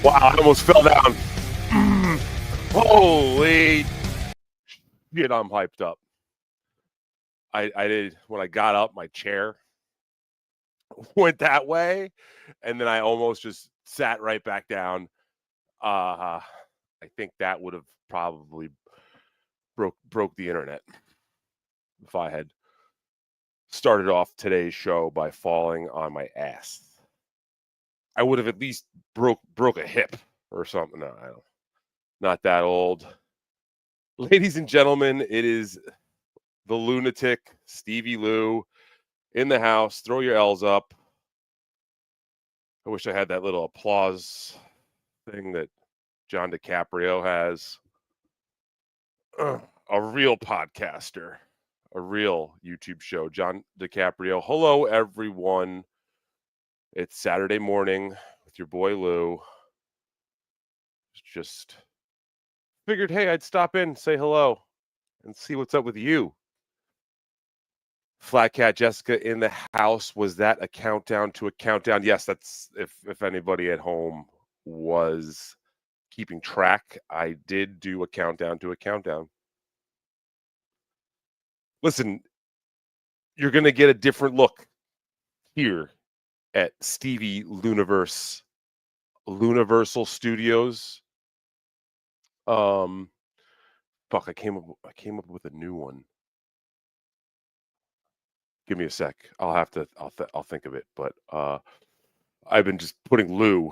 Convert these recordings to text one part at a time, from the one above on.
Wow, I almost fell down. Holy shit, I'm hyped up. I did, when I got up, my chair went that way, and then I almost just sat right back down. I think that would have probably broke the internet if I had started off today's show by falling on my ass. I would have at least broke a hip or something. No, I don't. Not that old. Ladies and gentlemen, it is the lunatic, Stevie Lou, in the house. Throw your L's up. I wish I had that little applause thing that John DiCaprio has. A real podcaster, a real YouTube show. John DiCaprio. Hello, everyone. It's Saturday morning with your boy Lou. Just figured, hey, I'd stop in, say hello, and see what's up with you. Flat Cat Jessica in the house. Was that a countdown to a countdown? Yes, that's if anybody at home was keeping track. I did do a countdown to a countdown. Listen, you're going to get a different look here at Stevie Luniverse, Universal Studios. Fuck, I came up with a new one. Give me a sec. I'll think of it. But I've been just putting Lou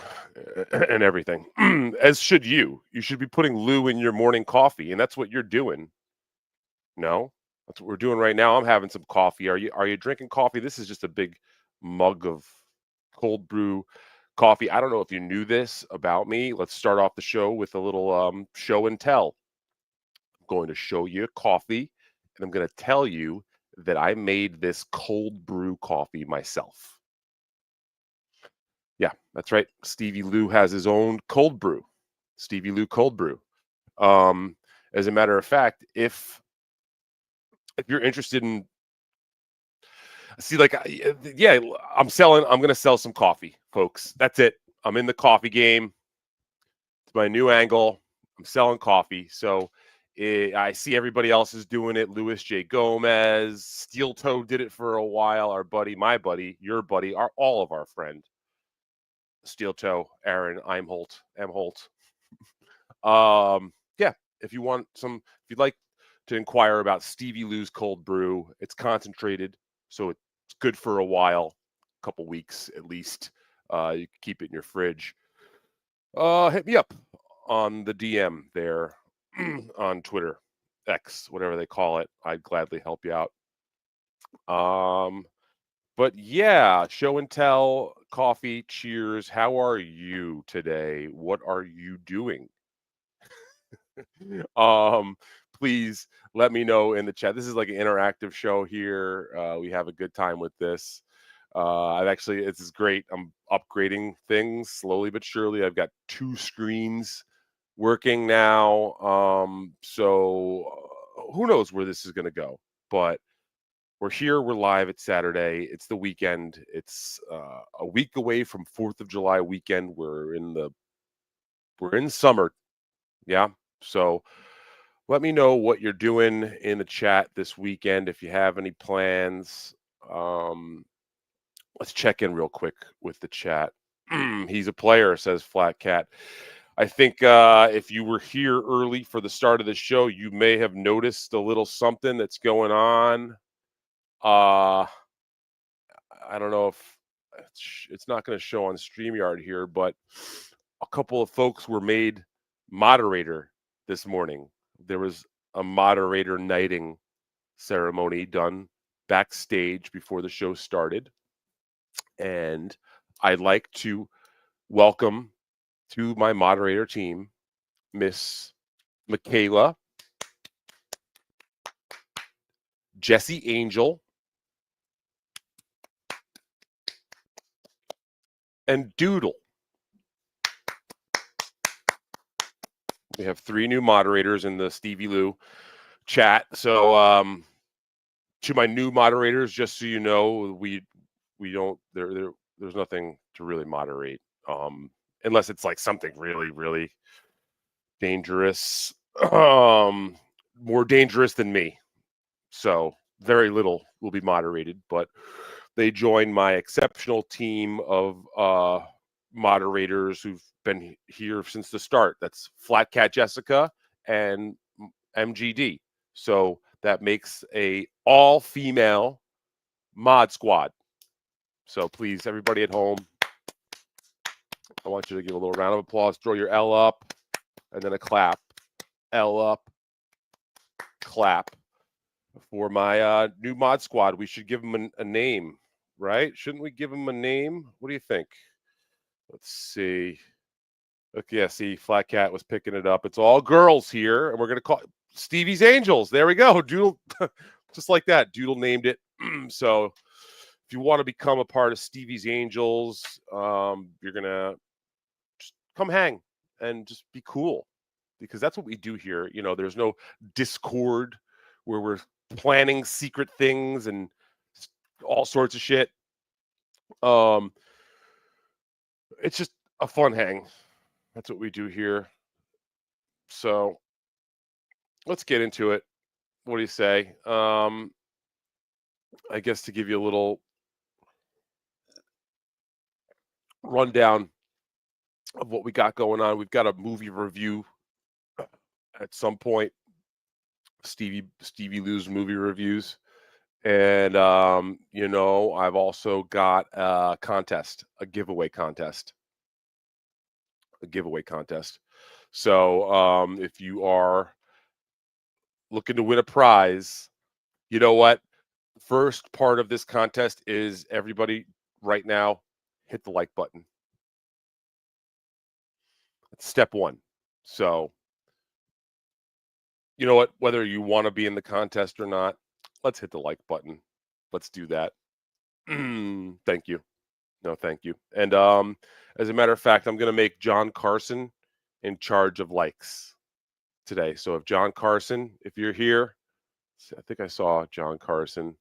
and everything, as should you. You should be putting Lou in your morning coffee, and that's what you're doing. No, that's what we're doing right now. I'm having some coffee. Are you drinking coffee? This is just a big mug of cold brew coffee. I don't know if you knew this about me. Let's start off the show with a little show and tell. I'm going to show you coffee, and I'm going to tell you that I made this cold brew coffee myself. Yeah, that's right. Stevie Lou has his own cold brew. Stevie Lou cold brew. As a matter of fact, if you're interested in, I'm going to sell some coffee, folks. That's it. I'm in the coffee game. It's my new angle. I'm selling coffee. So I see everybody else is doing it. Louis J. Gomez, Steel Toe did it for a while. Our buddy, my buddy, your buddy, all of our friend. Steel Toe, Aaron, M. Holt. Yeah, if you'd like to inquire about Stevie Lou's cold brew, it's concentrated, so it's good for a while, a couple weeks at least. You can keep it in your fridge. Hit me up on the DM there on Twitter, X, whatever they call it. I'd gladly help you out. But yeah, show and tell, coffee, cheers. How are you today? What are you doing? Please let me know in the chat. This is like an interactive show here. We have a good time with this. This is great. I'm upgrading things slowly but surely. I've got 2 screens working now. So who knows where this is going to go, but we're here. We're live. It's Saturday. It's the weekend. It's a week away from 4th of July weekend. We're in summer. Yeah. So let me know what you're doing in the chat this weekend. If you have any plans, let's check in real quick with the chat. He's a player, says Flat Cat. I think if you were here early for the start of the show, you may have noticed a little something that's going on. I don't know if it's not going to show on StreamYard here, but a couple of folks were made moderator this morning. There was a moderator knighting ceremony done backstage before the show started. And I'd like to welcome to my moderator team, Miss Michaela, Jesse Angel, and Doodle. We have 3 new moderators in the Stevie Lou chat. So to my new moderators, just so you know, we don't there's nothing to really moderate. unless it's like something really, really dangerous, more dangerous than me. So very little will be moderated, but they join my exceptional team of moderators who've been here since the start. That's Flat Cat Jessica and MGD. So that makes a all-female mod squad. So please, everybody at home, I want you to give a little round of applause. Throw your L up and then a clap. L up, clap. For my new mod squad, we should give them a name, right? Shouldn't we give them a name? What do you think? Let's see. Okay, yeah, see, Flat Cat was picking it up. It's all girls here, and we're going to call it Stevie's Angels. There we go. Doodle, just like that. Doodle named it. So if you want to become a part of Stevie's Angels, you're going to just come hang and just be cool, because that's what we do here. You know, there's no Discord where we're planning secret things and all sorts of shit. It's just a fun hang. That's what we do here. So let's get into it. What do you say? I guess to give you a little rundown of what we got going on, we've got a movie review at some point. Stevie Lou's movie reviews. And, you know, I've also got a contest, a giveaway contest. So if you are looking to win a prize, you know what? First part of this contest is everybody right now hit the like button. It's step one. So, you know what? Whether you want to be in the contest or not, let's hit the like button. Let's do that. Thank you. No, thank you. And as a matter of fact, I'm going to make John Carson in charge of likes today. So if John Carson, if you're here, I think I saw John Carson.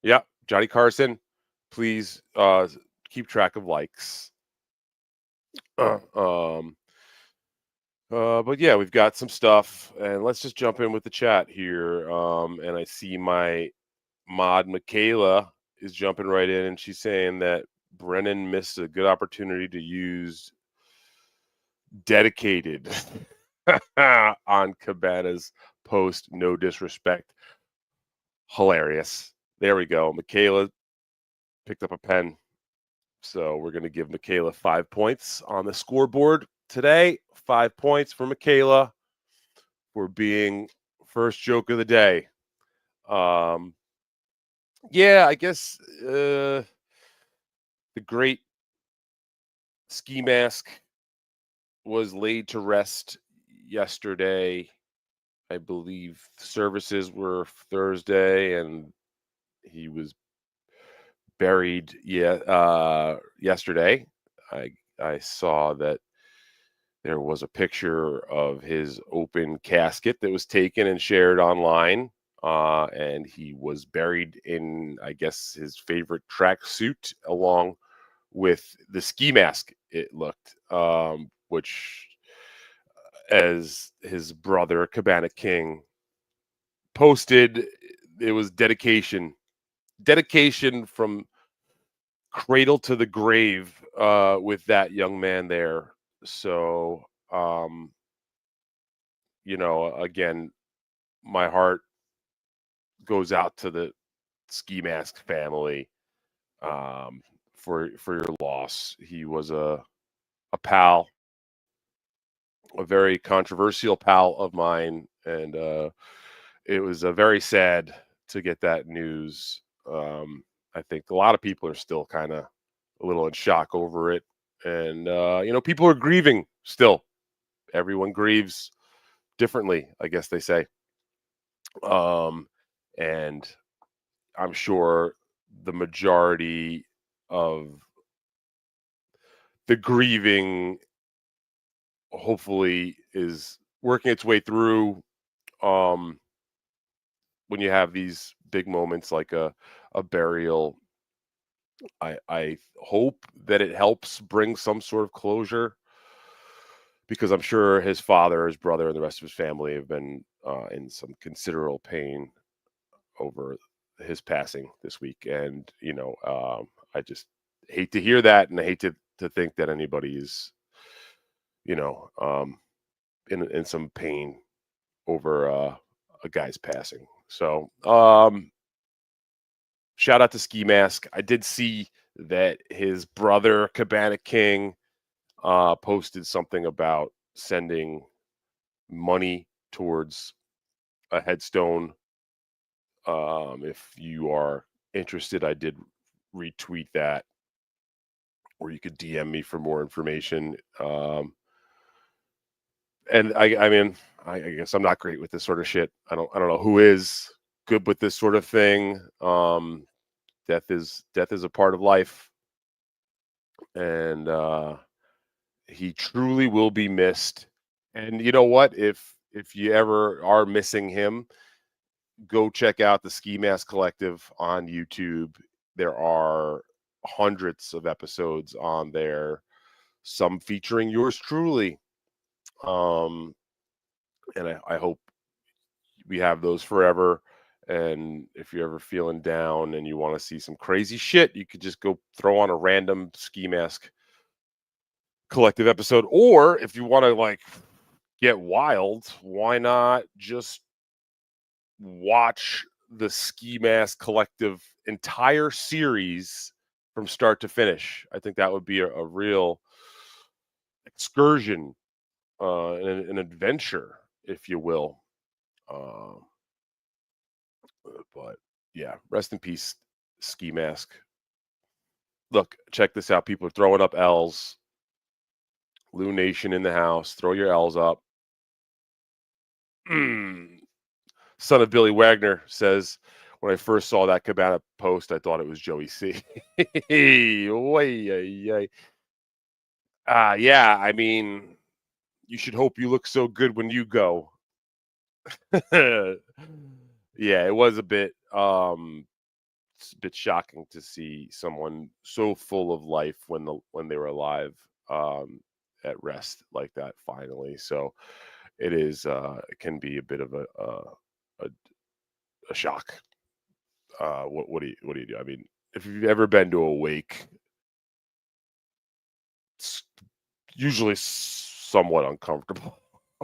Yeah, Johnny Carson, please keep track of likes. But yeah, we've got some stuff, and let's just jump in with the chat here. And I see my mod Michaela is jumping right in, and she's saying that Brennan missed a good opportunity to use dedicated on Cabana's post. No disrespect. Hilarious. There we go. Michaela picked up a pen. So we're going to give Michaela 5 points on the scoreboard today. 5 points for Michaela for being first joke of the day. Yeah, I guess the great ski mask was laid to rest yesterday. I believe services were Thursday, and he was buried yesterday. I saw that there was a picture of his open casket that was taken and shared online, and he was buried in, I guess, his favorite tracksuit along with the ski mask, it looked, which, as his brother, Cabana King, posted, it was dedication from cradle to the grave with that young man there. So, you know, again, my heart goes out to the ski mask family for your loss. He was a pal, a very controversial pal of mine, and it was very sad to get that news. I think a lot of people are still kind of a little in shock over it, and you know, people are grieving still. Everyone grieves differently, I guess they say. And I'm sure the majority of the grieving hopefully is working its way through when you have these big moments like a burial. I hope that it helps bring some sort of closure. because I'm sure his father, his brother, and the rest of his family have been in some considerable pain over his passing this week. And I just hate to hear that, and I hate to think that anybody is, you know, um, in some pain over a guy's passing. So, shout out to Ski Mask. I did see that his brother Cabana King posted something about sending money towards a headstone. If you are interested, I did retweet that, or you could DM me for more information. And I mean, I guess I'm not great with this sort of shit. I don't know who is good with this sort of thing. Death is a part of life, and he truly will be missed. And you know what? If you ever are missing him, go check out the Ski Mask Collective on YouTube. There are hundreds of episodes on there, some featuring yours truly. And I hope we have those forever. And if you're ever feeling down and you want to see some crazy shit, you could just go throw on a random Ski Mask Collective episode. Or if you want to like get wild, why not just watch the Ski Mask Collective entire series from start to finish? I think that would be a real excursion, an adventure, if you will. But yeah, rest in peace, Ski Mask. Look, check this out. People are throwing up L's. Lou Nation in the house. Throw your L's up. Son of Billy Wagner says, when I first saw that Cabana post, I thought it was Joey C. Yeah, I mean, you should hope you look so good when you go. Yeah, it was it's a bit shocking to see someone so full of life when they were alive at rest like that finally. So it can be a bit of a shock. What do you do? I mean, if you've ever been to a wake, it's usually somewhat uncomfortable.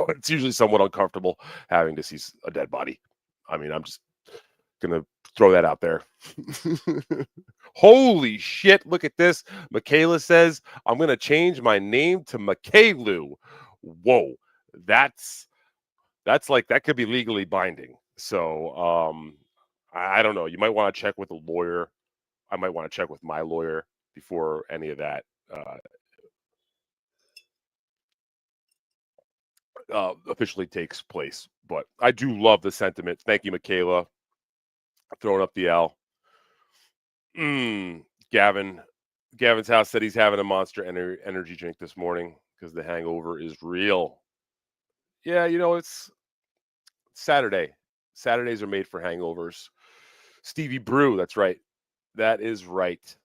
It's usually somewhat uncomfortable having to see a dead body. I mean, I'm just gonna throw that out there. Holy shit, look at this. Michaela says, I'm gonna change my name to Michaelu. Whoa, that's like that could be legally binding. So I don't know. You might want to check with a lawyer. I might want to check with my lawyer before any of that officially takes place. But I do love the sentiment. Thank you, Michaela. Throwing up the L. Gavin's house said he's having a Monster energy drink this morning because the hangover is real. Yeah, it's Saturday. Saturdays are made for hangovers. Stevie Brew, that's right. That is right.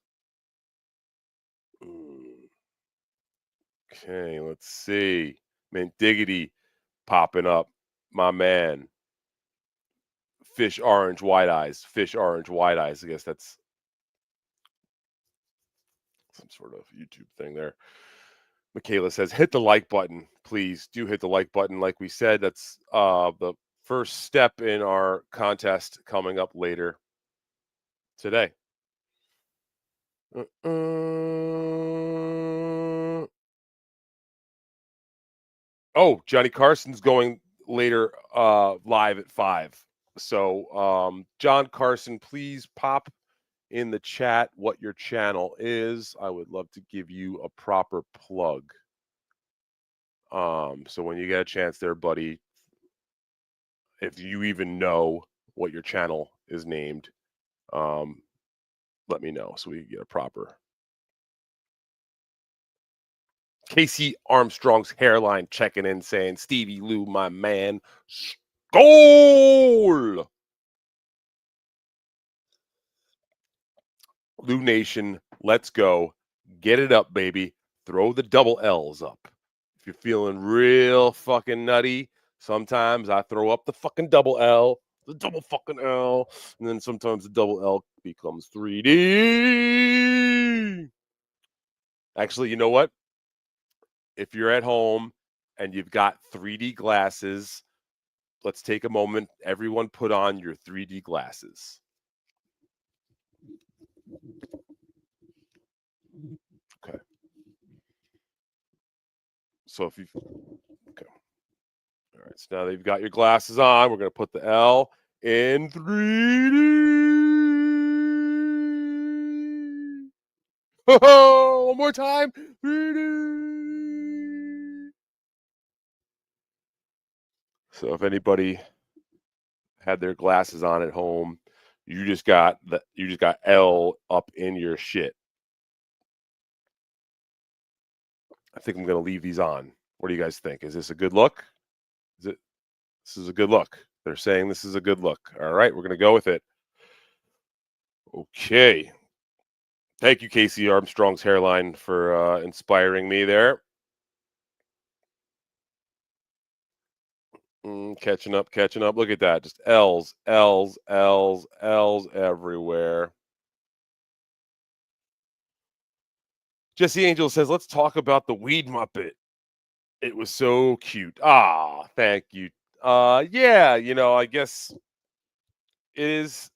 Okay, let's see. Mint Diggity popping up. My man. Fish Orange White Eyes. Fish Orange White Eyes. I guess that's some sort of YouTube thing there. Michaela says, hit the like button. Please do hit the like button. Like we said, that's the first step in our contest coming up later today. Oh, Johnny Carson's going later live at 5. So, John Carson, please pop in the chat what your channel is. I would love to give you a proper plug. So when you get a chance there, buddy, if you even know what your channel is named, let me know so we can get a proper. Casey Armstrong's hairline checking in saying, Stevie Lou, my man, goal! Lou Nation, let's go. Get it up, baby. Throw the double L's up. you're feeling real fucking nutty, sometimes I throw up the fucking double L, the double fucking L, and then sometimes the double L becomes 3D. Actually, you know what? If you're at home and you've got 3D glasses, let's take a moment. Everyone put on your 3D glasses. Okay. So if you, okay. All right. So now that you've got your glasses on, we're going to put the L in 3D. Oh, one more time. 3D. So if anybody had their glasses on at home, you just got L up in your shit. I think I'm going to leave these on. What do you guys think? Is this a good look? This is a good look. They're saying this is a good look. All right, we're going to go with it. Okay. Thank you, Casey Armstrong's hairline, for inspiring me there. Catching up. Look at that. Just L's everywhere. Jesse Angel says, let's talk about the weed muppet. It was so cute. Ah, thank you. Yeah, I guess it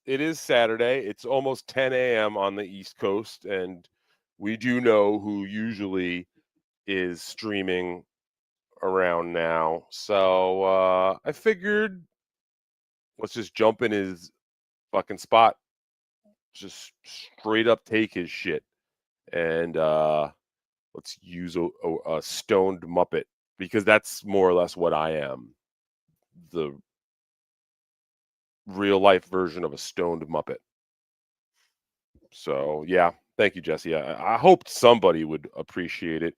is Saturday. It's almost 10 a.m. on the East Coast, and we do know who usually is streaming around now. So I figured let's just jump in his fucking spot. Just straight up take his shit. And let's use a stoned muppet, because that's more or less what I am. The real life version of a stoned muppet. So yeah, thank you, Jesse. I hoped somebody would appreciate it.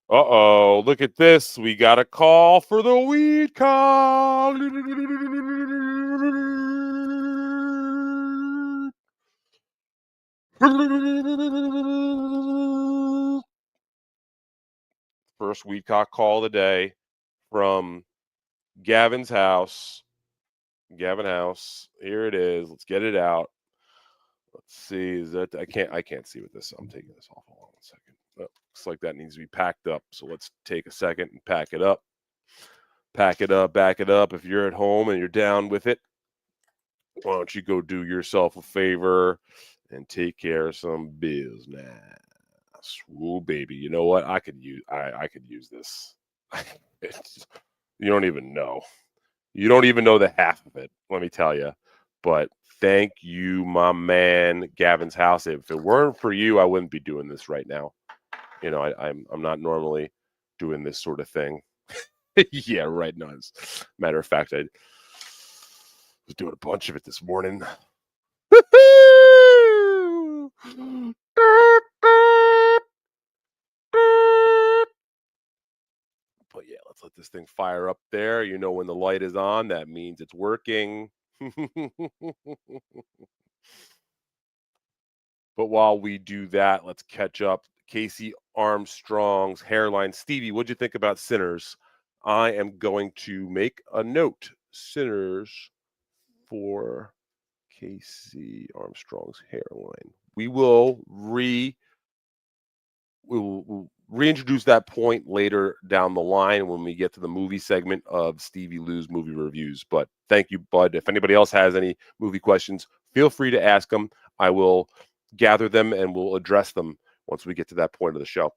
Uh-oh, look at this. We got a call for the weed call. First weed cock call of the day from Gavin's house. Gavin House. Here it is. Let's get it out. Let's see. Is that I can't see with this. I'm taking this off. Hold on 1 second. Oh, looks like that needs to be packed up. So let's take a second and pack it up. Pack it up, back it up. If you're at home and you're down with it, why don't you go do yourself a favor and take care of some business? Ooh, baby. You know what? I could use this. You don't even know. You don't even know the half of it, let me tell you. But thank you, my man, Gavin's house. If it weren't for you, I wouldn't be doing this right now. I'm not normally doing this sort of thing. Yeah, right. No, as a matter of fact, I was doing a bunch of it this morning. But yeah, let's let this thing fire up there. When the light is on, that means it's working. But while we do that, let's catch up. Casey Armstrong's hairline. Stevie, what'd you think about Sinners? I am going to make a note. Sinners for Casey Armstrong's hairline. We'll reintroduce that point later down the line when we get to the movie segment of Stevie Lou's movie reviews. But thank you, Bud. If anybody else has any movie questions, feel free to ask them. I will gather them and we'll address them once we get to that point of the show.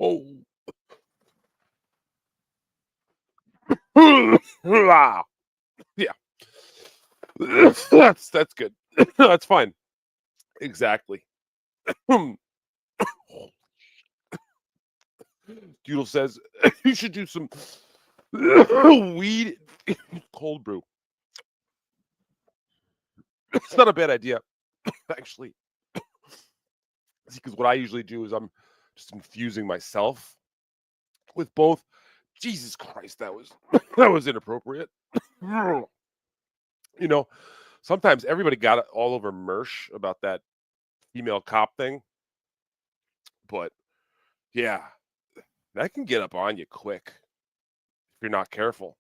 Oh. Yeah. That's good. That's fine. Exactly. Doodle says you should do some weed cold brew. It's not a bad idea, actually, because what I usually do is I'm just infusing myself with both. Jesus Christ, that was that was inappropriate. You know, sometimes everybody got it all over Mersh about that female cop thing, but yeah, that can get up on you quick if you're not careful.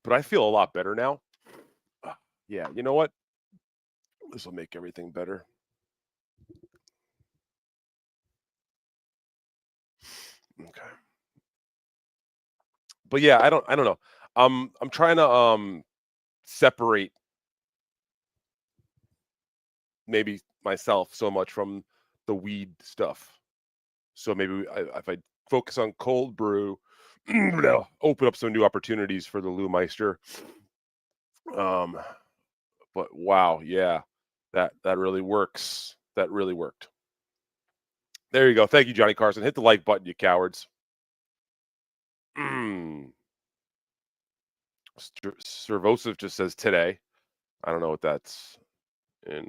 But I feel a lot better now. Yeah, you know what? This will make everything better. Okay. But yeah, I don't know. I'm trying to separate maybe myself so much from the weed stuff. So maybe if I focus on cold brew, open up some new opportunities for the Lewmeister. Um, but wow, yeah, that really works. That really worked. There you go. Thank you, Johnny Carson. Hit the like button, you cowards. Servosive just says today. I don't know what that's in.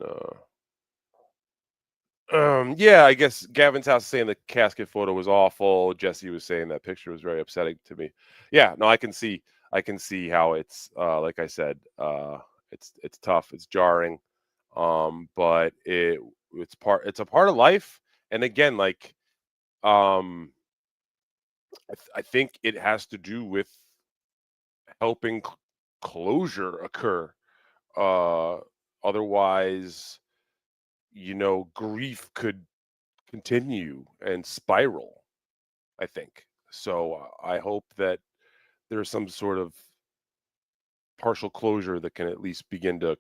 Yeah, I guess Gavin's house saying the casket photo was awful. Jesse was saying that picture was very upsetting to me. Yeah, no, I can see how it's like I said, it's tough, it's jarring. But it's a part of life. And again, like um I think it has to do with helping closure occur. Uh Otherwise, grief could continue and spiral, I think. So I hope that there's some sort of partial closure that can at least begin to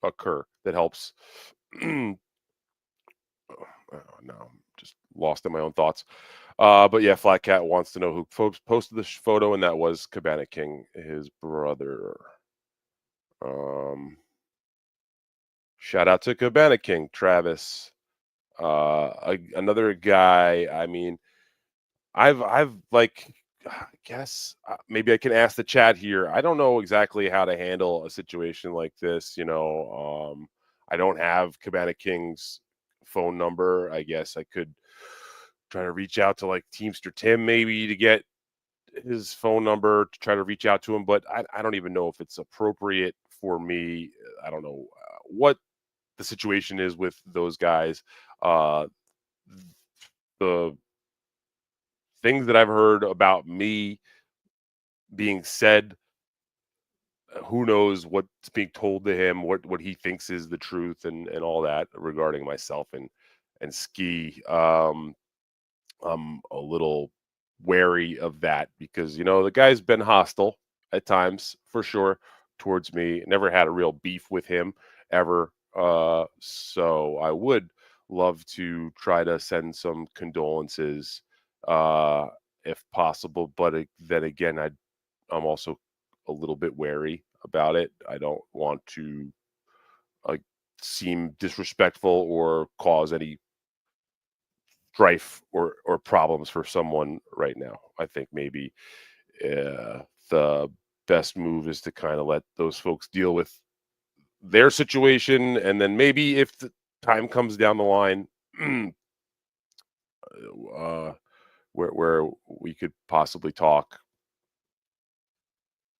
occur that helps. No, I'm just lost in my own thoughts. But yeah, Flat Cat wants to know who posted this photo, and that was Cabana King, his brother. Um, Shout out to Cabana King, Travis. Another guy. I mean, I've like, I guess maybe I can ask the chat here. I don't know exactly how to handle a situation like this. I don't have Cabana King's phone number. I guess I could try to reach out to like Teamster Tim maybe to get his phone number to try to reach out to him, but I don't even know if it's appropriate for me. I don't know what the situation is with those guys. Uh, the things that I've heard about me being said, who knows what's being told to him, what he thinks is the truth, and all that regarding myself and Ski. I'm a little wary of that because the guy's been hostile at times for sure towards me. Never had a real beef with him ever. So I would love to try to send some condolences uh if possible, but then again, I'm also a little bit wary about it. I don't want to like seem disrespectful or cause any strife or problems for someone right now. I think maybe the best move is to kind of let those folks deal with their situation, and then maybe if the time comes down the line, uh, where we could possibly talk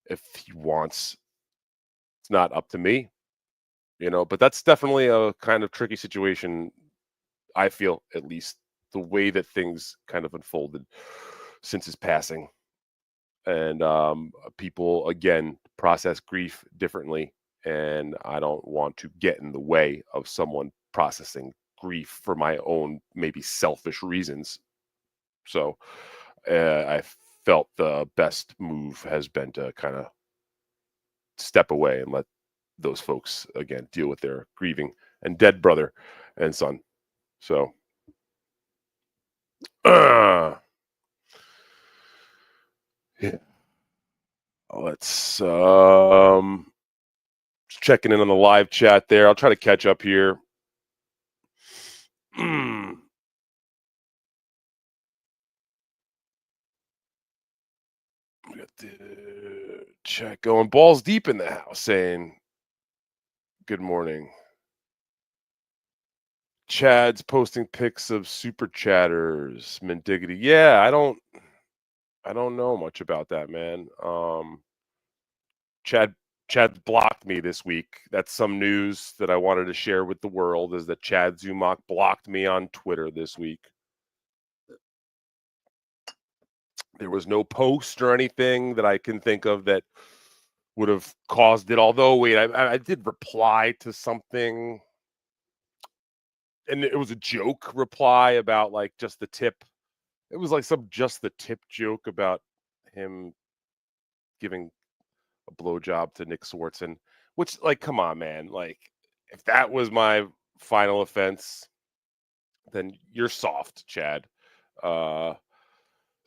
if he wants. It's not up to me, but that's definitely a kind of tricky situation. I feel, at least, the way that things kind of unfolded since his passing. And people, again, process grief differently, and I don't want to get in the way of someone processing grief for my own maybe selfish reasons. So I felt the best move has been to kind of step away and let those folks again deal with their grieving and dead brother and son. So yeah, let's checking in on the live chat there. I'll try to catch up here. We got the chat going balls deep in the house saying Good morning. Chad's posting pics of super chatters. Mendiggity. Yeah, I don't know much about that, man. Chad Chad blocked me this week. That's some news that I wanted to share with the world is that Chad Zumach blocked me on Twitter this week. There was no post or anything that I can think of that would have caused it. Although, wait, I did reply to something, and it was a joke reply about like just the tip. It was like some just the tip joke about him giving a blowjob to Nick Swartzen, which, like, come on, man. Like, if that was my final offense, then you're soft, Chad. Uh,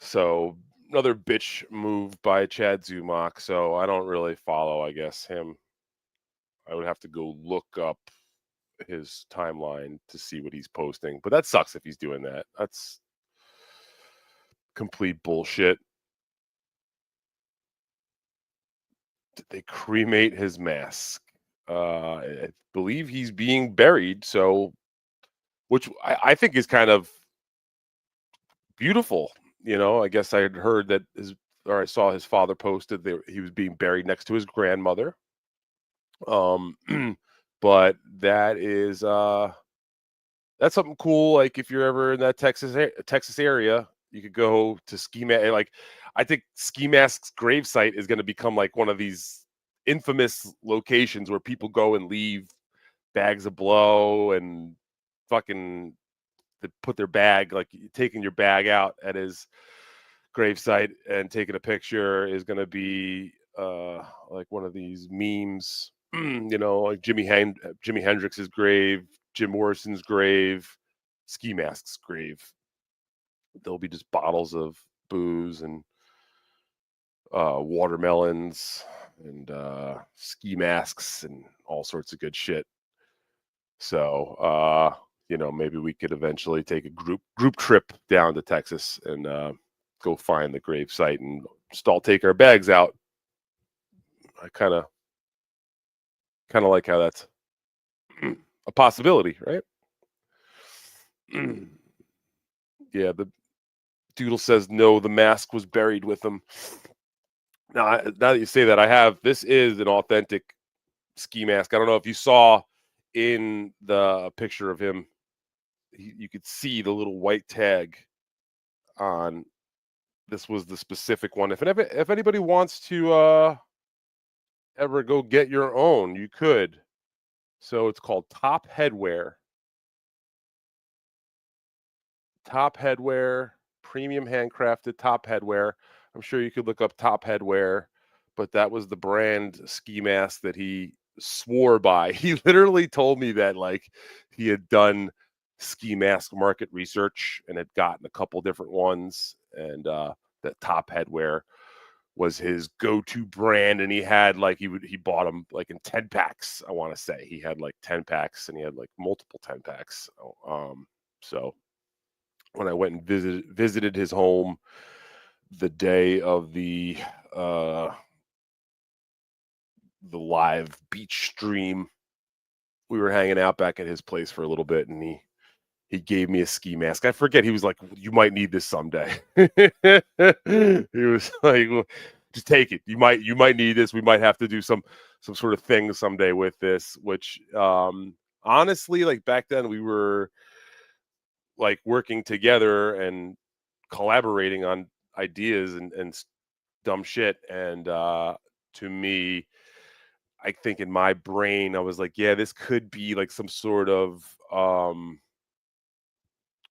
so another bitch move by Chad Zumach. So I don't really follow, I guess, him. I would have to go look up his timeline to see what he's posting. But that sucks if he's doing that. That's complete bullshit. Did they cremate his mask? I believe he's being buried. So, which I think is kind of beautiful. I guess I had heard that or I saw his father posted that he was being buried next to his grandmother. Um, but that's something cool. Like if you're ever in that Texas area, you could go to Ski Mask. Like I think Ski Mask's gravesite is going to become like one of these infamous locations where people go and leave bags of blow and fucking put their bag, like taking your bag out at his gravesite and taking a picture is going to be like one of these memes. Like Jimi Hendrix's grave, Jim Morrison's grave, Ski Mask's grave. There'll be just bottles of booze and watermelons and ski masks and all sorts of good shit. So maybe we could eventually take a group trip down to Texas and go find the grave site and just all take our bags out. I kind of like how that's a possibility, right? Yeah, the Doodle says no, the mask was buried with him. Now that you say that, this is an authentic ski mask. I don't know if you saw in the picture of him, you could see the little white tag on. This was the specific one. If anybody wants to ever go get your own, you could. So it's called Top Headwear. Top Headwear, premium handcrafted Top Headwear. I'm sure you could look up Top Headwear, but that was the brand ski mask that he swore by. He literally told me that like he had done ski mask market research and had gotten a couple different ones, and that Top Headwear was his go-to brand, and he had like he bought them like in 10 packs. I want to say he had like 10 packs, and he had like multiple 10 packs. So when I went and visited his home the day of the live beach stream, we were hanging out back at his place for a little bit, and he gave me a ski mask. I forget. He was like, "You might need this someday." He was like, well, "Just take it. You might need this. We might have to do some sort of thing someday with this." Which, honestly, like back then, we were like working together and collaborating on ideas and dumb shit. And to me, I think in my brain, I was like, yeah, this could be like some sort of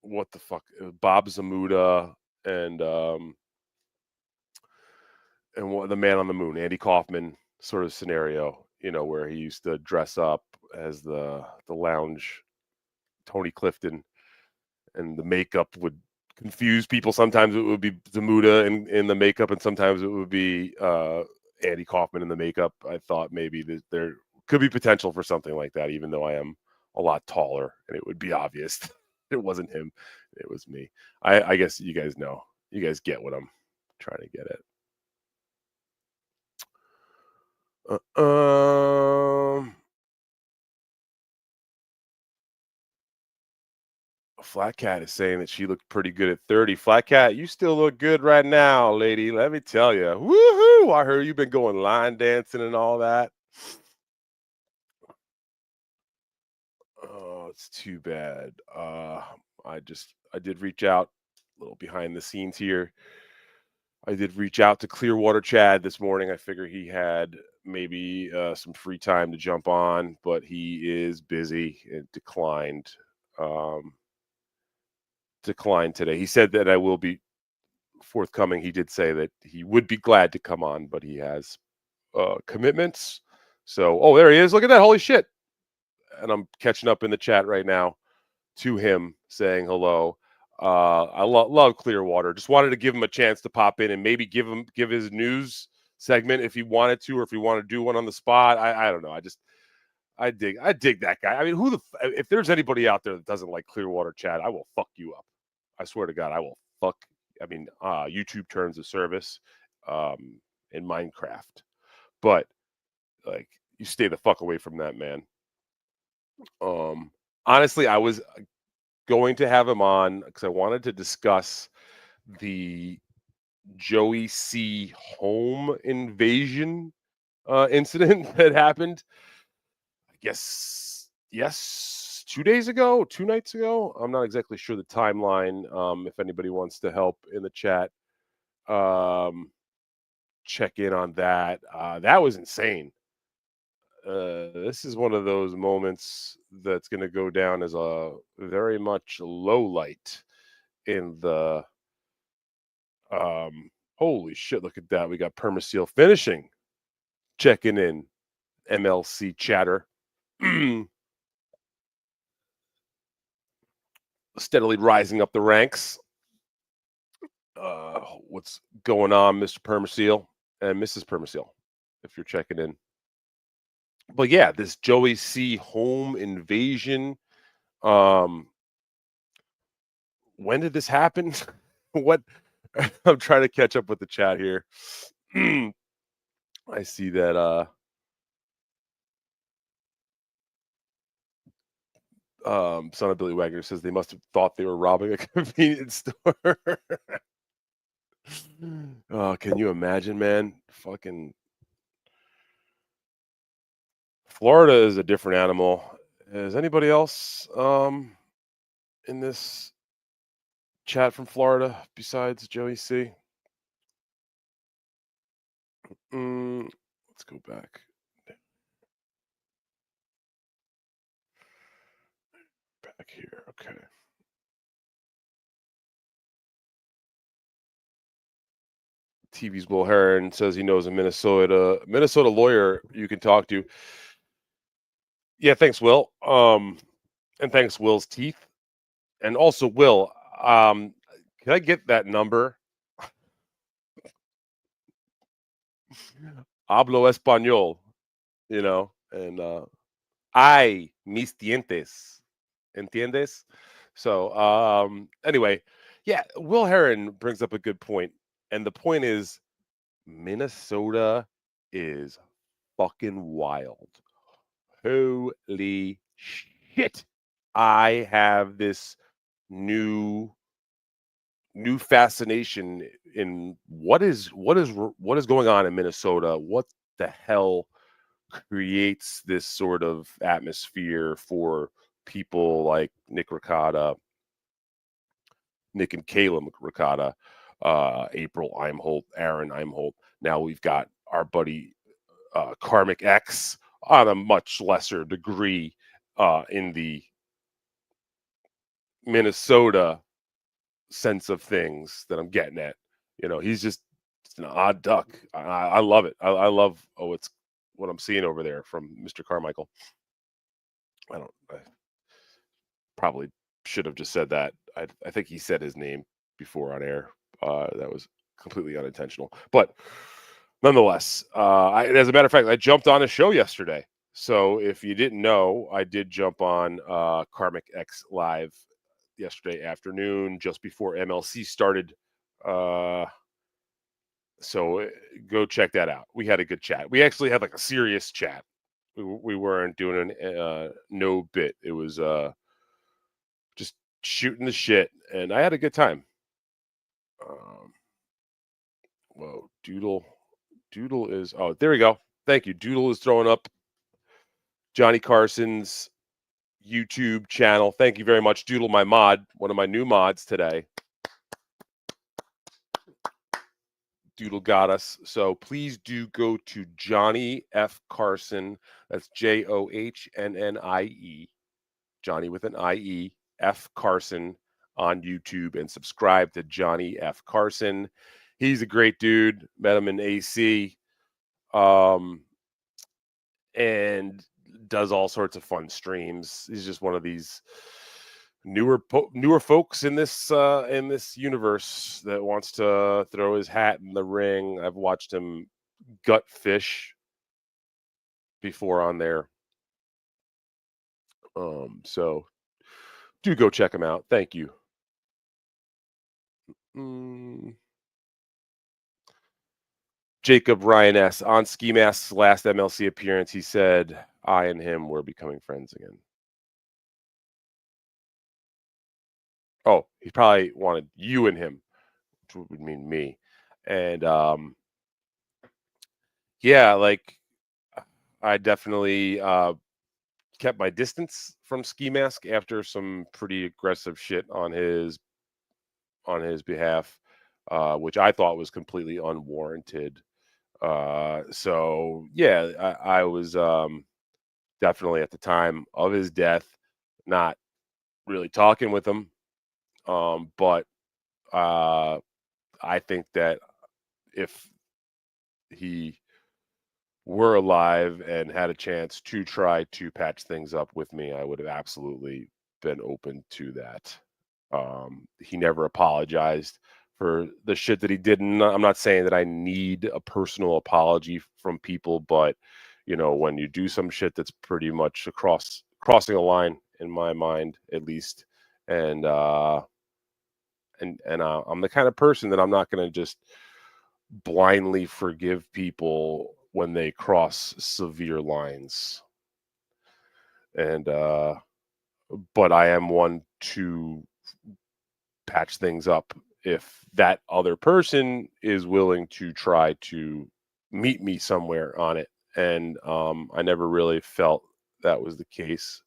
what the fuck, Bob Zamuda and the Man on the Moon, Andy Kaufman sort of scenario, where he used to dress up as the lounge Tony Clifton, and the makeup would confuse people. Sometimes it would be Zamuda in the makeup, and sometimes it would be Andy Kaufman in the makeup. I thought maybe there could be potential for something like that, even though I am a lot taller, and it would be obvious it wasn't him, it was me. I guess you guys know. You guys get what I'm trying to get at. Flat Cat is saying that she looked pretty good at 30. Flat Cat, you still look good right now, lady. Let me tell you. Woohoo! I heard you've been going line dancing and all that. Oh, it's too bad. I did reach out, a little behind the scenes here. I did reach out to Clearwater Chad this morning. I figure he had maybe some free time to jump on, but he is busy and declined. Um, declined today. He said that I will be forthcoming. He did say that he would be glad to come on, but he has commitments. So, oh, there he is. Look at that. Holy shit. And I'm catching up in the chat right now to him saying hello. I love Clearwater. Just wanted to give him a chance to pop in and maybe give his news segment if he wanted to, or if he wanted to do one on the spot. I don't know. I dig that guy. I mean, if there's anybody out there that doesn't like Clearwater Chad, I will fuck you up. I swear to God, I will fuck. I mean, YouTube terms of service in Minecraft, but like you stay the fuck away from that man. Honestly, I was going to have him on because I wanted to discuss the Joey C home invasion incident that happened. I guess yes, 2 days ago, 2 nights ago. I'm not exactly sure the timeline. If anybody wants to help in the chat, check in on that. That was insane. This is one of those moments that's going to go down as a very much low light in the holy shit, look at that. We got Permaseal finishing, checking in, MLC chatter. Steadily rising up the ranks. What's going on, Mr. Permaseal and Mrs. Permaseal, if you're checking in? But yeah, this Joey C home invasion. When did this happen? What? I'm trying to catch up with the chat here. I see that son of Billy Wagner says they must have thought they were robbing a convenience store. Oh, can you imagine, man? Fucking Florida is a different animal. Is anybody else in this chat from Florida besides Joey C? Let's go back. Back here. Okay. TV's Will Heron says he knows a Minnesota lawyer you can talk to. Yeah, thanks, Will. And thanks, Will's teeth. And also, Will, can I get that number? Hablo español, you know, and ay, mis dientes, entiendes? So, anyway, yeah, Will Heron brings up a good point, and the point is, Minnesota is fucking wild. Holy shit! I have this new fascination in what is going on in Minnesota. What the hell creates this sort of atmosphere for people like Nick and Kayla Ricotta, April Imholt, Aaron Imholt. Now we've got our buddy Karmic X on a much lesser degree in the Minnesota sense of things that I'm getting at. You know, he's just an odd duck. I love it. I love it's what I'm seeing over there from Mr. Carmichael. I probably should have just said that. I think he said his name before on air. That was completely unintentional. But nonetheless, as a matter of fact, I jumped on a show yesterday. So if you didn't know, I did jump on Karmic X Live yesterday afternoon, just before MLC started. So go check that out. We had a good chat. We actually had like a serious chat. We weren't doing no bit. It was just shooting the shit, and I had a good time. Whoa, Doodle is. Oh, there we go. Thank you. Doodle is throwing up Johnny Carson's YouTube channel. Thank you very much, Doodle, my mod, one of my new mods today. Doodle got us. So please do go to Johnny F. Carson. That's JOHNNIE. Johnny with an IE, F. Carson on YouTube, and subscribe to Johnny F. Carson. He's a great dude. Met him in AC. And does all sorts of fun streams. He's just one of these newer folks in this universe that wants to throw his hat in the ring. I've watched him gut fish before on there. So do go check him out. Thank you. Jacob Ryan S. On Ski Mask's last MLC appearance, he said, I and him were becoming friends again. Oh, he probably wanted you and him, which would mean me. And yeah, like I definitely kept my distance from Ski Mask after some pretty aggressive shit on his behalf, which I thought was completely unwarranted. So yeah, I was definitely at the time of his death not really talking with him, but I think that if he were alive and had a chance to try to patch things up with me, I would have absolutely been open to that. He never apologized for the shit that he did. And I'm not saying that I need a personal apology from people, but you know, when you do some shit that's pretty much crossing a line in my mind, at least, and I'm the kind of person that I'm not going to just blindly forgive people when they cross severe lines. And but I am one to patch things up if that other person is willing to try to meet me somewhere on it. And I never really felt that was the case.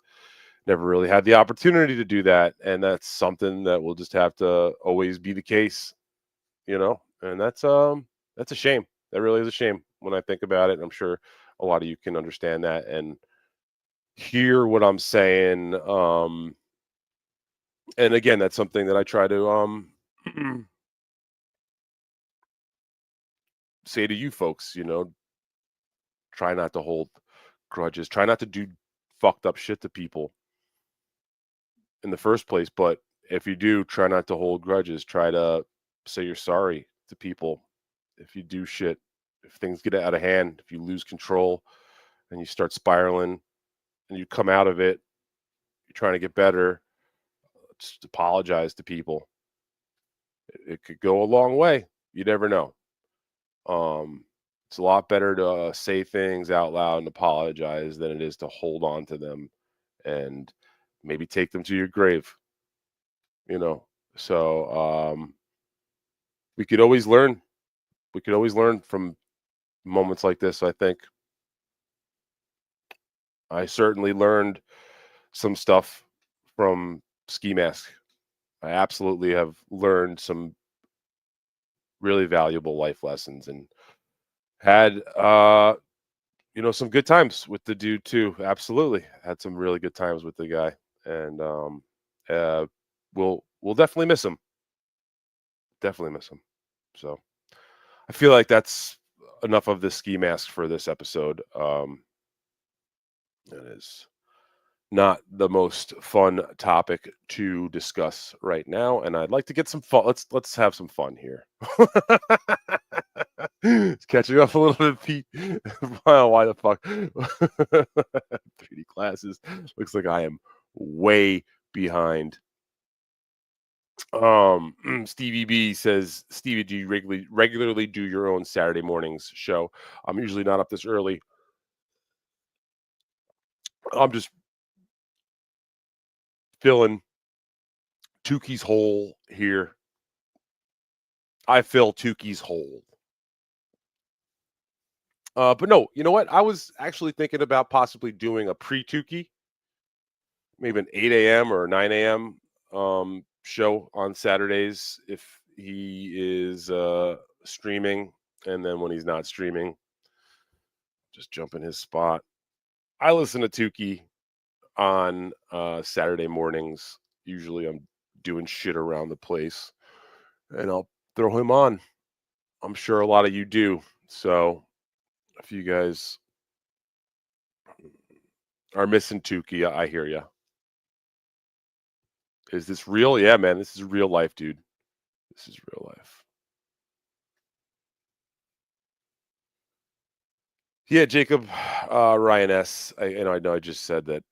Never really had the opportunity to do that, and that's something that will just have to always be the case, you know. And that's a shame. That really is a shame when I think about it. I'm sure a lot of you can understand that and hear what I'm saying. And again, that's something that I try to say to you folks, you know, try not to hold grudges, try not to do fucked up shit to people in the first place. But if you do, try not to hold grudges. Try to say you're sorry to people if you do shit, if things get out of hand, if you lose control and you start spiraling and you come out of it, you're trying to get better, just apologize to people. It could go a long way. You never know. It's a lot better to say things out loud and apologize than it is to hold on to them and maybe take them to your grave. You know, so we could always learn. We could always learn from moments like this. I think I certainly learned some stuff from Ski Mask. I absolutely have learned some really valuable life lessons and had you know, some good times with the dude too. Absolutely. Had some really good times with the guy. And we'll definitely miss him. Definitely miss him. So I feel like that's enough of the Ski Mask for this episode. It is not the most fun topic to discuss right now, and I'd like to get some fun. Let's have some fun here. It's catching up a little bit, Pete. Wow, why the fuck? 3D classes. Looks like I am way behind. Stevie B says, Stevie, do you regularly do your own Saturday mornings show? I'm usually not up this early. I'm just feeling Tukey's hole here. I fill Tukey's hole. But no, you know what? I was actually thinking about possibly doing a pre-Tukey, maybe an 8 a.m. or 9 a.m. Show on Saturdays if he is streaming, and then when he's not streaming, just jump in his spot. I listen to Tukey on Saturday mornings. Usually I'm doing shit around the place, and I'll throw him on. I'm sure a lot of you do. So if you guys are missing Tukey, I hear you. Is this real? Yeah, man, this is real life, dude. This is real life. Yeah, Jacob, Ryan S. I know I just said that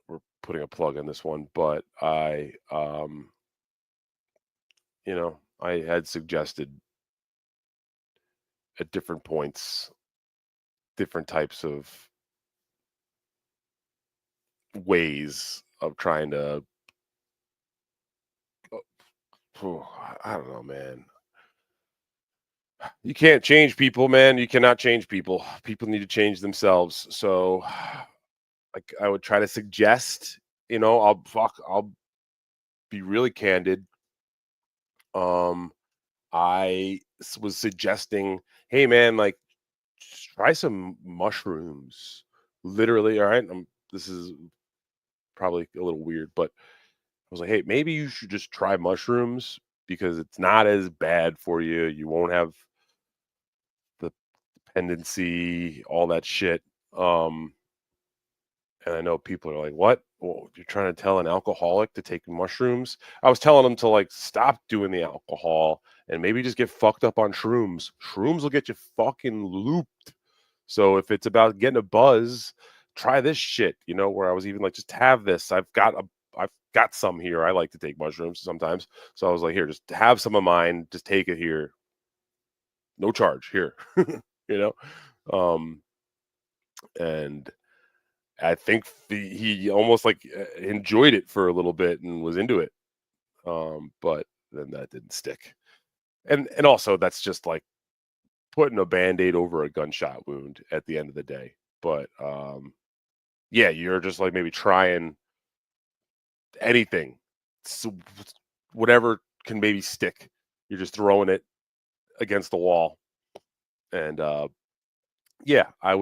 we're putting a plug in this one, but I had suggested at different points different types of ways of trying to I don't know, man. You can't change people, man. You cannot change people. People need to change themselves. So like I would try to suggest, I'll be really candid. I was suggesting, hey man, like try some mushrooms. Literally, all right. This is probably a little weird, but I was like, hey, maybe you should just try mushrooms because it's not as bad for you. You won't have the dependency, all that shit. And I know people are like, what? Well, you're trying to tell an alcoholic to take mushrooms? I was telling them to like stop doing the alcohol and maybe just get fucked up on shrooms. Shrooms will get you fucking looped. So if it's about getting a buzz, try this shit, where I was even like, just have this. I've got some here. I like to take mushrooms sometimes. So I was like, here, just have some of mine. Just take it here. No charge here, and I think he almost like enjoyed it for a little bit and was into it. But then that didn't stick. And also that's just like putting a Band-Aid over a gunshot wound at the end of the day. But yeah, you're just like maybe trying anything. So whatever can maybe stick. You're just throwing it against the wall. And yeah, I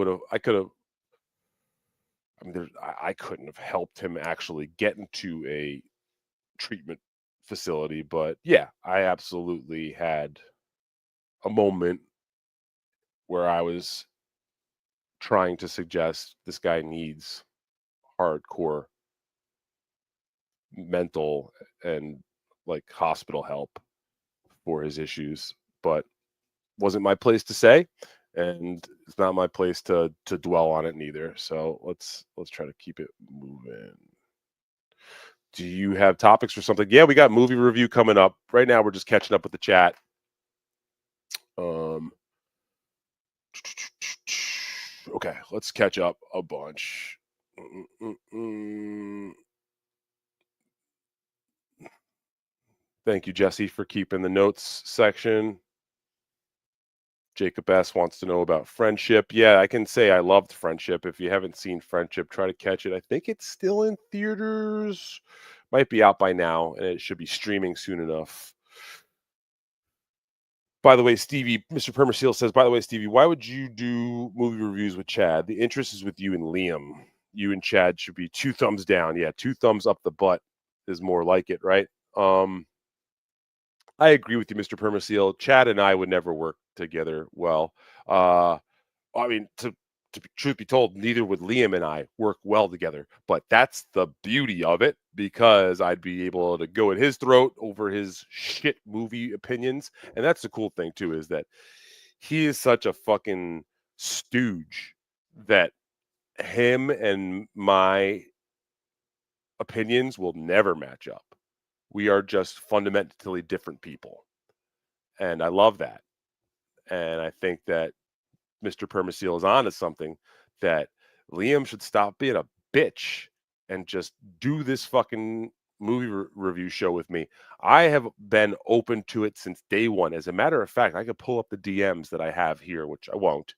couldn't have helped him actually get into a treatment facility, but yeah, I absolutely had a moment where I was trying to suggest this guy needs hardcore mental and like hospital help for his issues, but wasn't my place to say, and it's not my place to dwell on it neither. So let's try to keep it moving. Do you have topics for something? Yeah, we got movie review coming up. Right now we're just catching up with the chat. Okay, let's catch up a bunch. Thank you, Jesse, for keeping the notes section. Jacob S. wants to know about Friendship. Yeah, I can say I loved Friendship. If you haven't seen Friendship, try to catch it. I think it's still in theaters. Might be out by now, and it should be streaming soon enough. By the way, Stevie, Mr. Permaseal says, by the way, Stevie, why would you do movie reviews with Chad? The interest is with you and Liam. You and Chad should be 2 thumbs down. Yeah, 2 thumbs up the butt is more like it, right? I agree with you, Mr. Permaseal. Chad and I would never work together well. I mean, to truth be told, neither would Liam and I work well together. But that's the beauty of it, because I'd be able to go at his throat over his shit movie opinions. And that's the cool thing, too, is that he is such a fucking stooge that him and my opinions will never match up. We are just fundamentally different people. And I love that. And I think that Mr. Permaseal is on to something, that Liam should stop being a bitch and just do this fucking movie review show with me. I have been open to it since day one. As a matter of fact, I could pull up the DMs that I have here, which I won't,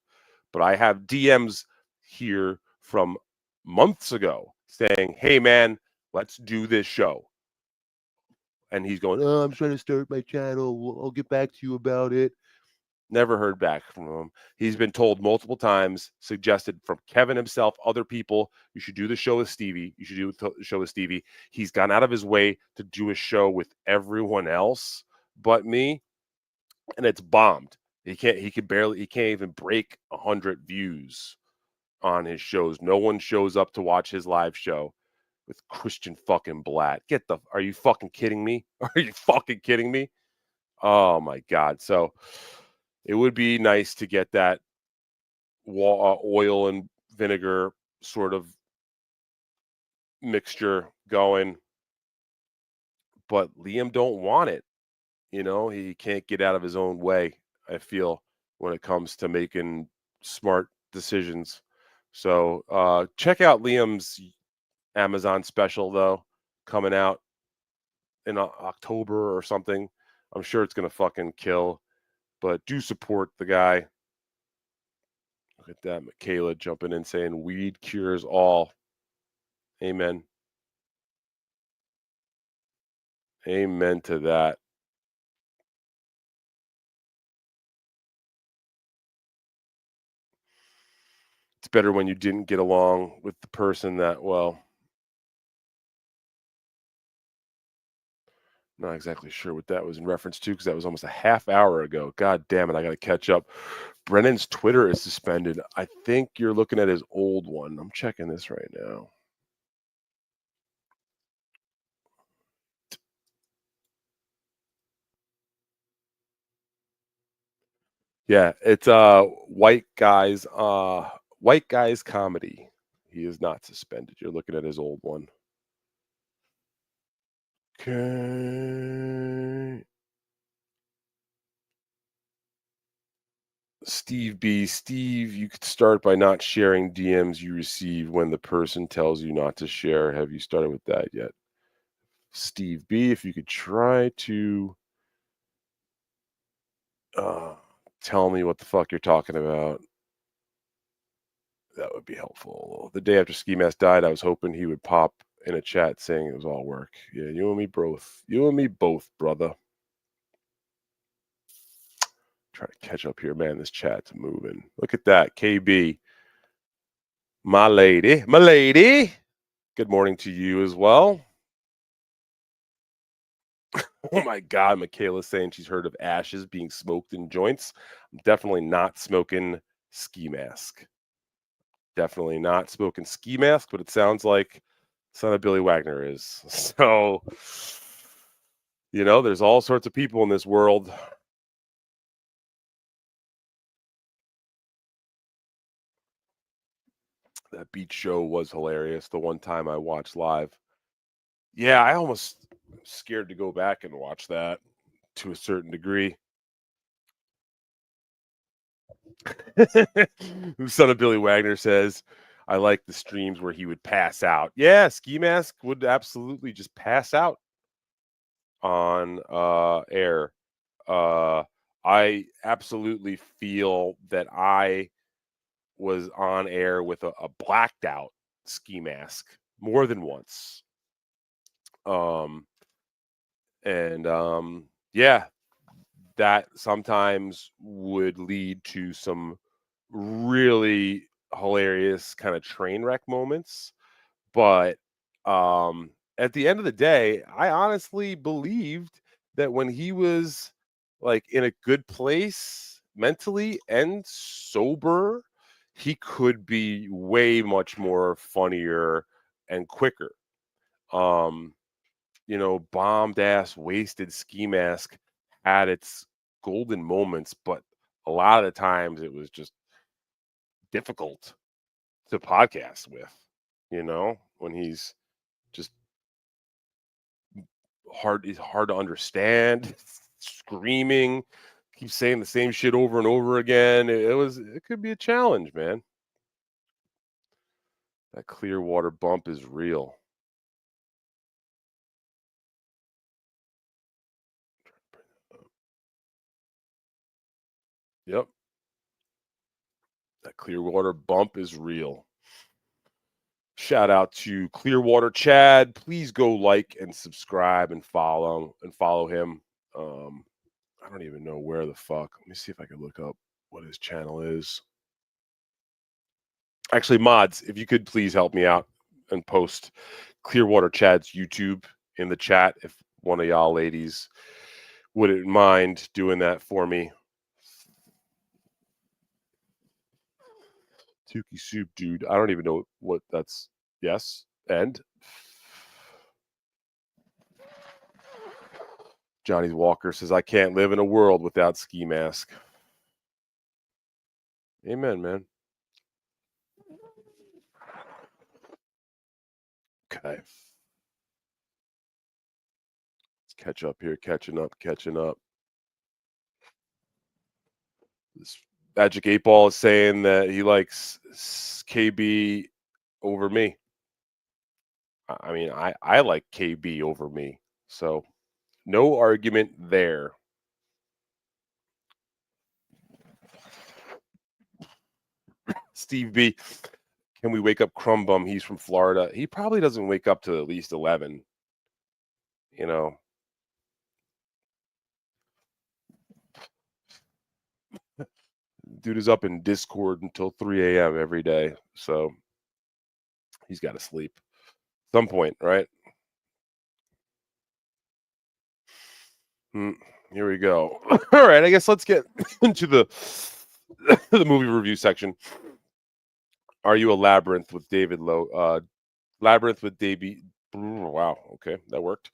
but I have DMs here from months ago saying, hey man, let's do this show. And he's going, oh, I'm trying to start my channel. I'll get back to you about it. Never heard back from him. He's been told multiple times, suggested from Kevin himself, other people, you should do the show with Stevie. You should do the show with Stevie. He's gone out of his way to do a show with everyone else but me, and it's bombed. He can't even break 100 views on his shows. No one shows up to watch his live show with Christian fucking Blatt. Are you fucking kidding me? Are you fucking kidding me? Oh my God. So it would be nice to get that oil and vinegar sort of mixture going, but Liam don't want it. You know, he can't get out of his own way, I feel, when it comes to making smart decisions. So check out Liam's Amazon special, though, coming out in October or something. I'm sure it's going to fucking kill, but do support the guy. Look at that. Michaela jumping in saying weed cures all. Amen. Amen to that. It's better when you didn't get along with the person that well. Not exactly sure what that was in reference to because that was almost a half hour ago. God damn it, I got to catch up. Brennan's Twitter is suspended. I think you're looking at his old one. I'm checking this right now. Yeah, it's white guys comedy. He is not suspended. You're looking at his old one. Okay. Steve B. Steve, you could start by not sharing DMs you receive when the person tells you not to share. Have you started with that yet? Steve B, if you could try to tell me what the fuck you're talking about, that would be helpful. The day after Ski Mask died, I was hoping he would pop in a chat saying it was all work. Yeah, you and me both. You and me both, brother. Try to catch up here, man. This chat's moving. Look at that. KB. My lady. My lady. Good morning to you as well. Oh my God, Michaela's saying she's heard of ashes being smoked in joints. I'm definitely not smoking Ski Mask. Definitely not smoking Ski Mask, but it sounds like son of Billy Wagner is. So, you know, there's all sorts of people in this world. That beach show was hilarious. The one time I watched live. Yeah, I almost scared to go back and watch that to a certain degree. Son of Billy Wagner says, I like the streams where he would pass out. Yeah, Ski Mask would absolutely just pass out on air. I absolutely feel that I was on air with a blacked out Ski Mask more than once. Yeah, that sometimes would lead to some really hilarious kind of train wreck moments. But at the end of the day, I honestly believed that when he was like in a good place mentally and sober, he could be way much more funnier and quicker. You know, bombed ass, wasted Ski Mask had its golden moments, but a lot of the times it was just difficult to podcast with, you know, when he's just he's hard to understand, screaming, keeps saying the same shit over and over again. It could be a challenge, man. That Clearwater bump is real. Yep. That Clearwater bump is real. Shout out to Clearwater Chad. Please go like and subscribe and follow him. I don't even know where the fuck. Let me see if I can look up what his channel is. Actually, mods, if you could please help me out and post Clearwater Chad's YouTube in the chat, if one of y'all ladies wouldn't mind doing that for me. Tukey soup, dude. I don't even know what that's. Yes. And Johnny Walker says, I can't live in a world without ski mask. Amen, man. Okay. Let's catch up here. Catching up. This Magic 8 Ball is saying that he likes KB over me. I mean, I like KB over me. So no argument there. Steve B, can we wake up Crumbum? He's from Florida. He probably doesn't wake up to at least 11. You know. Dude is up in Discord until 3 a.m. every day. So he's got to sleep at some point, right? Here we go. All right, I guess let's get into the movie review section. Are you a Labyrinth with David Low? Labyrinth with Davey. Wow. Okay, that worked.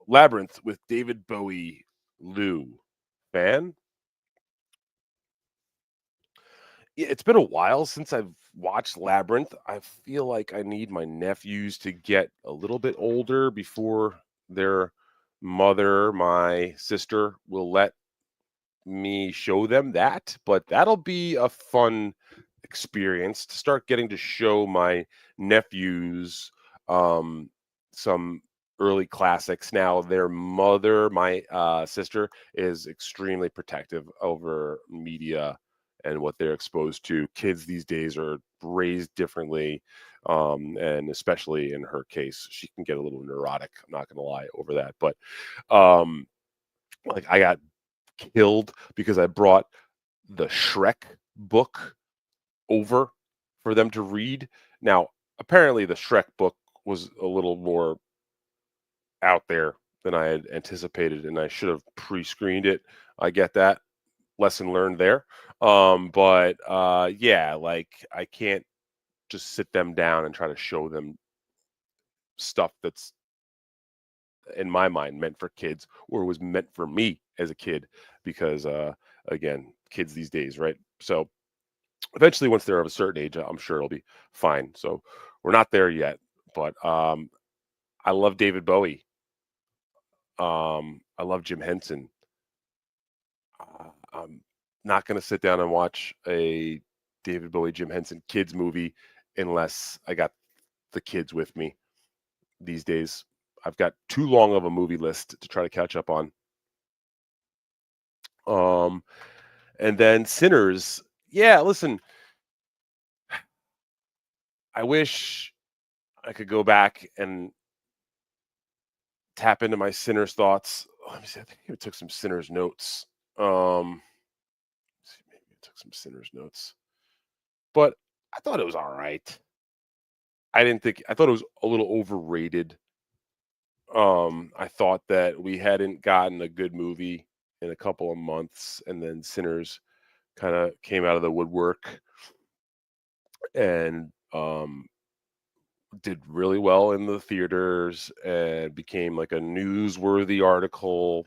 Labyrinth with David Bowie. Lou. Fan? Yeah, it's been a while since I've watched Labyrinth. I feel like I need my nephews to get a little bit older before their mother, my sister, will let me show them that. But that'll be a fun experience to start getting to show my nephews some early classics. Now their mother, my sister, is extremely protective over media and what they're exposed to. Kids these days are raised differently, and especially in her case, she can get a little neurotic, I'm not gonna lie, over that. But like I got killed because I brought the Shrek book over for them to read. Now, apparently the Shrek book was a little more out there than I had anticipated, and I should have pre-screened it. I get that. Lesson learned there. But yeah, like I can't just sit them down and try to show them stuff that's in my mind meant for kids or was meant for me as a kid because again, kids these days, right? So eventually once they're of a certain age, I'm sure it'll be fine. So we're not there yet, but I love David Bowie. I love Jim Henson. I'm not going to sit down and watch a David Bowie, Jim Henson kids movie unless I got the kids with me these days. I've got too long of a movie list to try to catch up on. And then Sinners. Yeah, listen, I wish I could go back and tap into my Sinners thoughts. Let me see. I think I took some Sinners notes. See, maybe I took some Sinners notes, but I thought it was all right. I thought it was a little overrated. I thought that we hadn't gotten a good movie in a couple of months, and then Sinners kind of came out of the woodwork and did really well in the theaters and became like a newsworthy article,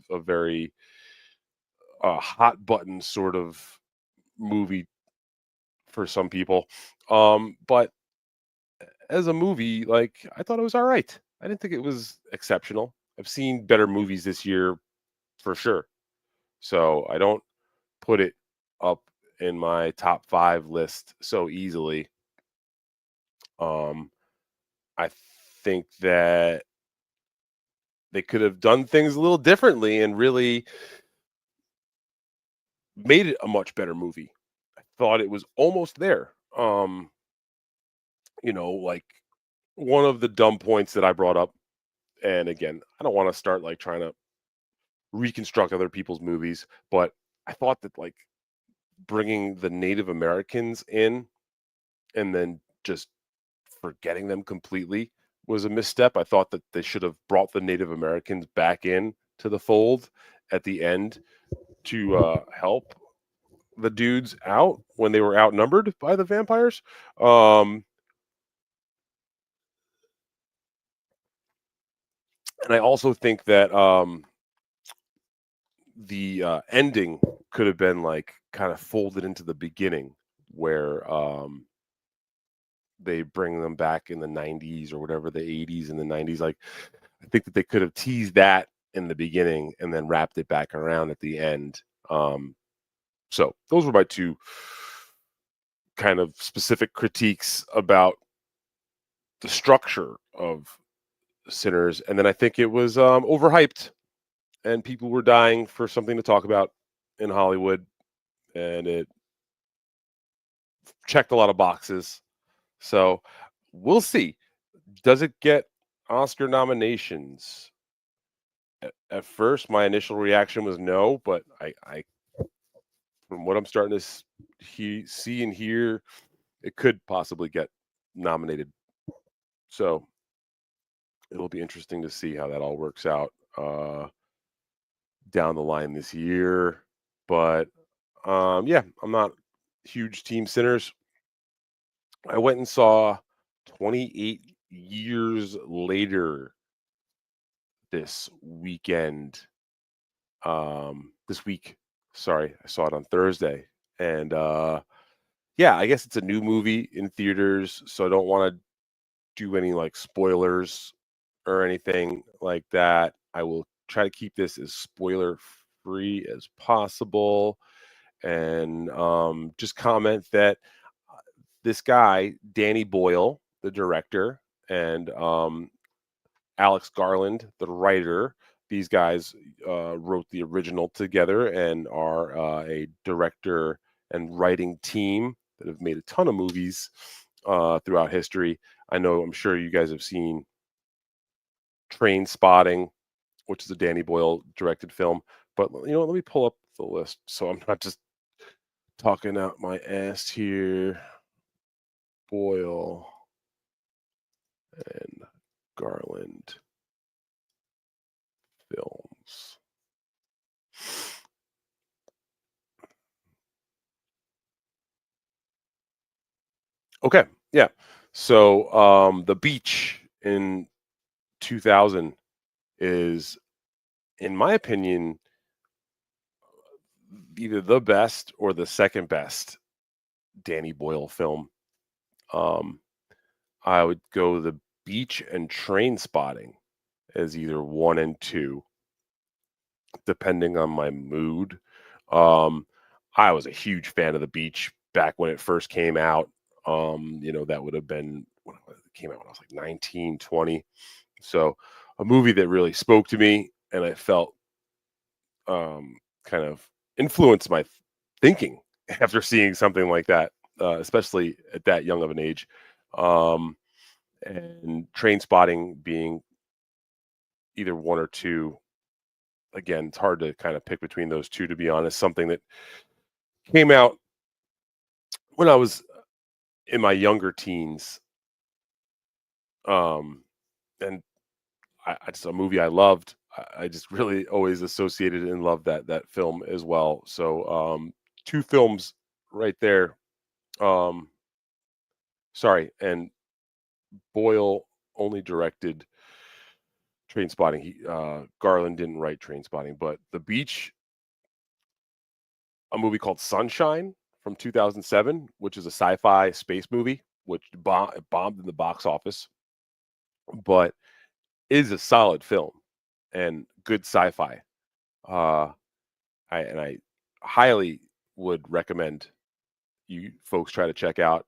a very hot button sort of movie for some people. But as a movie, like I thought it was all right. I didn't think it was exceptional. I've seen better movies this year for sure. So I don't put it up in my top 5 list so easily. I think that they could have done things a little differently and really made it a much better movie. I thought it was almost there. Like one of the dumb points that I brought up, and again, I don't want to start like trying to reconstruct other people's movies, but I thought that like bringing the Native Americans in and then just forgetting them completely was a misstep. I thought that they should have brought the Native Americans back in to the fold at the end to help the dudes out when they were outnumbered by the vampires. And I also think that the ending could have been like kind of folded into the beginning where they bring them back in the 90s or whatever, the 80s and the 90s. Like, I think that they could have teased that in the beginning and then wrapped it back around at the end. So those were my two kind of specific critiques about the structure of Sinners. And then I think it was overhyped and people were dying for something to talk about in Hollywood, and it checked a lot of boxes. So we'll see. Does it get Oscar nominations? At first, my initial reaction was no, but I from what I'm starting to see and hear, it could possibly get nominated. So it'll be interesting to see how that all works out down the line this year. But yeah, I'm not huge Team Sinners. I went and saw 28 Years Later this weekend. This week, sorry, I saw it on Thursday, and yeah, I guess it's a new movie in theaters, so I don't want to do any like spoilers or anything like that. I will try to keep this as spoiler free as possible, and just comment that this guy, Danny Boyle, the director, and Alex Garland, the writer, these guys wrote the original together and are a director and writing team that have made a ton of movies throughout history. I'm sure you guys have seen Train Spotting, which is a Danny Boyle directed film. But let me pull up the list so I'm not just talking out my ass here. Boyle and Garland films. Okay, yeah. So The Beach in 2000 is, in my opinion, either the best or the second best Danny Boyle film. I would go The Beach and Train Spotting as either 1 and 2, depending on my mood. I was a huge fan of The Beach back when it first came out. That would have been when it came out when I was like 19, 20. So a movie that really spoke to me and I felt kind of influenced my thinking after seeing something like that, especially at that young of an age. And Train Spotting being either 1 or 2. Again, it's hard to kind of pick between those two, to be honest. Something that came out when I was in my younger teens. And just a movie I loved. I just really always associated and loved that film as well. So 2 films right there. Sorry, and Boyle only directed Train Spotting. Garland didn't write Train Spotting, but The Beach, a movie called Sunshine from 2007, which is a sci-fi space movie, which bombed in the box office, but is a solid film and good sci-fi. I highly would recommend you folks try to check out.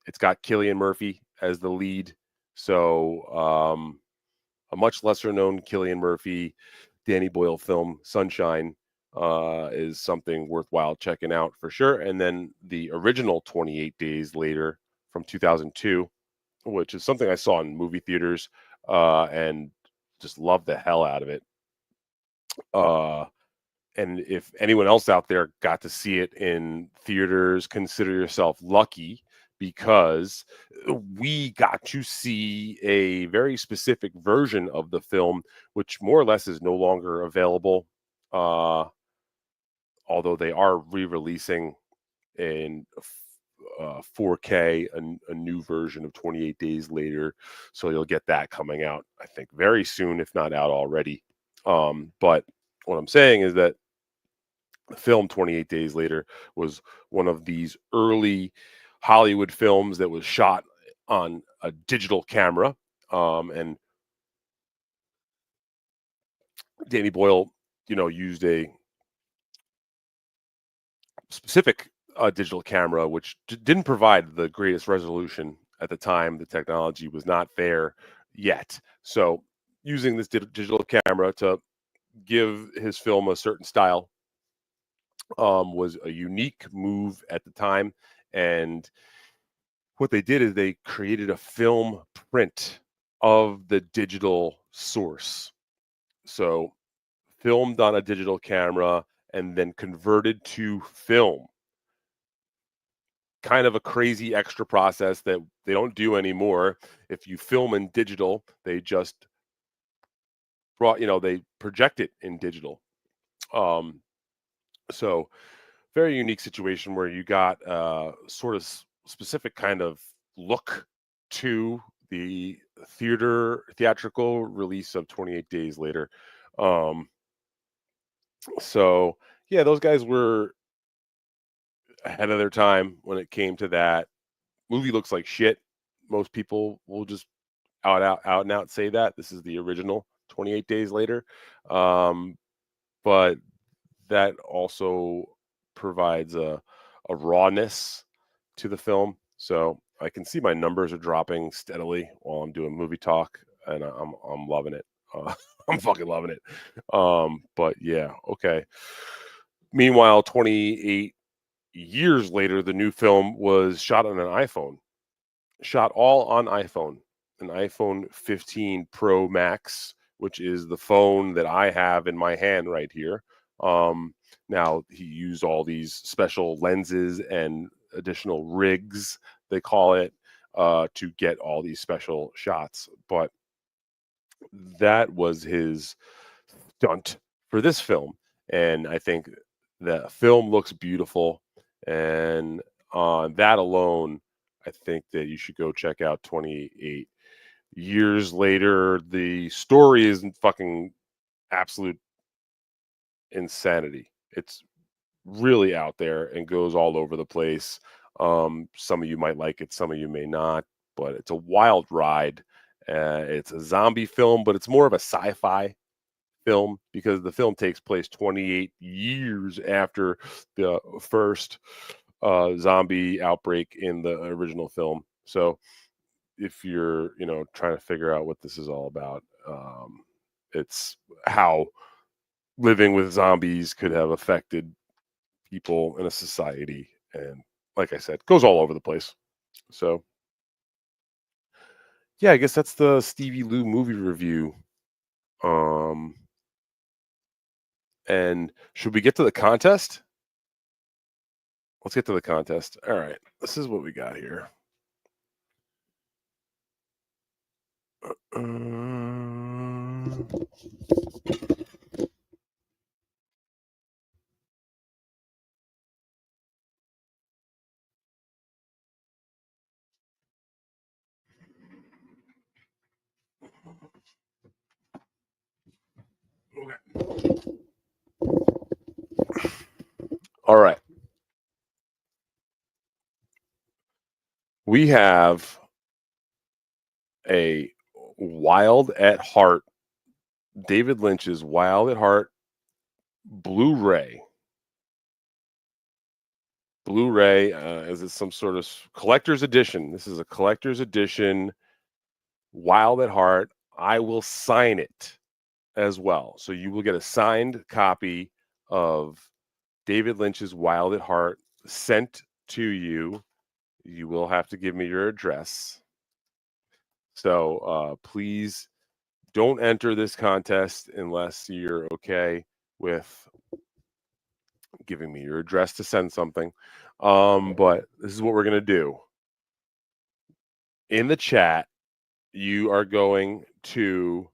It's got Cillian Murphy as the lead, so a much lesser known Cillian Murphy, Danny Boyle film, Sunshine. is something worthwhile checking out for sure. And then the original 28 Days Later from 2002, which is something I saw in movie theaters and just loved the hell out of it. And if anyone else out there got to see it in theaters, consider yourself lucky, because we got to see a very specific version of the film, which more or less is no longer available. Although they are re-releasing in 4K a new version of 28 Days Later, so you'll get that coming out, I think, very soon, if not out already. But what I'm saying is that the film 28 Days Later was one of these early Hollywood films that was shot on a digital camera. And Danny Boyle, used a specific digital camera, which didn't provide the greatest resolution at the time. The technology was not there yet. So using this digital camera to give his film a certain style was a unique move at the time. And what they did is they created a film print of the digital source. So filmed on a digital camera and then converted to film. Kind of a crazy extra process that they don't do anymore. If you film in digital, they just they project it in digital. So very unique situation where you got sort of specific kind of look to the theatrical release of 28 Days Later. So yeah, those guys were ahead of their time when it came to that. Movie looks like shit. Most people will just out and out say that. This is the original 28 Days Later. But that also provides a rawness to the film. So I can see my numbers are dropping steadily while I'm doing movie talk, and I'm loving it. I'm fucking loving it. But yeah, okay. Meanwhile, 28 years later, the new film was shot on an iPhone. Shot all on iPhone, an iPhone 15 Pro Max, which is the phone that I have in my hand right here. Now he used all these special lenses and additional rigs, they call it, to get all these special shots. But that was his stunt for this film. And I think the film looks beautiful. And on that alone, I think that you should go check out 28 Years Later. The story isn't fucking absolute insanity. It's really out there and goes all over the place. Some of you might like it, some of you may not, but it's a wild ride. It's a zombie film, but it's more of a sci-fi film because the film takes place 28 years after the first zombie outbreak in the original film. So if you're trying to figure out what this is all about, it's how living with zombies could have affected people in a society, and like I said, goes all over the place. So yeah, I guess that's the Stevie Lou movie review. And should we get to the contest? Let's get to the contest. All right, this is what we got here. Okay. All right. We have a Wild at Heart, David Lynch's Wild at Heart Blu-ray. Blu-ray, is it some sort of collector's edition? This is a collector's edition, Wild at Heart. I will sign it as well. So you will get a signed copy of David Lynch's Wild at Heart sent to you. You will have to give me your address. So please don't enter this contest unless you're okay with giving me your address to send something. But this is what we're going to do. In the chat, you are going to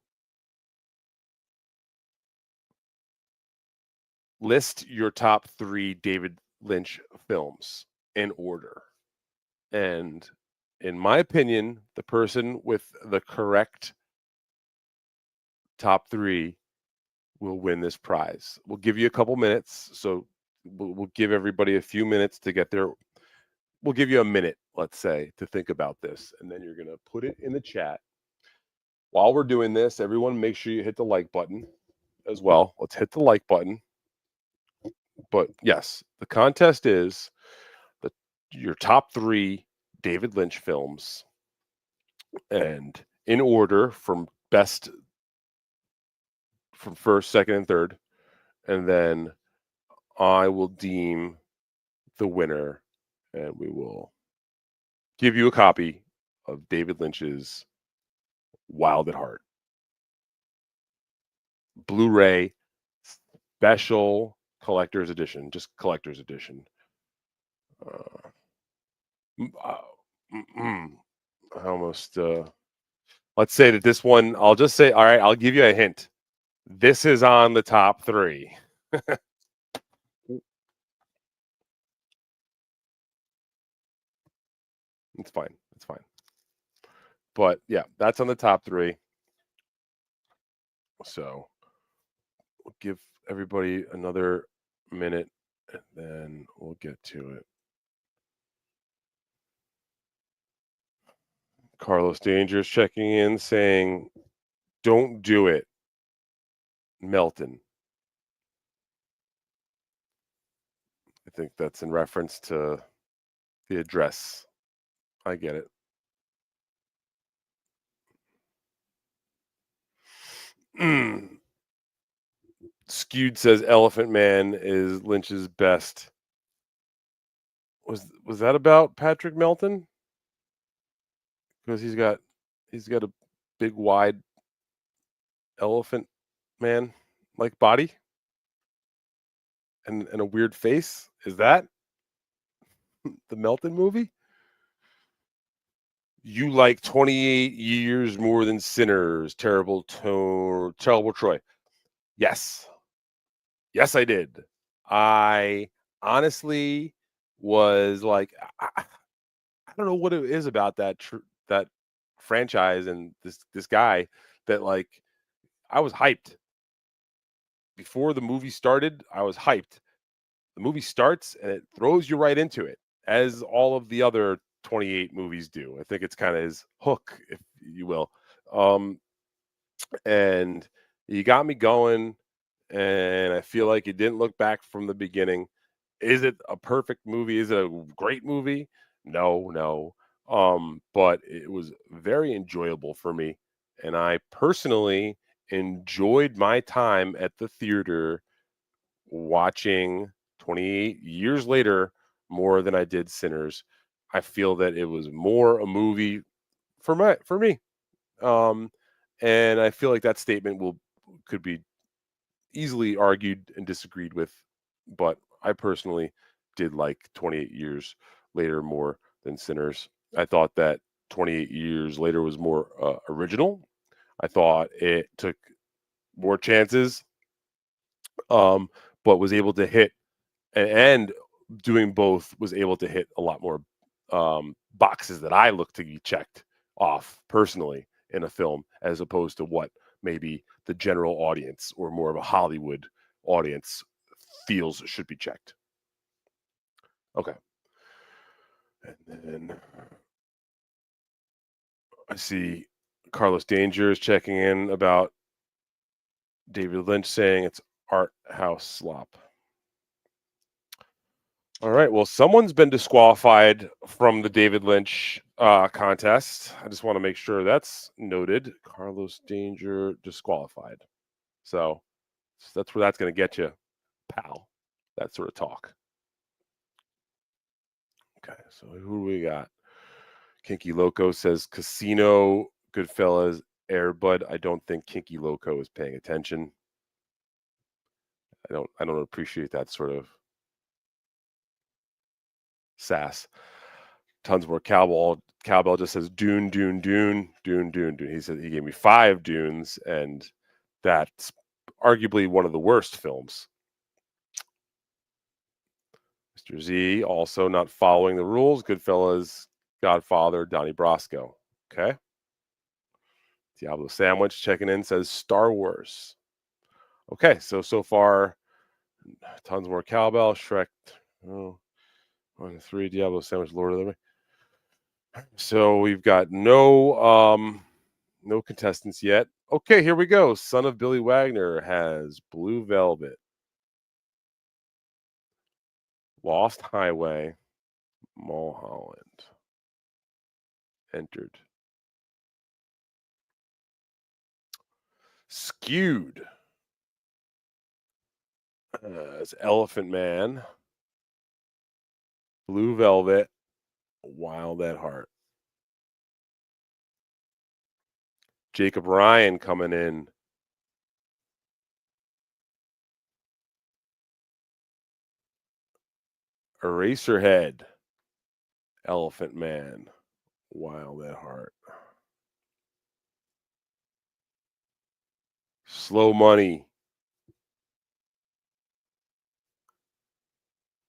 list your top 3 David Lynch films in order. And in my opinion, the person with the correct top 3 will win this prize. We'll give you a couple minutes. So we'll give everybody a few minutes to get there. We'll give you a minute, let's say, to think about this. And then you're going to put it in the chat. While we're doing this, everyone make sure you hit the like button as well. Let's hit the like button. But yes, the contest is your top 3 David Lynch films, and in order from first, second, and third, and then I will deem the winner, and we will give you a copy of David Lynch's Wild at Heart Blu-ray special collector's edition, just collector's edition. Almost. Let's say that this one. I'll just say. All right. I'll give you a hint. This is on the top 3. It's fine. It's fine. But yeah, that's on the top 3. So we'll give everybody another minute, and then we'll get to it. Carlos Danger's checking in saying, "Don't do it, Melton." I think that's in reference to the address. I get it. Skewed says Elephant Man is Lynch's best. Was that about Patrick Melton? Because he's got a big wide elephant man like body and a weird face. Is that the Melton movie? You like 28 Years more than Sinners. Terrible Troy. Yes, I did. I honestly was like, I don't know what it is about that franchise and this guy that, like, I was hyped before the movie started. I was hyped. The movie starts and it throws you right into it, as all of the other 28 movies do. I think it's kind of his hook, if you will. And you got me going, and I feel like it didn't look back from the beginning. Is it a perfect movie? Is it a great movie? No. But it was very enjoyable for me, and I personally enjoyed my time at the theater watching 28 Years Later more than I did Sinners. I feel that it was more a movie for me. And I feel like that statement could be easily argued and disagreed with, but I personally did like 28 Years Later more than Sinners. I thought that 28 Years Later was more original. I thought it took more chances, but was able to hit, and doing both was able to hit a lot more boxes that I look to be checked off personally in a film, as opposed to what maybe the general audience or more of a Hollywood audience feels should be checked. Okay. And then I see Carlos Danger is checking in about David Lynch, saying it's art house slop. All right. Well, someone's been disqualified from the David Lynch contest. I just want to make sure that's noted. Carlos Danger disqualified. So that's where that's going to get you. pal. That sort of talk. Okay, so who we got? Kinky Loco says Casino, Goodfellas, Air Bud. I don't think Kinky Loco is paying attention. I don't appreciate that sort of sass. Tons more cowbell. Cowbell just says Dune. He said he gave me 5 Dunes, and that's arguably one of the worst films. Mr. Z also not following the rules. Goodfellas, Godfather, Donnie Brasco. Okay. Diablo Sandwich checking in says Star Wars. Okay, so far, tons more cowbell. Shrek. 1 to 3. Diablo Sandwich. Lord of the Rings. So we've got no contestants yet. Okay, here we go. Son of Billy Wagner has Blue Velvet, Lost Highway, Mulholland entered. Skewed as Elephant Man, Blue Velvet, Wild at Heart. Jacob Ryan coming in. Eraserhead, Elephant Man, Wild at Heart. Slow Money,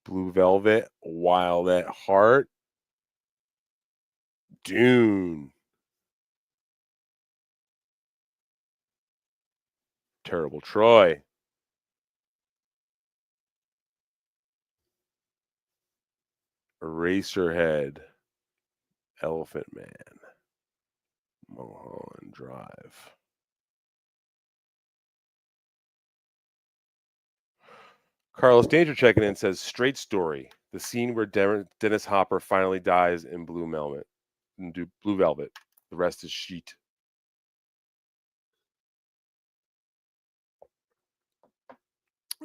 Blue Velvet, Wild at Heart. Dune, Terrible Troy. Eraserhead, Elephant Man, Mulholland Drive. Carlos Danger checking in says Straight Story, the scene where Dennis Hopper finally dies in Blue Velvet. The rest is sheet.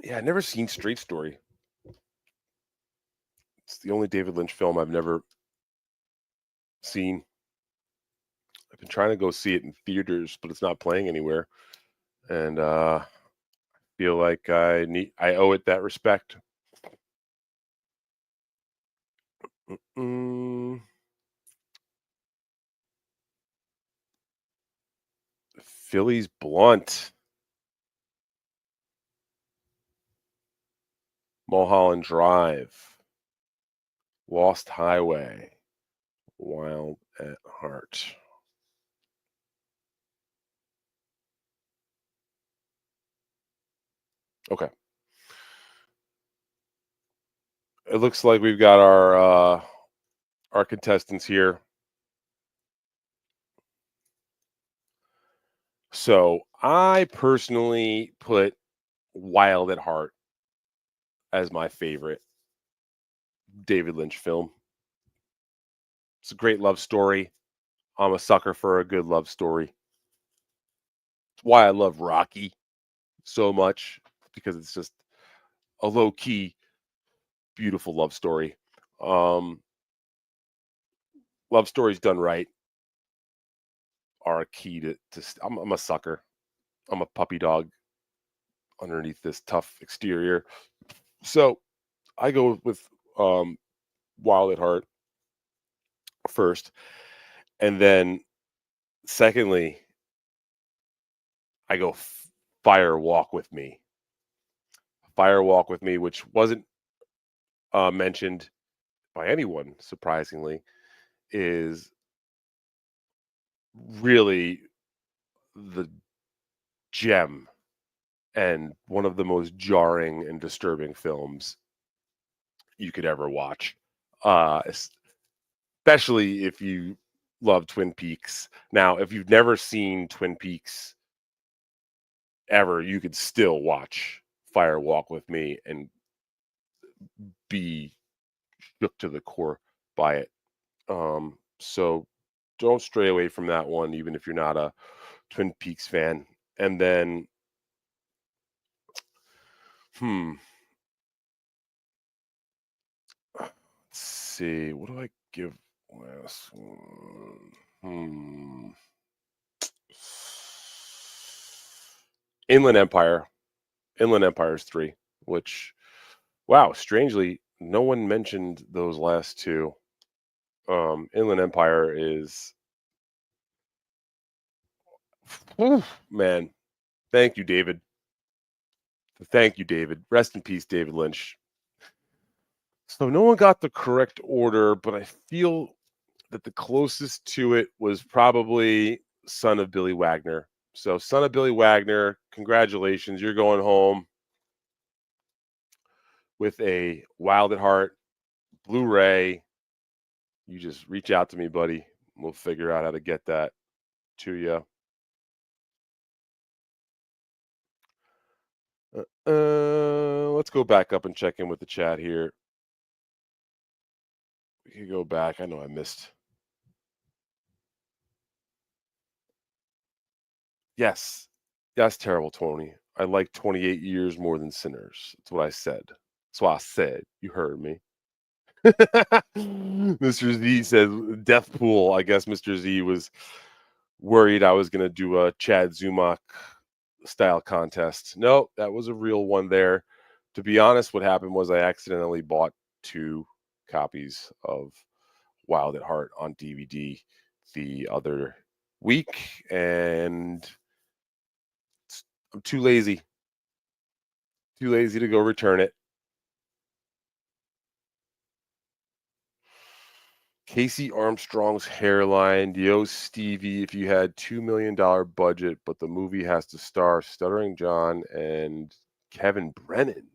Yeah, I've never seen Straight Story. It's the only David Lynch film I've never seen. I've been trying to go see it in theaters, but it's not playing anywhere. And I feel like I owe it that respect. Philly's Blunt, Mulholland Drive, Lost Highway, Wild at Heart. Okay. It looks like we've got our contestants here. So I personally put Wild at Heart as my favorite David Lynch film. It's a great love story. I'm a sucker for a good love story. It's why I love Rocky so much, because it's just a low-key, beautiful love story. Love stories done right are a key to I'm a sucker. I'm a puppy dog underneath this tough exterior. So I go with Wild at Heart first. And then secondly, I go Fire Walk with Me. Fire Walk with Me, which wasn't mentioned by anyone, surprisingly, is really the gem and one of the most jarring and disturbing films you could ever watch, especially if you love Twin Peaks. Now, if you've never seen Twin Peaks ever, you could still watch Fire Walk with Me and be shook to the core by it. So don't stray away from that one, even if you're not a Twin Peaks fan. And then, see. What do I give last one? Inland Empire. Inland Empire's 3, which, wow, strangely, no one mentioned those last 2. Inland Empire is, whew, man. Thank you, David. Thank you, David. Rest in peace, David Lynch. So no one got the correct order, but I feel that the closest to it was probably Son of Billy Wagner. So Son of Billy Wagner, congratulations. You're going home with a Wild at Heart Blu-ray. You just reach out to me, buddy. We'll figure out how to get that to you. Let's go back up and check in with the chat here. We can go back. I know I missed. Yes. That's terrible, Tony. I like 28 years more than Sinners. That's what I said. That's what I said. You heard me. Mr. Z says Death Pool. I guess Mr. Z was worried I was going to do a Chad Zumach style contest. No, that was a real one there. To be honest, what happened was I accidentally bought 2 copies of Wild at Heart on DVD the other week, and I'm too lazy to go return it. Casey Armstrong's hairline. Yo, Stevie, if you had $2 million budget, but the movie has to star Stuttering John and Kevin Brennan,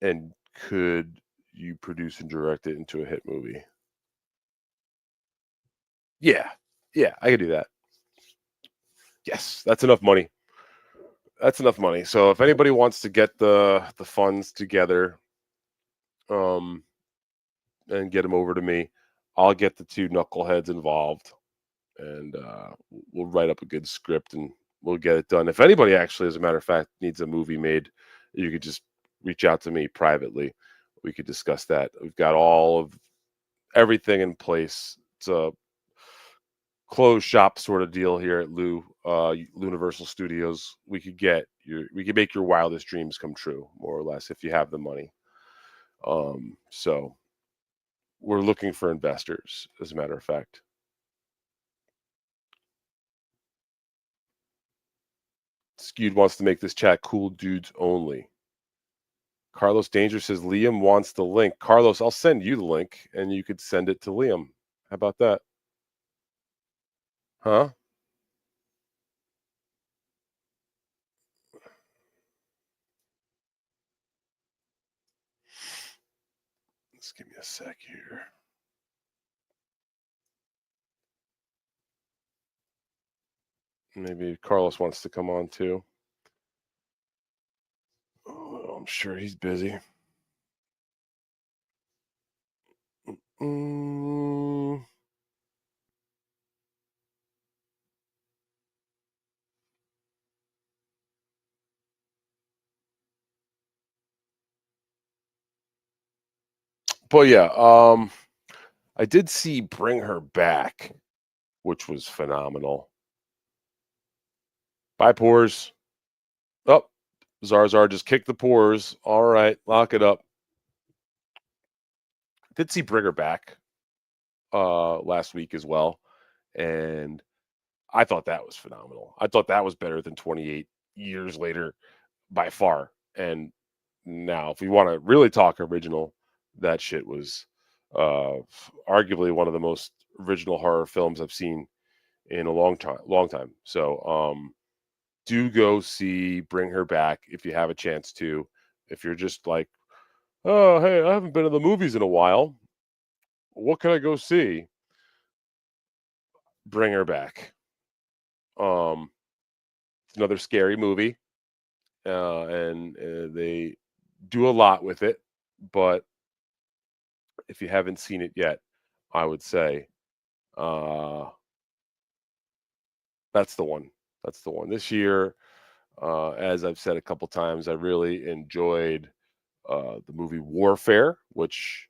and could you produce and direct it into a hit movie? Yeah, I could do that. Yes, that's enough money. That's enough money. So if anybody wants to get the funds together, and get them over to me, I'll get the 2 knuckleheads involved, and we'll write up a good script and we'll get it done. If anybody actually, as a matter of fact, needs a movie made, you could just reach out to me privately. We could discuss that. We've got all of everything in place. It's a closed shop sort of deal here at Universal Studios. We could make your wildest dreams come true, more or less, if you have the money. So we're looking for investors, as a matter of fact. Skewed wants to make this chat cool dudes only. Carlos Danger says Liam wants the link. Carlos, I'll send you the link and you could send it to Liam. How about that? Huh? Just give me a sec here. Maybe Carlos wants to come on too. Oh, I'm sure he's busy. But yeah, I did see Bring Her Back, which was phenomenal. Bye, Pores. Oh, Zarzar just kicked the Pores. All right, lock it up. Did see Bring Her Back last week as well, and I thought that was phenomenal. I thought that was better than 28 years later by far. And now, if we want to really talk original, that shit was arguably one of the most original horror films I've seen in a long time. So do go see Bring Her Back if you have a chance to. If you're just like, oh, hey, I haven't been to the movies in a while, what can I go see? Bring Her Back. It's another scary movie, and they do a lot with it. But if you haven't seen it yet, I would say that's the one. That's the one. This year, as I've said a couple times, I really enjoyed the movie Warfare, which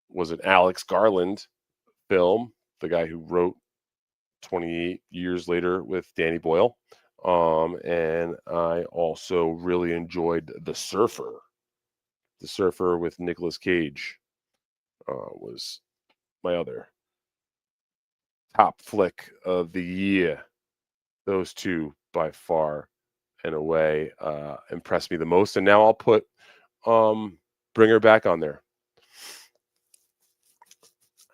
was an Alex Garland film, the guy who wrote 28 Years Later with Danny Boyle. And I also really enjoyed The Surfer. The Surfer with Nicolas Cage was my other top flick of the year. Those two by far and away impressed me the most. And now I'll put Bring Her Back on there.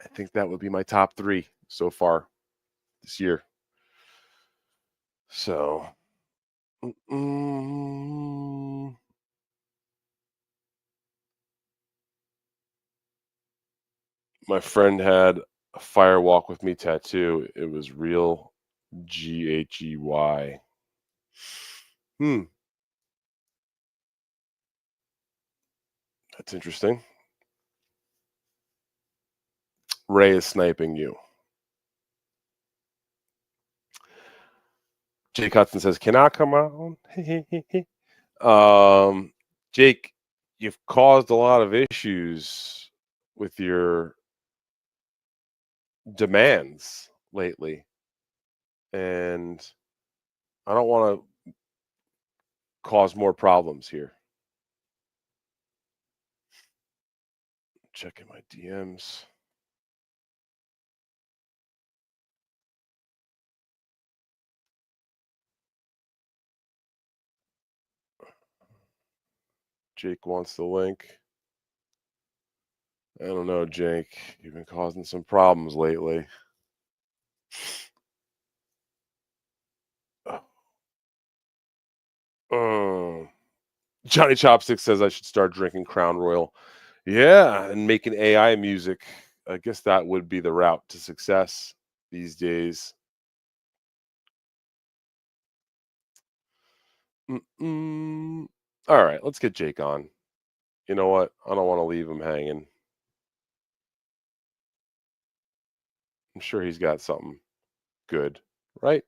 I think that would be my top 3 so far this year. So, my friend had a Fire Walk With Me tattoo. It was real GHEY. That's interesting. Ray is sniping you. Jake Hudson says, "Can I come on?" Jake, you've caused a lot of issues with your demands lately, and I don't want to cause more problems here. Checking my DMs. Jake wants the link. I don't know, Jake. You've been causing some problems lately. Johnny Chopstick says I should start drinking Crown Royal. Yeah, and making AI music. I guess that would be the route to success these days. All right, let's get Jake on. You know what? I don't want to leave him hanging. I'm sure he's got something good, right?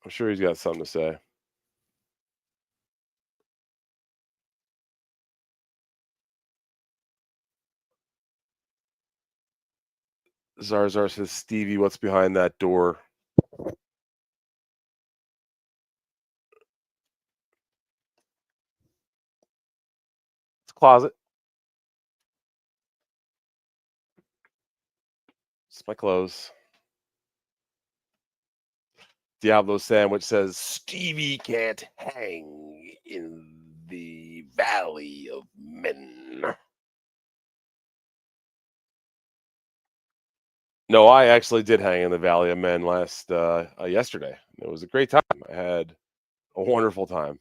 I'm sure he's got something to say. Zarzar says, Stevie, what's behind that door? It's a closet. It's my clothes. Diablo Sandwich says, Stevie can't hang in the Valley of Men. No, I actually did hang in the Valley of Men yesterday. It was a great time. I had a wonderful time.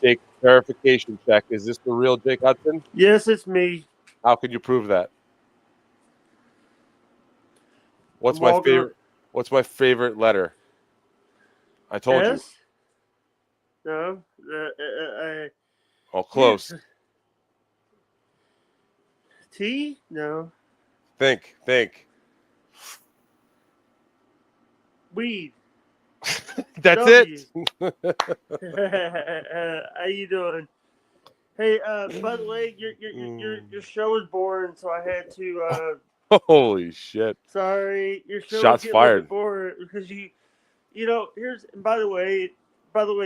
Jake, verification check. Is this the real Jake Hudson? Yes, it's me. How can you prove that? What's my favorite letter? I told S? you. No. Oh, close. T? No. Think. Weed. That's W. it. How you doing? Hey, by the way, your show was boring, so I had to. Holy shit! Sorry, your show Shots was fired. A little bit boring because you know. By the way,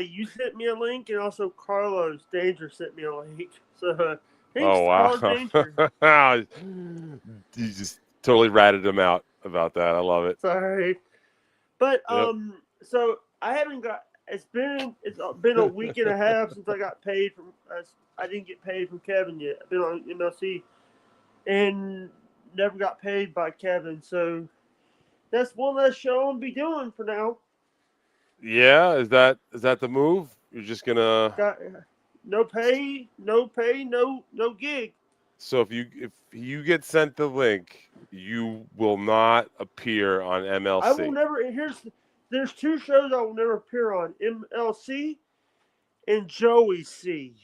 you sent me a link, and also Carlos Danger sent me a link. So thanks, Carlos Danger. You just totally ratted him out about that. I love it. Sorry, but so I haven't got. It's been a week and a half since I got paid from. I didn't get paid from Kevin yet. I've been on MLC, and never got paid by Kevin. So that's one less show I'm be doing for now. Yeah, is that the move? You're just gonna no pay, no gig. So if you get sent the link, you will not appear on MLC. I will never. There's 2 shows I will never appear on: MLC and Joey C.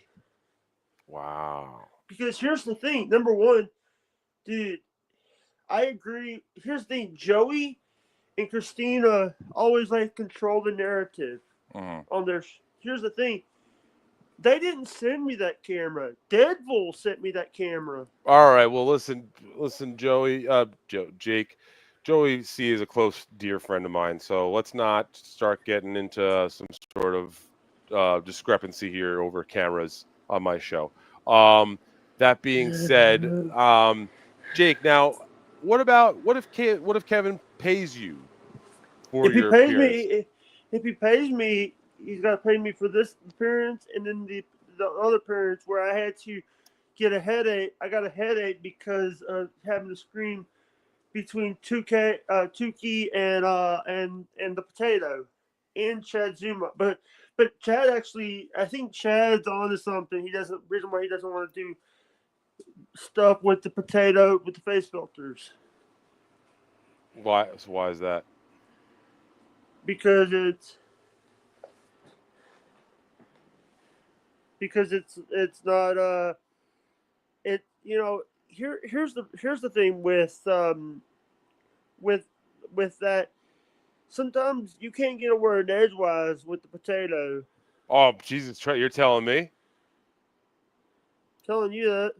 Wow. Because here's the thing. Number one, dude, I agree. Here's the thing: Joey and Christina always like control the narrative on their here's the thing. They didn't send me that camera. Deadpool sent me that camera. All right. Well, listen, Joey, Jake. Joey C is a close, dear friend of mine. So let's not start getting into some sort of discrepancy here over cameras on my show. That being said, Jake, now what if Kevin pays you for If he your pays appearance? me, if he pays me, he's got to pay me for this appearance and then the other appearance where I had to get a headache. I got a headache because of having to scream between Tukey and the potato and Chad Zuma. But Chad actually, I think Chad's onto something. Reason why he doesn't want to do stuff with the potato with the face filters. Why is that? Because it's not it, you know, here's the thing with that. Sometimes you can't get a word edgewise with the potato. Oh, Jesus, you're telling me? Telling you that.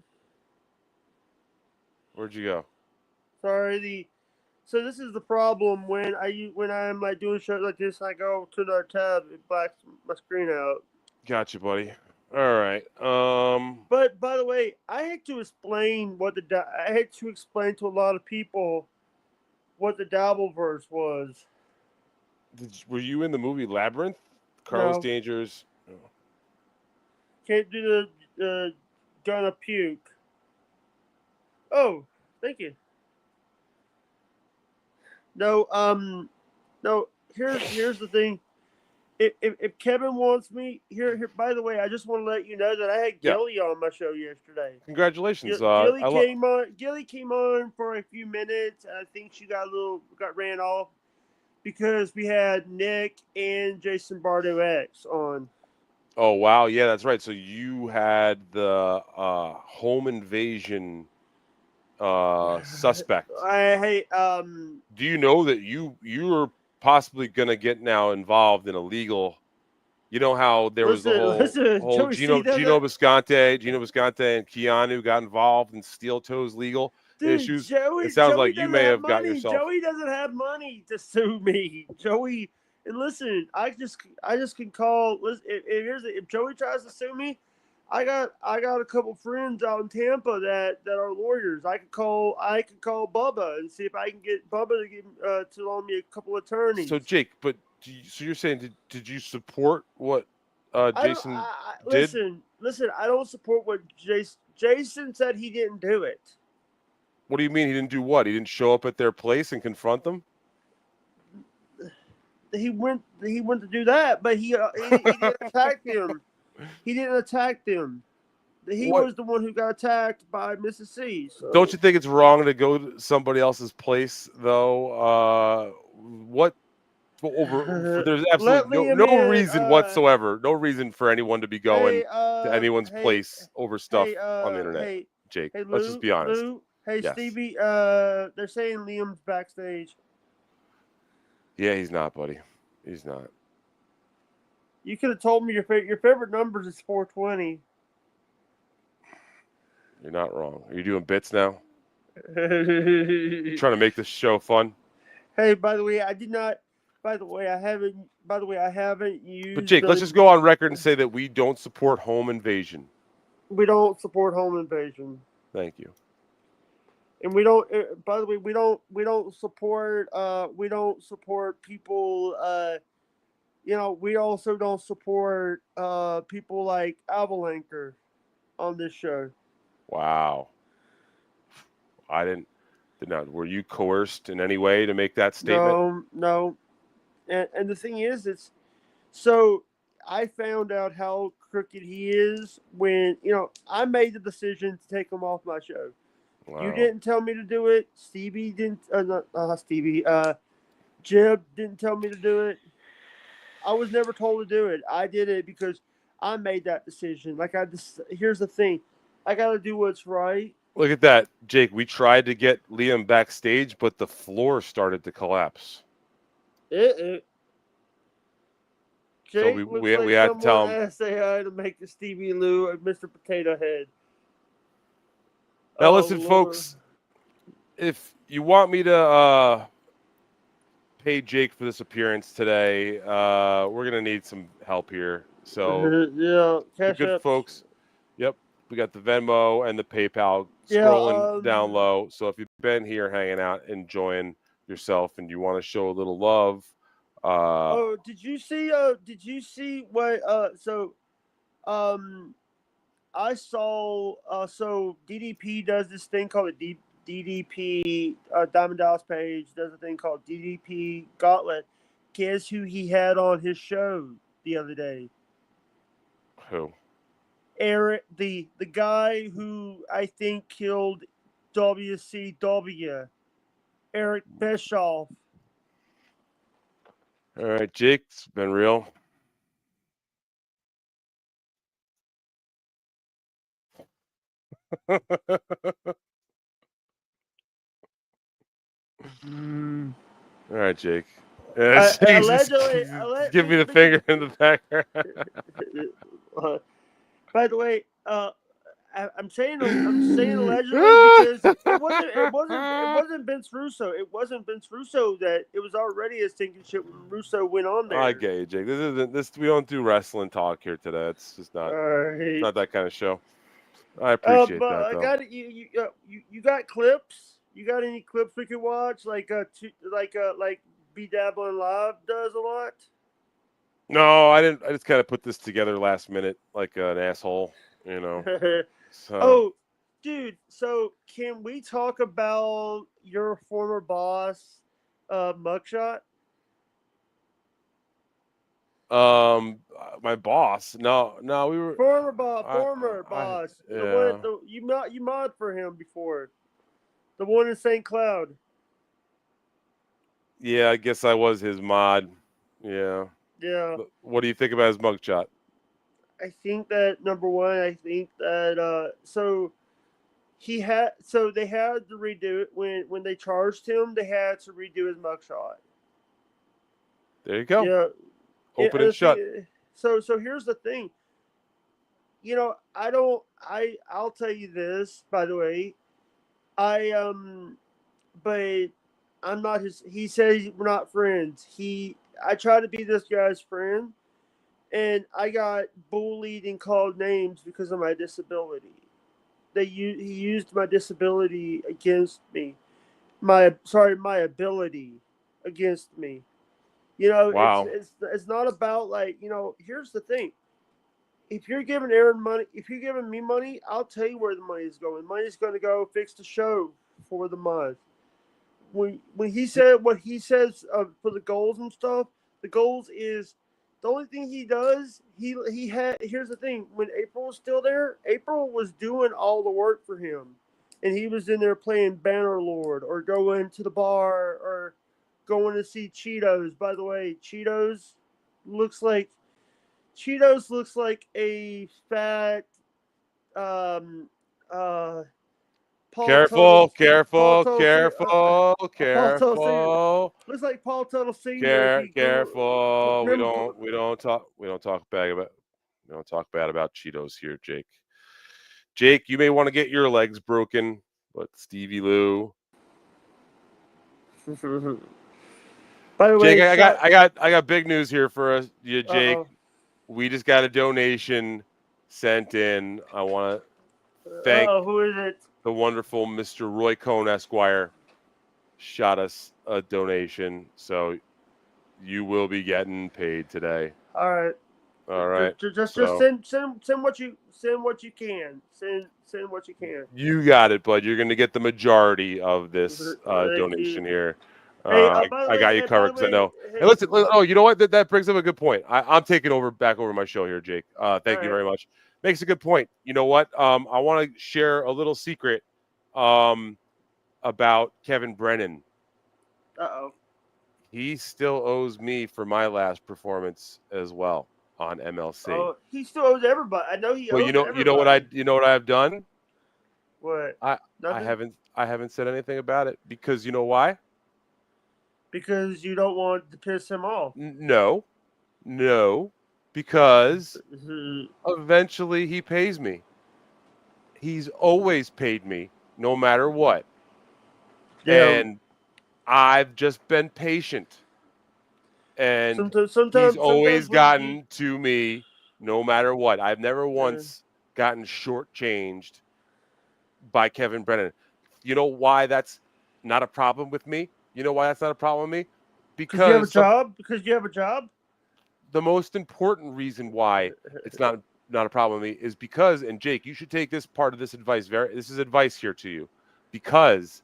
Where'd you go? Sorry, so this is the problem when I'm like doing shows like this. I go to another tab, it blacks my screen out. Gotcha, buddy. All right. But by the way, I had to explain to a lot of people what the Dabbleverse was. Were you in the movie Labyrinth? Carlos No. Danger's. Oh. Can't do the gonna puke. Oh, thank you. No, no. Here's the thing. If Kevin wants me here, by the way, I just want to let you know that I had Gilly on my show yesterday. Congratulations. Gilly came on for a few minutes. I think she got ran off because we had Nick and Jason Bardo X on. Oh wow, yeah, that's right. So you had the home invasion suspect. Do you know that you're possibly gonna get now involved in a legal? You know how there was the whole Gino Bisconte and Keanu got involved in steel toes legal issues. It sounds like you may have got yourself. Joey doesn't have money to sue me. Joey, and listen, I just can call. Listen, if Joey tries to sue me, I got a couple friends out in Tampa that are lawyers. I could call Bubba and see if I can get Bubba to loan me a couple attorneys. So Jake, so you're saying did you support what Jason did? Listen. I don't support what Jason said. He didn't do it. What do you mean he didn't do what? He didn't show up at their place and confront them? He went to do that, but he didn't attack them. He didn't attack them. He was the one who got attacked by Mrs. C. So. Don't you think it's wrong to go to somebody else's place, though? There's absolutely no reason whatsoever. No reason for anyone to be going to anyone's place over stuff on the internet. Jake, let's just be honest. Yes. Stevie, they're saying Liam's backstage. Yeah, he's not, buddy. He's not. You could have told me your favorite numbers is 420. You're not wrong. Are you doing bits now? Trying to make this show fun? Hey, by the way, I did not. By the way, I haven't used. But Jake, let's just go on record and say that we don't support home invasion. We don't support home invasion. Thank you. And we don't. By the way, we don't support. We don't support people. We also don't support people like Avalancher on this show. Wow. I didn't know. Were you coerced in any way to make that statement? No. And the thing is, so I found out how crooked he is when, I made the decision to take him off my show. Wow. You didn't tell me to do it. Stevie didn't, Jeb didn't tell me to do it. I was never told to do it. I did it because I made that decision. Here's the thing. I got to do what's right. Look at that, Jake. We tried to get Liam backstage, but the floor started to collapse. Jake So looks we like had to tell someone him. asked AI to make the Stevie Lou or Mr. Potato Head. Now Oh, listen, Lord. folks. If you want me to pay Jake for this appearance today, we're gonna need some help here. So yeah, the cash good apps. folks. Yep, we got the Venmo and the PayPal Yeah, scrolling down low. So if you've been here hanging out, enjoying yourself, and you want to show a little love, oh, did you see? Did you see what? I saw. So DDP does this thing called a DDP Diamond Dallas Page does a thing called DDP Gauntlet. Guess who he had on his show the other day? who? Eric, the guy who I think killed WCW, Eric Bischoff. All right, Jake, it's been real. All right, Jake. Allegedly, Give me the finger in the background. By the way, I'm saying allegedly because it wasn't Vince Russo. It wasn't Vince Russo that it was already a stinking shit when Russo went on there. I get you, Jake. This isn't this. We don't do wrestling talk here today. It's just not. It's not that kind of show. I appreciate but that, I though. got you got clips? You got any clips we could watch? Like Be Dabbling Live does a lot. No, I didn't. I just kind of put this together last minute, like an asshole, you know. So. Oh, dude. So can we talk about your former boss, mugshot? My boss. No, we were Former boss. Yeah. The one you mod for him before. The one in St. Cloud. Yeah, I guess I was his mod. Yeah. Yeah. What do you think about his mugshot? I think that number one. I think that they had to redo it when they charged him. They had to redo his mugshot. There you go. Yeah. Open and shut. So here's the thing. I'll tell you this, by the way. But I'm not his. He says we're not friends. I try to be this guy's friend, and I got bullied and called names because of my disability. He used my disability against me. My ability against me. Wow. It's not about here's the thing. If you're giving Aaron money, if you're giving me money, I'll tell you where the money is going. Money's going to go fix the show for the month. When he said what he says for the goals and stuff, the goals is the only thing he does. He had. Here's the thing: when April was still there, April was doing all the work for him, and he was in there playing Bannerlord or going to the bar or going to see Cheetos. By the way, Cheetos looks like a fat Careful. Looks like Paul Tuttle Senior. Careful. We don't talk bad about Cheetos here, Jake. Jake, you may want to get your legs broken, but Stevie Lou. By the way, Jake, I got big news here for you, Jake. We just got a donation sent in. I want to thank who is it? The wonderful Mr. Roy Cohn Esquire shot us a donation, so you will be getting paid today. All right. Just send what you can. Send what you can. You got it, bud. You're going to get the majority of this donation here. I got you covered because I know. Hey, listen. Oh, you know what? That brings up a good point. I'm taking back over my show here, Jake. Thank you very much. Makes a good point. You know what? I want to share a little secret about Kevin Brennan. He still owes me for my last performance as well on MLC. Oh, he still owes everybody. I know he owes everybody. You know what I've done? What? I haven't said anything about it because you know why? Because you don't want to piss him off. No. No, because eventually he pays me. He's always paid me, no matter what. Yeah. And I've just been patient. And he's always sometimes when gotten to me no matter what. I've never once gotten shortchanged by Kevin Brennan. You know why that's not a problem with me? You know why that's not a problem with me? because you have a Because job. Because you have a job. the most important reason why it's not a problem with me is because, and Jake, you should take this part of this advice. This is advice here to you, because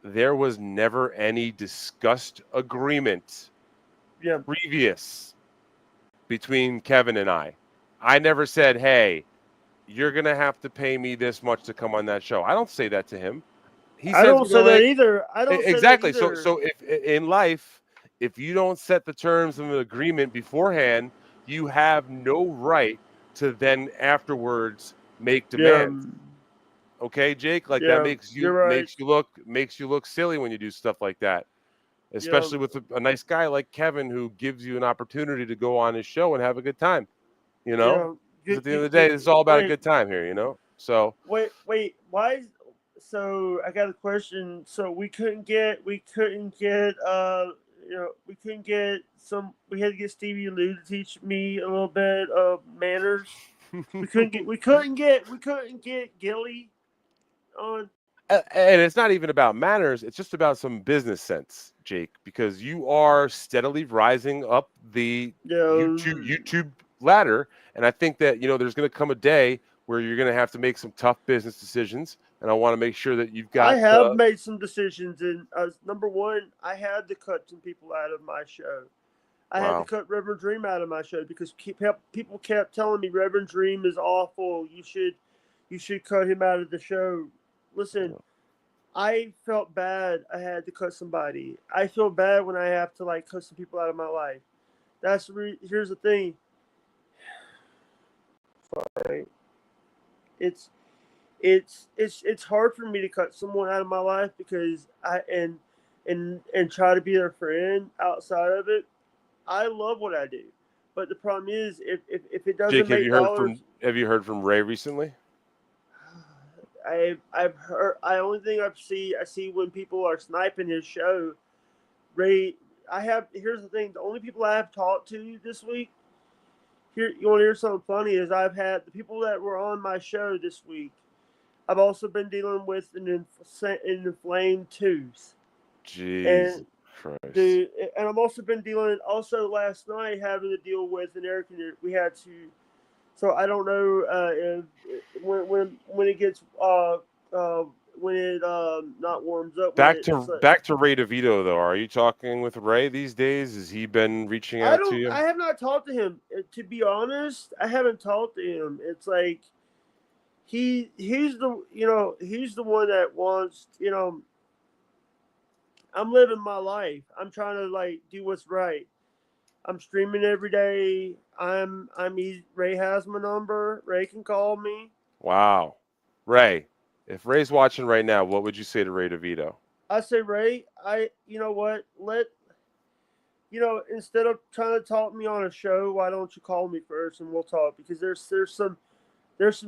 there was never any discussed agreement previous between Kevin and I. I never said, "Hey, you're gonna have to pay me this much to come on that show." I don't say that to him. He I says, don't say that either. I don't exactly. say that either. So if in life, if you don't set the terms of an agreement beforehand, you have no right to then afterwards make demands. Okay, Jake, like that makes you right. makes you look silly when you do stuff like that, especially with a nice guy like Kevin who gives you an opportunity to go on his show and have a good time. You know, 'cause at the end of the day, it's all about a good time here. You know, so wait, why? So I got a question. So we couldn't get we couldn't get Stevie Lou to teach me a little bit of manners. we couldn't get Gilly on. And it's not even about manners. It's just about some business sense, Jake, because you are steadily rising up the YouTube ladder. And I think that, there's going to come a day where you're going to have to make some tough business decisions. And I want to make sure that you've got. I have made some decisions. And number one, I had to cut some people out of my show. I had to cut Reverend Dream out of my show because people kept telling me Reverend Dream is awful. You should cut him out of the show. Listen, I felt bad. I had to cut somebody. I feel bad when I have to cut some people out of my life. Here's the thing. Sorry. It's hard for me to cut someone out of my life because and try to be their friend outside of it. I love what I do, but the problem is if it doesn't Jake, make dollars. Have you heard from Ray recently? I've heard. Only thing I see when people are sniping his show. Ray, here's the thing. The only people I have talked to this week. Here, you want to hear something funny? Is I've had the people that were on my show this week. I've also been dealing with an inflamed tooth. Jesus Christ. Dude, and I've also been dealing. Also, last night having to deal with an air conditioner. We had to. So I don't know if when it gets when it not warms up. Back to Ray DeVito though. Are you talking with Ray these days? Has he been reaching out to you? I have not talked to him. To be honest, I haven't talked to him. It's like he's the one that wants I'm living my life. I'm trying to do what's right. I'm streaming every day. Ray has my number. Ray can call me. Wow. Ray, if Ray's watching right now, what would you say to Ray DeVito? I say, Ray, you know what? Instead of trying to talk me on a show, why don't you call me first and we'll talk? Because there's some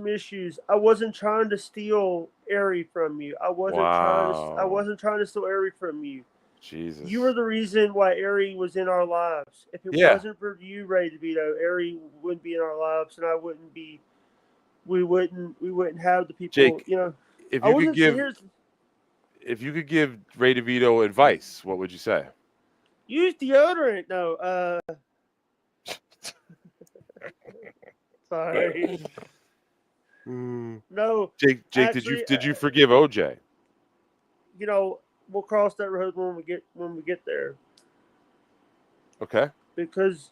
issues. I wasn't trying to steal Ari from you. I wasn't trying to steal Ari from you. Jesus. You were the reason why Ari was in our lives. If it wasn't for you, Ray DeVito, Ari wouldn't be in our lives, and we wouldn't have the people. Jake, if you could give Ray DeVito advice, what would you say? Use deodorant. No. Sorry. No. Jake, actually, did you forgive OJ? We'll cross that road when we get there. Okay. Because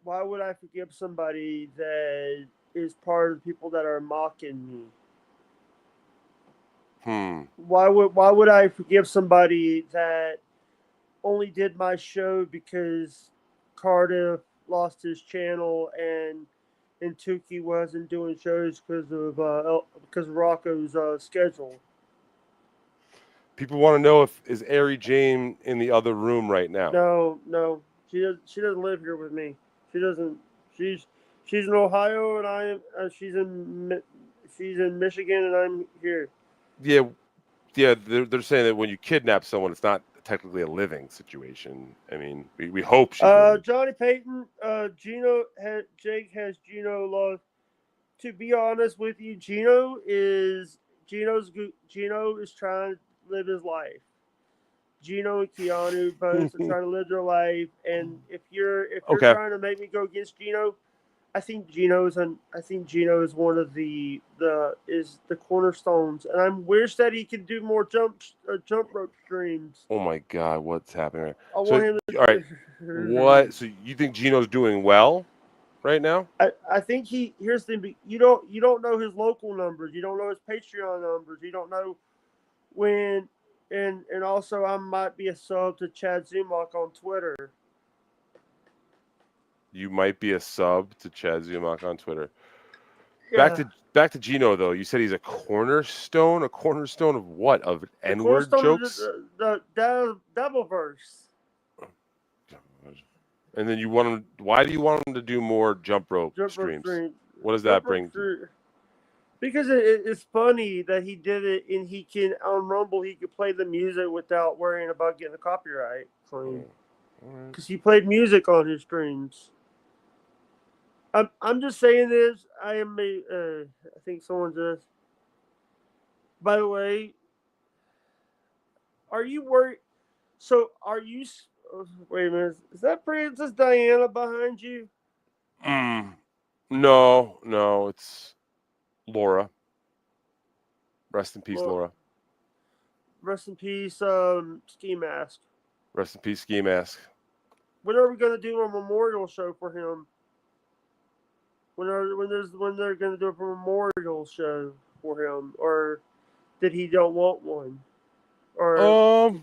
why would I forgive somebody that is part of the people that are mocking me? Why would I forgive somebody that only did my show because Cardiff lost his channel and Tukey wasn't doing shows because of Rocco's schedule? People want to know is Ari Jane in the other room right now? No. She doesn't live here with me. She doesn't. She's in Ohio, and I am. She's in Michigan, and I'm here. Yeah. They're saying that when you kidnap someone, it's not technically a living situation. I mean, we hope she's living. Johnny Payton, Jake has Gino lost. To be honest with you, Gino is trying to live his life. Gino and Keanu both are trying to live their life, and if you're trying to make me go against Gino, I think Gino is one of the cornerstones, and I wish that he could do more jump rope streams. Oh my God, what's happening? I want him to. All right, what? So you think Gino's doing well right now? I think here's the thing. You don't know his local numbers. You don't know his Patreon numbers. You don't know when. And also, I might be a sub to Chad Zumach on Twitter. You might be a sub to Chad Zumach on Twitter. Yeah. Back to Gino though. You said he's a cornerstone. A cornerstone of what? Of N-word jokes? The Dabbleverse. And then you want him. Why do you want him to do more jump rope streams? What does that bring? Because it's funny that he did it, and he can on Rumble he could play the music without worrying about getting a copyright claim. Because he played music on his streams. I'm just saying this. I think someone just. By the way, are you worried? So are you? Wait a minute. Is that Princess Diana behind you? No, it's Laura. Rest in peace, Laura. Rest in peace, Ski Mask. Rest in peace, Ski Mask. When are we gonna do a memorial show for him? When they're gonna do a memorial show for him, or did he don't want one? Or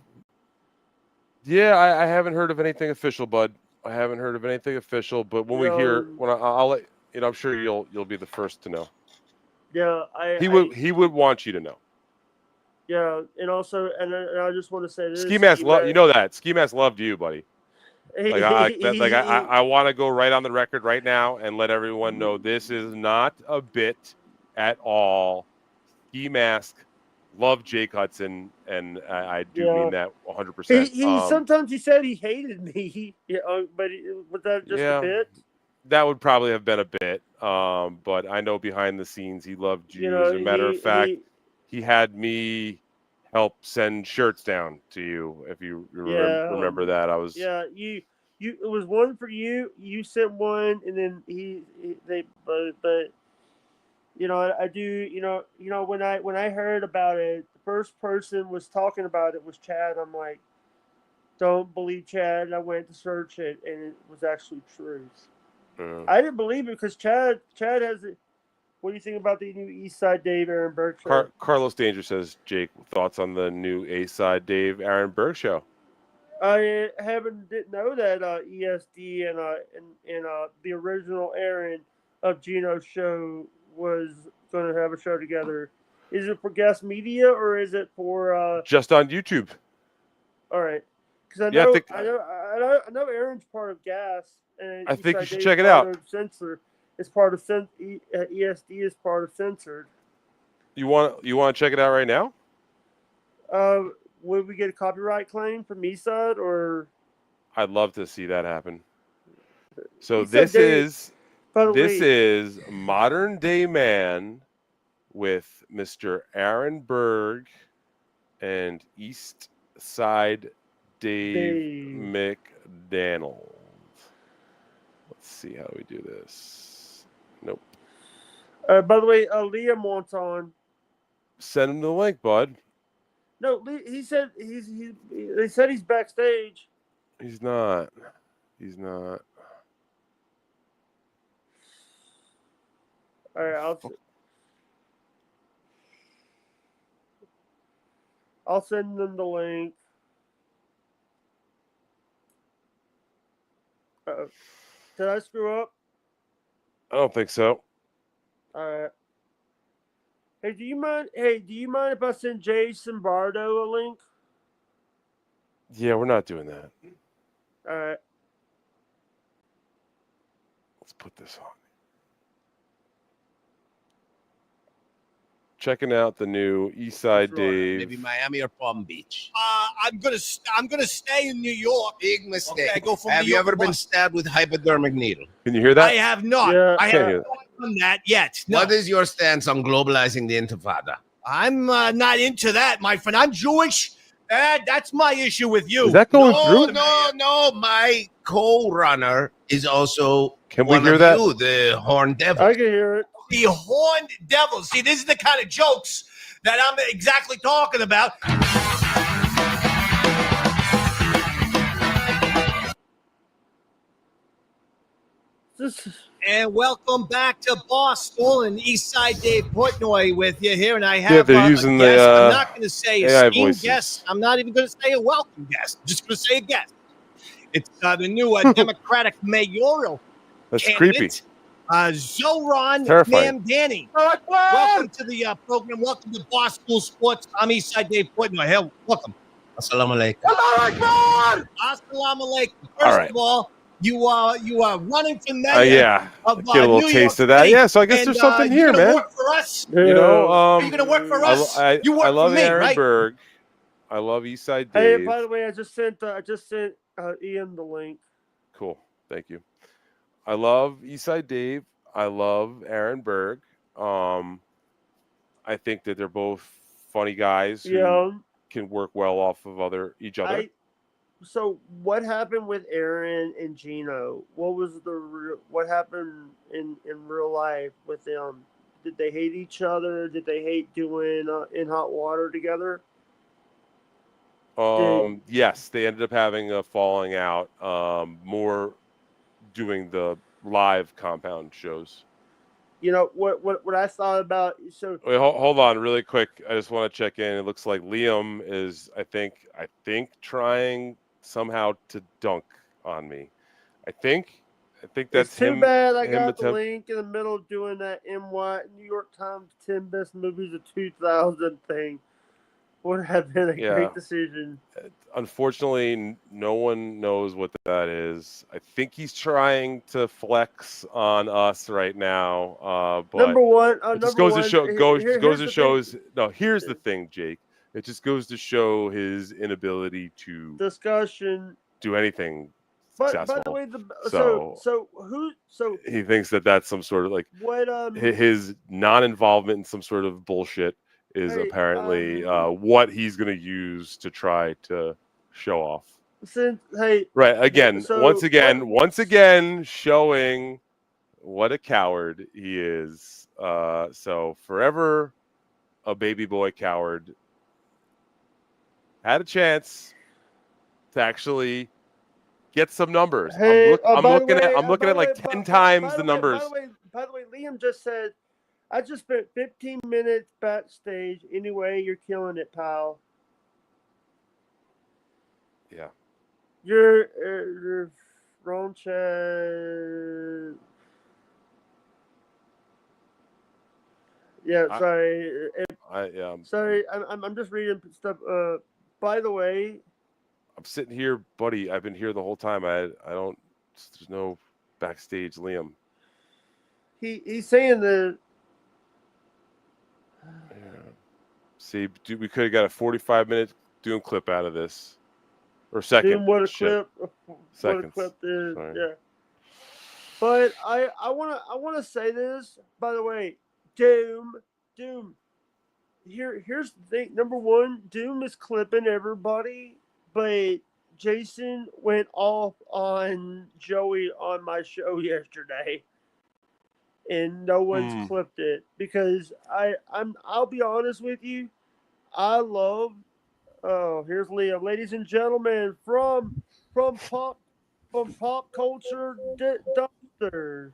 yeah, I haven't heard of anything official, bud. I haven't heard of anything official, but when I'll let you know, I'm sure you'll be the first to know. Yeah, he would want you to know. Yeah, and also, and I just want to say this: Ski Mask, you know that Ski Mask loved you, buddy. I want to go right on the record right now and let everyone know this is not a bit at all. Ski Mask loved Jake Hudson, and I do mean that 100%. He sometimes he said he hated me, but was that just a bit? That would probably have been a bit, but I know behind the scenes he loved you. As a matter of fact, he had me help send shirts down to you. If you remember that, I was. Yeah, you. It was one for you. You sent one, and then but you know, I do. You know, when I heard about it, the first person was talking about it was Chad. I'm like, don't believe Chad. And I went to search it, and it was actually truth. I didn't believe it because Chad has it. What do you think about the new East Side Dave Aaron Berg show? Carlos Danger says, Jake, thoughts on the new East Side Dave Aaron Berg show? I didn't know that ESD and the original Aaron of Gino's show was going to have a show together. Is it for Gas Media or is it for just on YouTube? All right, because I know Aaron's part of Gas. And I think you should check it out. Censor is part of ESD is part of Censored. You want to check it out right now? Would we get a copyright claim from Eastside or? I'd love to see that happen. So this is Modern Day Man with Mr. Aaron Berg and East Side Dave McDaniel. Let's see how we do this. Nope. By the way, Liam wants on. Send him the link, bud. No, he said they said he's backstage. He's not. All right, I'll send them the link. Did I screw up? I don't think so. All right. Hey, do you mind? Hey, do you mind if I send Jason Bardo a link? Yeah, we're not doing that. All right. Let's put this on. Checking out the new Eastside Dave. Maybe Miami or Palm Beach. I'm gonna stay in New York. Big mistake. Okay, I go from Have New you York ever to been Boston. stabbed with hypodermic needle? Can you hear that? I have not. Yeah. I Can't have hear not done that yet. No. What is your stance on globalizing the Intifada? I'm not into that, my friend. I'm Jewish. That's my issue with you. Is that going No, through? no. My co-runner is also Can we one hear of that? you, the Horned Devil. I can hear it. The Horned Devil. See, this is the kind of jokes that I'm exactly talking about. And welcome back to Boston and Eastside Dave Portnoy with you here. And I have they're a using guest. the, I'm not going to say AI esteemed voices. guest. I'm not even going to say a welcome guest. I'm just going to say a guest. It's the new Democratic mayoral That's candidate, creepy. Zoran Terrifying. Namdani. Welcome to the program. Welcome to Boss School Sports. I'm Eastside Dave Portnoy. Hey, welcome. Assalamu alaikum. Assalamu alaikum. First right. of all, you are running for mayor. Yeah, Of, get a little New taste York of that. City. Yeah, so I guess And, there's something here, you're gonna man. work for us. You know, Are you going to work for us? You work I love for me, Aaron right? Berg. I love Eastside Hey, Dave. by the way, I just sent Ian the link. Cool, thank you. I love Eastside Dave. I love Aaron Berg. I think that they're both funny guys who can work well off of each other. So what happened with Aaron and Gino? What happened in real life with them? Did they hate each other? Did they hate doing In Hot Water together? Yes, they ended up having a falling out. More doing the live compound shows. You know what I thought about. So wait, hold on, really quick. I just want to check in. It looks like Liam is, I think, trying somehow to dunk on me. I think that's it's too him. bad I got the link in the middle of doing that New York Times 10 best movies of 2000 thing. Would have been a great decision. Unfortunately, no one knows what that is. I think he's trying to flex on us right now. But number one, it just goes to show. No, here's the thing, Jake. It just goes to show his inability to discussion do anything successful. By the way, he thinks that that's some sort of like his non-involvement in some sort of bullshit is apparently what he's going to use to try to show off. Right again, once again, showing what a coward he is. So forever a baby boy coward. Had a chance to actually get some numbers. I'm looking at like 10 times the numbers. By the way, Liam just said, I just spent 15 minutes backstage. Anyway, you're killing it, pal. Yeah. You're wrong chat. Yeah, sorry. Sorry, I'm just reading stuff. By the way, I'm sitting here, buddy. I've been here the whole time. I don't. There's no backstage, Liam. He's saying that. Yeah. See, we could have got a 45-minute Doom clip out of this, or second. Doom, what a clip! What a clip is. Sorry. Yeah. But I wanna say this. By the way, Doom. Here's the thing. Number one, Doom is clipping everybody, but Jason went off on Joey on my show yesterday. And no one's clipped it because I'll be honest with you, I love. Oh, here's Liam, ladies and gentlemen, from pop culture dumpster.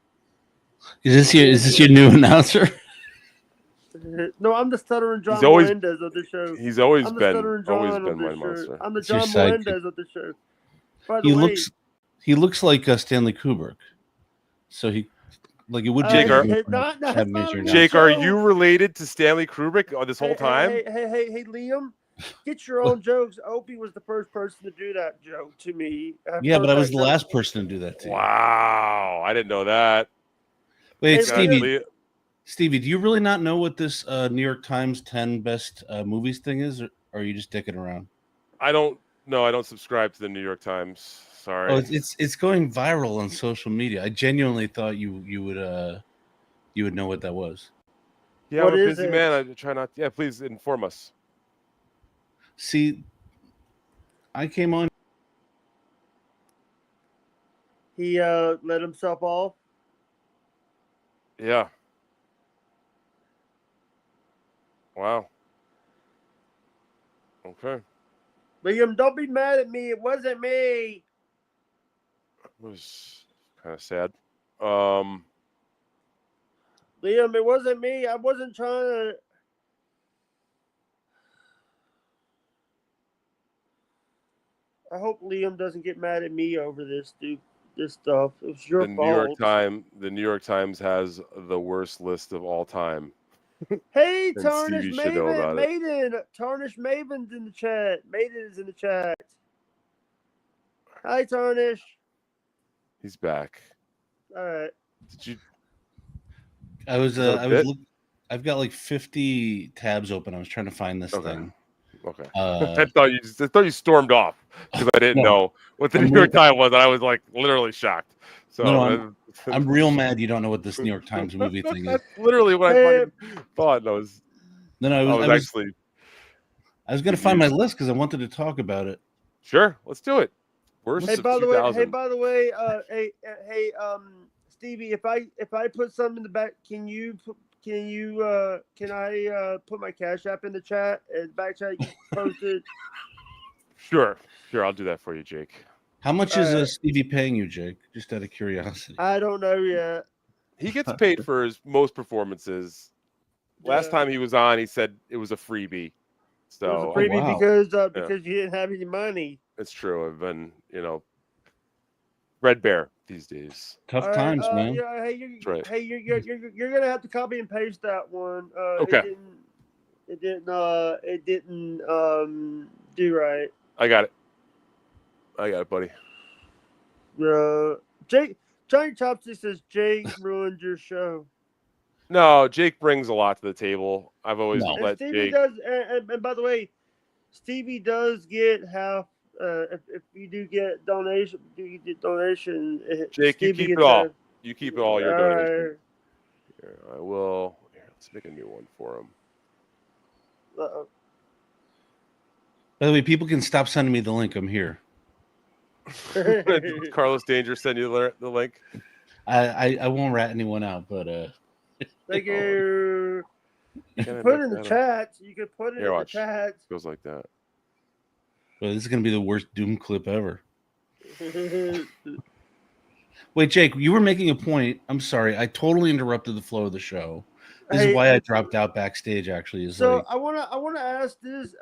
Is this your new announcer? No, I'm the stuttering John Melendez of the show. He's always been my monster. I'm the John Melendez of the show. By the way, he looks like Stanley Kubrick. So Like it would Jake, take are- you not have me a as your real Jake, are joke. you related to Stanley Kubrick this whole time? Hey, Liam, get your own jokes. Opie was the first person to do that joke to me. Yeah, but I was the last person to do that to you. Wow, I didn't know that. Wait, Hey, Stevie, do you really not know what this New York Times 10 best movies thing is, or are you just dicking around? I don't subscribe to the New York Times. Sorry. Oh, it's going viral on social media. I genuinely thought you would know what that was. Yeah, What I'm a is busy it? man. I try not. Yeah, please inform us. See, I came on. He let himself off. Yeah. Wow. Okay. Liam, don't be mad at me. It wasn't me. It was kind of sad. Liam, it wasn't me. I wasn't trying to. I hope Liam doesn't get mad at me over this, dude. This stuff. It was your The fault. New York Times has the worst list of all time. Hey, And Tarnish Stevie should know about it. Maiden. Tarnish Maiden's in the chat. Maiden is in the chat. Hi, Tarnish. He's back. All right. Did you? I've got like 50 tabs open. I was trying to find this Okay. thing. Okay. Uh, I thought you stormed off because I didn't know what the I'm New York Times was, and I was like literally shocked. So No, I'm real mad you don't know what this New York Times movie thing is. That's literally what I fucking thought. No, I was going to find my list because I wanted to talk about it. Sure, let's do it. Worst Hey, of by 2000. the way, Stevie, if I put something in the back, can I put my Cash App in the chat and back chat you posted? Sure, I'll do that for you, Jake. How much is Stevie paying you, Jake? Just out of curiosity. I don't know yet. He gets paid for his most performances. Last time he was on, he said it was a freebie. So it was a freebie because you didn't have any money. It's true. I've been, Red Bear these days. Tough times, man. Yeah, right. You're gonna have to copy and paste that one. Okay. It didn't do right. I got it, buddy. Jake, Johnny Chopstick says Jake ruined your show. No, Jake brings a lot to the table. I've always let Stevie Jake. does, and by the way, Stevie does get half. If you do get donation, Jake, Stevie you keep gets it all. half. You keep all your donations. Here, I will. Here, let's make a new one for him. Uh-oh. By the way, people can stop sending me the link. I'm here. Carlos Danger send you the link. I won't rat anyone out, but Thank you. You can put it in the chat. You can put it in the chat. It goes like that. Well, this is gonna be the worst Doom clip ever. Wait, Jake, you were making a point. I'm sorry, I totally interrupted the flow of the show. This is why I dropped out backstage. Actually, I wanna ask this.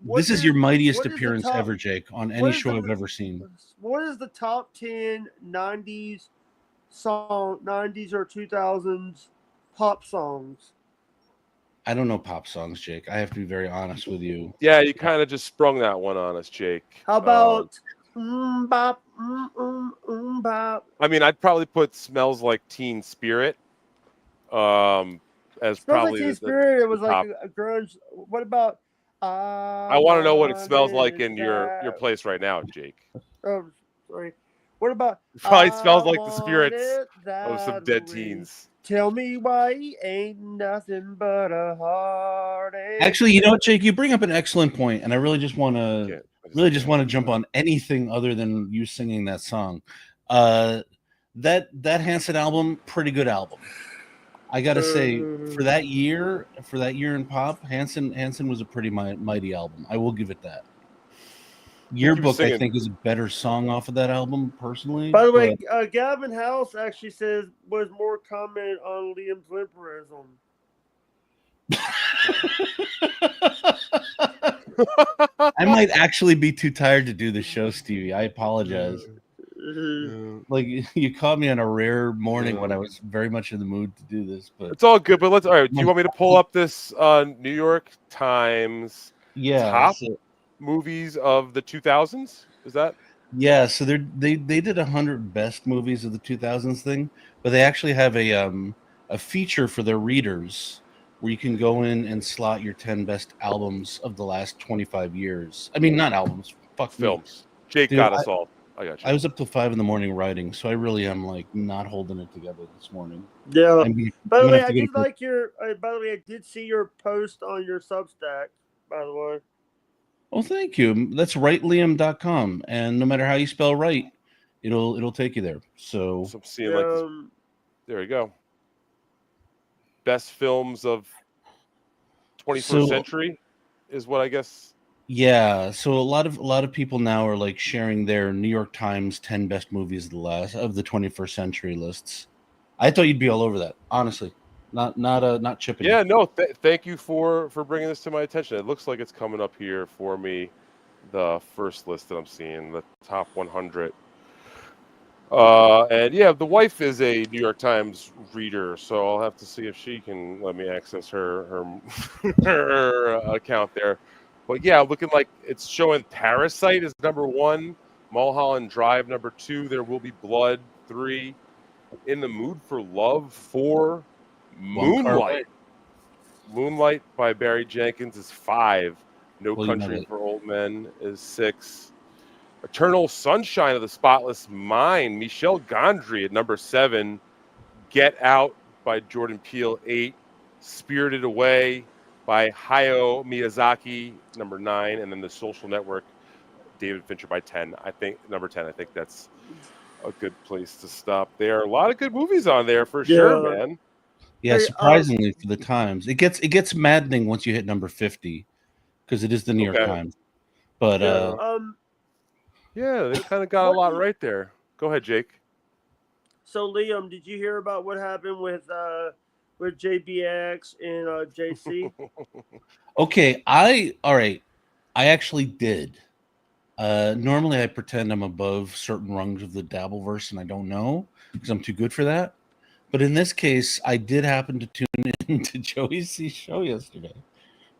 This is your mightiest appearance ever, Jake, on any show I've ever seen. What is the top 10 90s or 2000s pop songs? I don't know pop songs, Jake. I have to be very honest with you. Yeah, you kind of just sprung that one on us, Jake. How about bop, bop? I mean, I'd probably put "Smells Like Teen Spirit" as Smells probably like Teen Spirit. It was top. like a grunge. What about? I want to know what it smells like in your place right now, Jake. Oh, sorry. What about? It probably smells like the spirits of some dead teens. Tell me why he ain't nothing but a heartache. Actually, you know what, Jake? You bring up an excellent point, and I really just want to jump on anything other than you singing that song. That Hanson album, pretty good album. I gotta say, for that year in pop, Hanson was a pretty mighty album. I will give it that. Yearbook, I think, is a better song off of that album, personally. By the way, Gavin House actually says was more comment on Liam's vampirism. I might actually be too tired to do the show, Stevie. I apologize. Like you caught me on a rare morning when I was very much in the mood to do this, but it's all good. But let's. All right. Do you want me to pull up this New York Times top movies of the 2000s? Is that? Yeah. So they did 100 best movies of the 2000s thing, but they actually have a feature for their readers where you can go in and slot your 10 best albums of the last 25 years. I mean, not albums. Fuck films. Jake got us all. I got you. I was up till 5 a.m. writing, so I really am like not holding it together this morning. Yeah. By the way, I did like your. By the way, I did see your post on your Substack. By the way. Oh, thank you. That's rightliam.com, and no matter how you spell right, it'll take you there. So I'm seeing like this, there we go. Best films of 21st century is what I guess. Yeah, so a lot of people now are like sharing their New York Times 10 best movies of the 21st century lists. I thought you'd be all over that, honestly. Not chipping. Yeah, no. Thank you for bringing this to my attention. It looks like it's coming up here for me. The first list that I'm seeing, the top 100. And yeah, the wife is a New York Times reader, so I'll have to see if she can let me access her her account there. But yeah, looking like it's showing Parasite is number 1, Mulholland Drive number 2, There Will Be Blood 3, In the Mood for Love 4, Moonlight by Barry Jenkins is 5, No Country for Old Men is 6, Eternal Sunshine of the Spotless Mind, Michel Gondry at number 7, Get Out by Jordan Peele 8, Spirited Away by Hayao Miyazaki, number 9, and then The Social Network, David Fincher by 10. I think number 10. I think that's a good place to stop. There are a lot of good movies on there for sure, man. Yeah, surprisingly for the Times, it gets maddening once you hit number 50 because it is the New York Times. But yeah, they kind of got a lot right there. Go ahead, Jake. So Liam, did you hear about what happened with JBX and JC? Okay, I actually did. Normally I pretend I'm above certain rungs of the Dabbleverse and I don't know because I'm too good for that. But in this case, I did happen to tune into Joey C's show yesterday.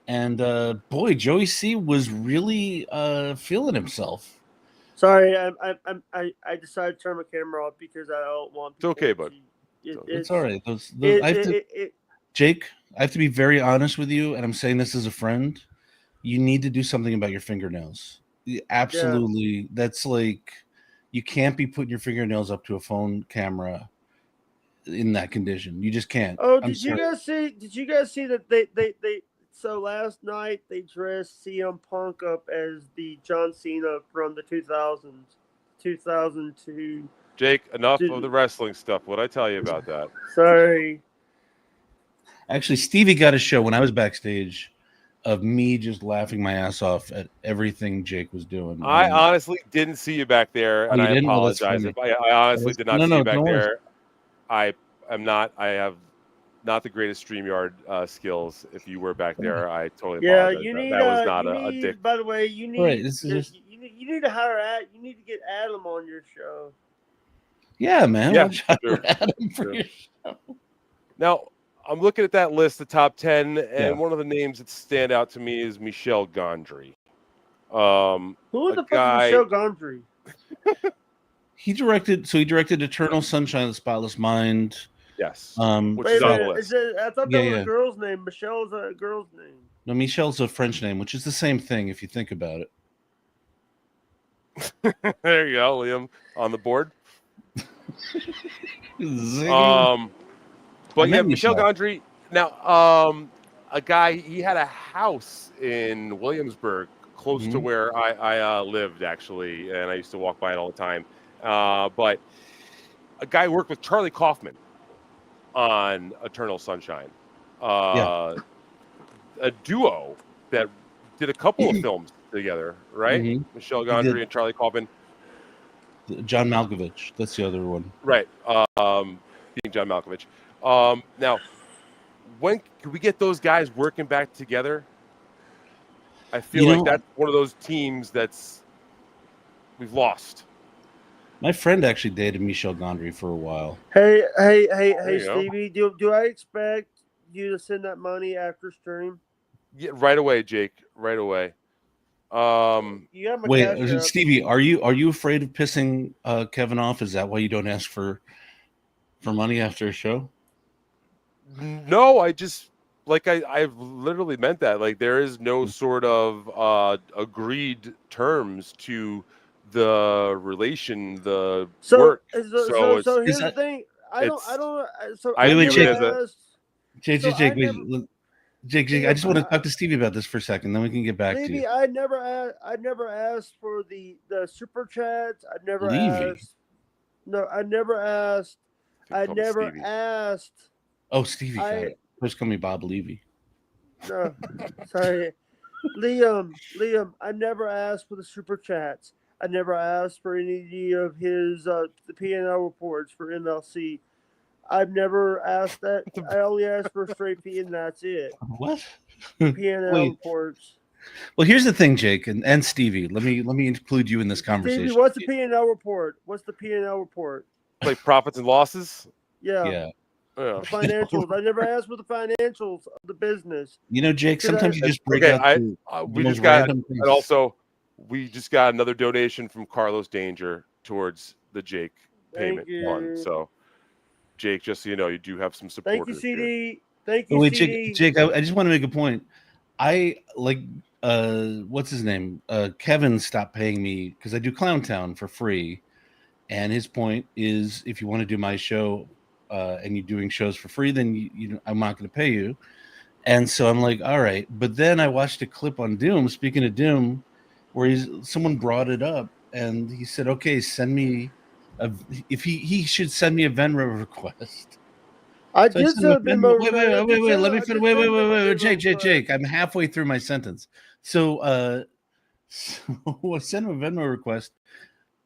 And boy, Joey C was really feeling himself. Sorry, I decided to turn my camera off because I don't want people. It's okay, bud. It's all right. Jake, I have to be very honest with you, and I'm saying this as a friend. You need to do something about your fingernails. Absolutely. That's like, you can't be putting your fingernails up to a phone camera in that condition. You just can't. Oh, did you guys see that they so last night they dressed CM Punk up as the John Cena from the 2002. Jake, enough of the wrestling stuff. What'd I tell you about that? Sorry. Actually, Stevie got a show when I was backstage of me just laughing my ass off at everything Jake was doing. I honestly didn't see you back there, and I apologize. I honestly did not see you back there. I have not the greatest StreamYard skills. If you were back there, I totally apologize. That was not a dick. By the way, you need you need to hire you need to get Adam on your show. Yeah, man. Yeah, sure. Adam for your show. Now, I'm looking at that list, the top 10, and one of the names that stand out to me is Michel Gondry. Who the fuck is Michel Gondry? He directed Eternal Sunshine of the Spotless Mind. Yes. Which is on the list. I thought that was a girl's name. Michelle's a girl's name. No, Michelle's a French name, which is the same thing if you think about it. There you go, Liam, on the board. But yeah, Michel Gondry. Now, a guy, he had a house in Williamsburg, close to where I lived, actually, and I used to walk by it all the time. But a guy worked with Charlie Kaufman on Eternal Sunshine. A duo that did a couple of films together, right? Michel Gondry and Charlie Kaufman. John Malkovich, that's the other one. Right. Being John Malkovich. Now, when can we get those guys working back together? I feel like that's one of those teams we've lost. My friend actually dated Michel Gondry for a while. Hey, you go. Stevie, do I expect you to send that money after stream? Yeah, right away, Jake. Right away. You have my Wait, cash app. Stevie, are you afraid of pissing Kevin off? Is that why you don't ask for money after a show? No, I just I've literally meant that. Like there is no sort of agreed terms to the relation, the work. So here's the thing. Jake, I just want to talk to Stevie about this for a second, then we can get back to you. I never asked for the super chats. I never asked. No, I never asked. I never asked. Oh, Stevie, first call me Bob Levy. No, sorry, Liam. I never asked for the super chats. I never asked for any of his the P&L reports for MLC. I've never asked that. I only asked for a straight fee, and that's it. What? P&L reports. Well, here's the thing, Jake and Stevie. Let me include you in this conversation. Stevie, what's the P&L report? What's the P&L report? Like profits and losses? Yeah. The financials. I never asked for the financials of the business. You know, Jake, sometimes you just break out. We just got, and also we just got another donation from Carlos Danger towards the Jake payment fund. So, Jake, just so you know, you do have some support. Thank you, CD. Thank you, CD. Jake, I just want to make a point. I like what's his name? Kevin stopped paying me because I do Clowntown for free, and his point is if you want to do my show. And you're doing shows for free, then I'm not going to pay you. And so I'm like, all right. But then I watched a clip on Doom, speaking of Doom, where someone brought it up, and he said, okay, send me if he should send me a Venmo request. I just said Venmo. Wait, let me finish. Wait, Jake. I'm halfway through my sentence. So send him a Venmo request.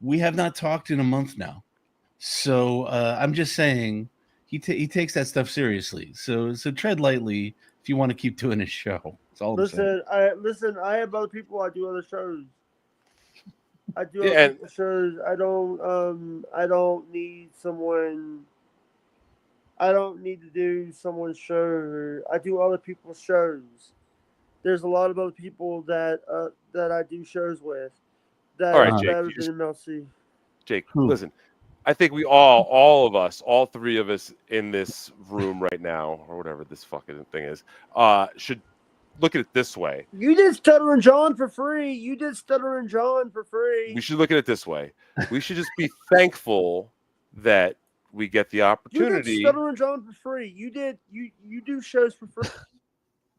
We have not talked in a month now. So I'm just saying he takes that stuff seriously. So tread lightly if you want to keep doing his show. That's all I'm saying. I have other people. I do other shows. I do other shows. I don't need someone. I don't need to do someone's show. I do other people's shows. There's a lot of other people that I do shows with. That all right, are Jake, better than MLC. Jake, listen. I think we all of us, all three of us in this room right now, or whatever this fucking thing is, should look at it this way. You did Stuttering John for free. We should look at it this way. We should just be thankful that we get the opportunity. You did Stuttering John for free. You do shows for free.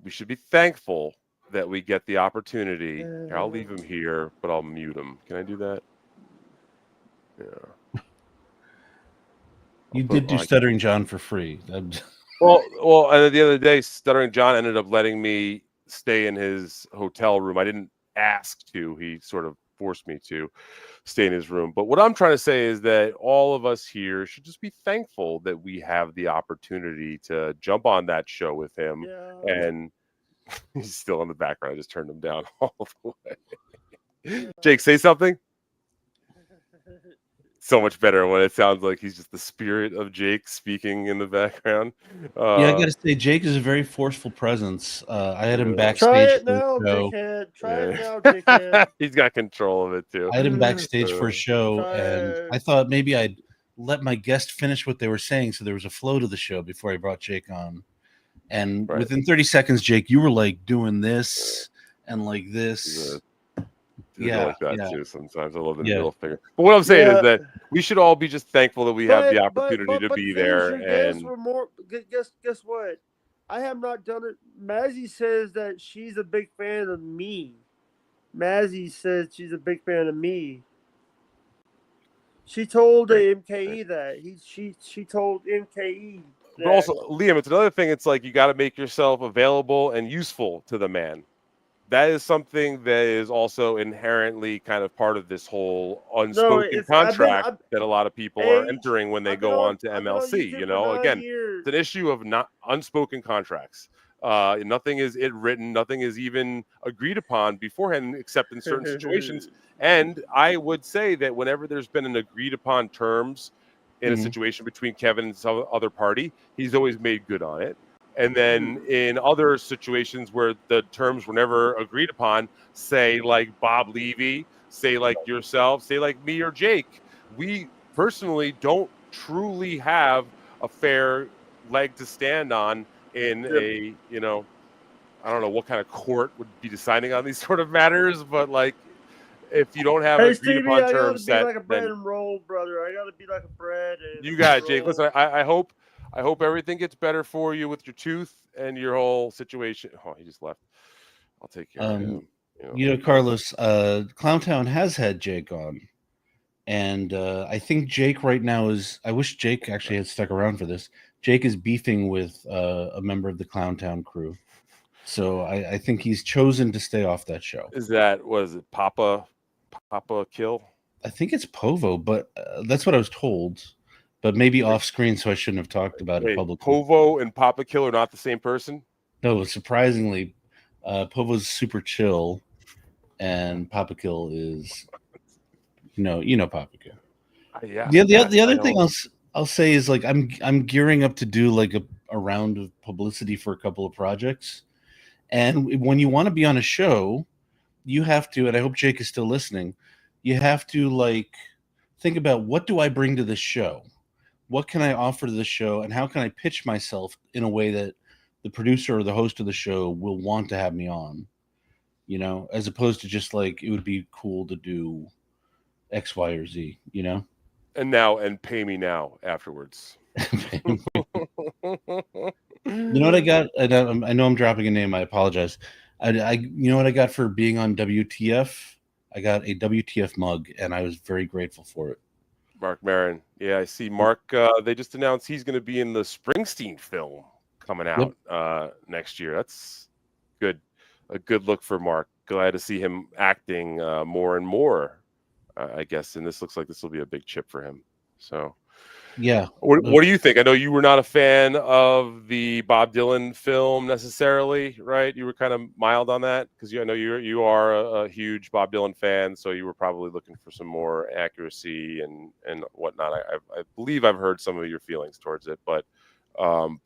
We should be thankful that we get the opportunity. Here, I'll leave him here, but I'll mute him. Can I do that? Yeah. You did do Stuttering John for free. Well, and at the end of the day, Stuttering John ended up letting me stay in his hotel room. I didn't ask to. He sort of forced me to stay in his room. But what I'm trying to say is that all of us here should just be thankful that we have the opportunity to jump on that show with him. Yeah. And he's still in the background. I just turned him down all the way. Yeah. Jake, say something. So much better when it sounds like he's just the spirit of Jake speaking in the background. I gotta say, Jake is a very forceful presence. I had him backstage. Try it now, dickhead. Try it now, dickhead. He's got control of it too. I had him backstage for a show, and I thought maybe I'd let my guest finish what they were saying, so there was a flow to the show before I brought Jake on. And within 30 seconds, Jake, you were like doing this and like this. Like that too. Sometimes I love the middle finger. But what I'm saying is that we should all be just thankful that we have the opportunity to be there. And guess what? I have not done it. Mazzy says that she's a big fan of me. Mazzy says she's a big fan of me. She told the MKE that she told MKE. But also, Liam, it's another thing. It's like you got to make yourself available and useful to the man. That is something that is also inherently kind of part of this whole unspoken contract that a lot of people are entering when they go on to MLC. You know, again, it's an issue of not unspoken contracts. Nothing is written. Nothing is even agreed upon beforehand, except in certain situations. And I would say that whenever there's been an agreed upon terms in a situation between Kevin and some other party, he's always made good on it. And then in other situations where the terms were never agreed upon, say like Bob Levy, say like yourself, say like me or Jake, we personally don't truly have a fair leg to stand on in a, I don't know what kind of court would be deciding on these sort of matters, but like if you don't have agreed upon terms set, I gotta be like a bread and roll, brother. I gotta be like a bread and you got it, Jake. Listen, I hope everything gets better for you with your tooth and your whole situation. Oh, he just left. I'll take care of him. Carlos, Clowntown has had Jake on. And I think Jake right now is. I wish Jake actually had stuck around for this. Jake is beefing with a member of the Clowntown crew, so I think he's chosen to stay off that show. Was it Papa Kill? I think it's Povo, but that's what I was told. But maybe off screen, so I shouldn't have talked about it publicly. Povo and Papa Kill are not the same person? No, surprisingly, Povo's super chill, and Papa Kill is. Papa Kill. Yeah. The other thing I'll say is like I'm gearing up to do like a round of publicity for a couple of projects, and when you want to be on a show, you have to. And I hope Jake is still listening. You have to like think about, what do I bring to this show? What can I offer to the show, and how can I pitch myself in a way that the producer or the host of the show will want to have me on? As opposed to just like, it would be cool to do X, Y, or Z, and pay me now afterwards. You know what I got? I know I'm dropping a name. I apologize. You know what I got for being on WTF? I got a WTF mug, and I was very grateful for it. Mark Maron. Yeah, I see Mark. They just announced he's going to be in the Springsteen film coming out next year. That's good. A good look for Mark. Glad to see him acting more and more. I guess, and this looks like this will be a big chip for him. So, yeah. What do you think? I know you were not a fan of the Bob Dylan film necessarily, right? You were kind of mild on that because I know you are a huge Bob Dylan fan, so you were probably looking for some more accuracy and whatnot. I believe I've heard some of your feelings towards it, but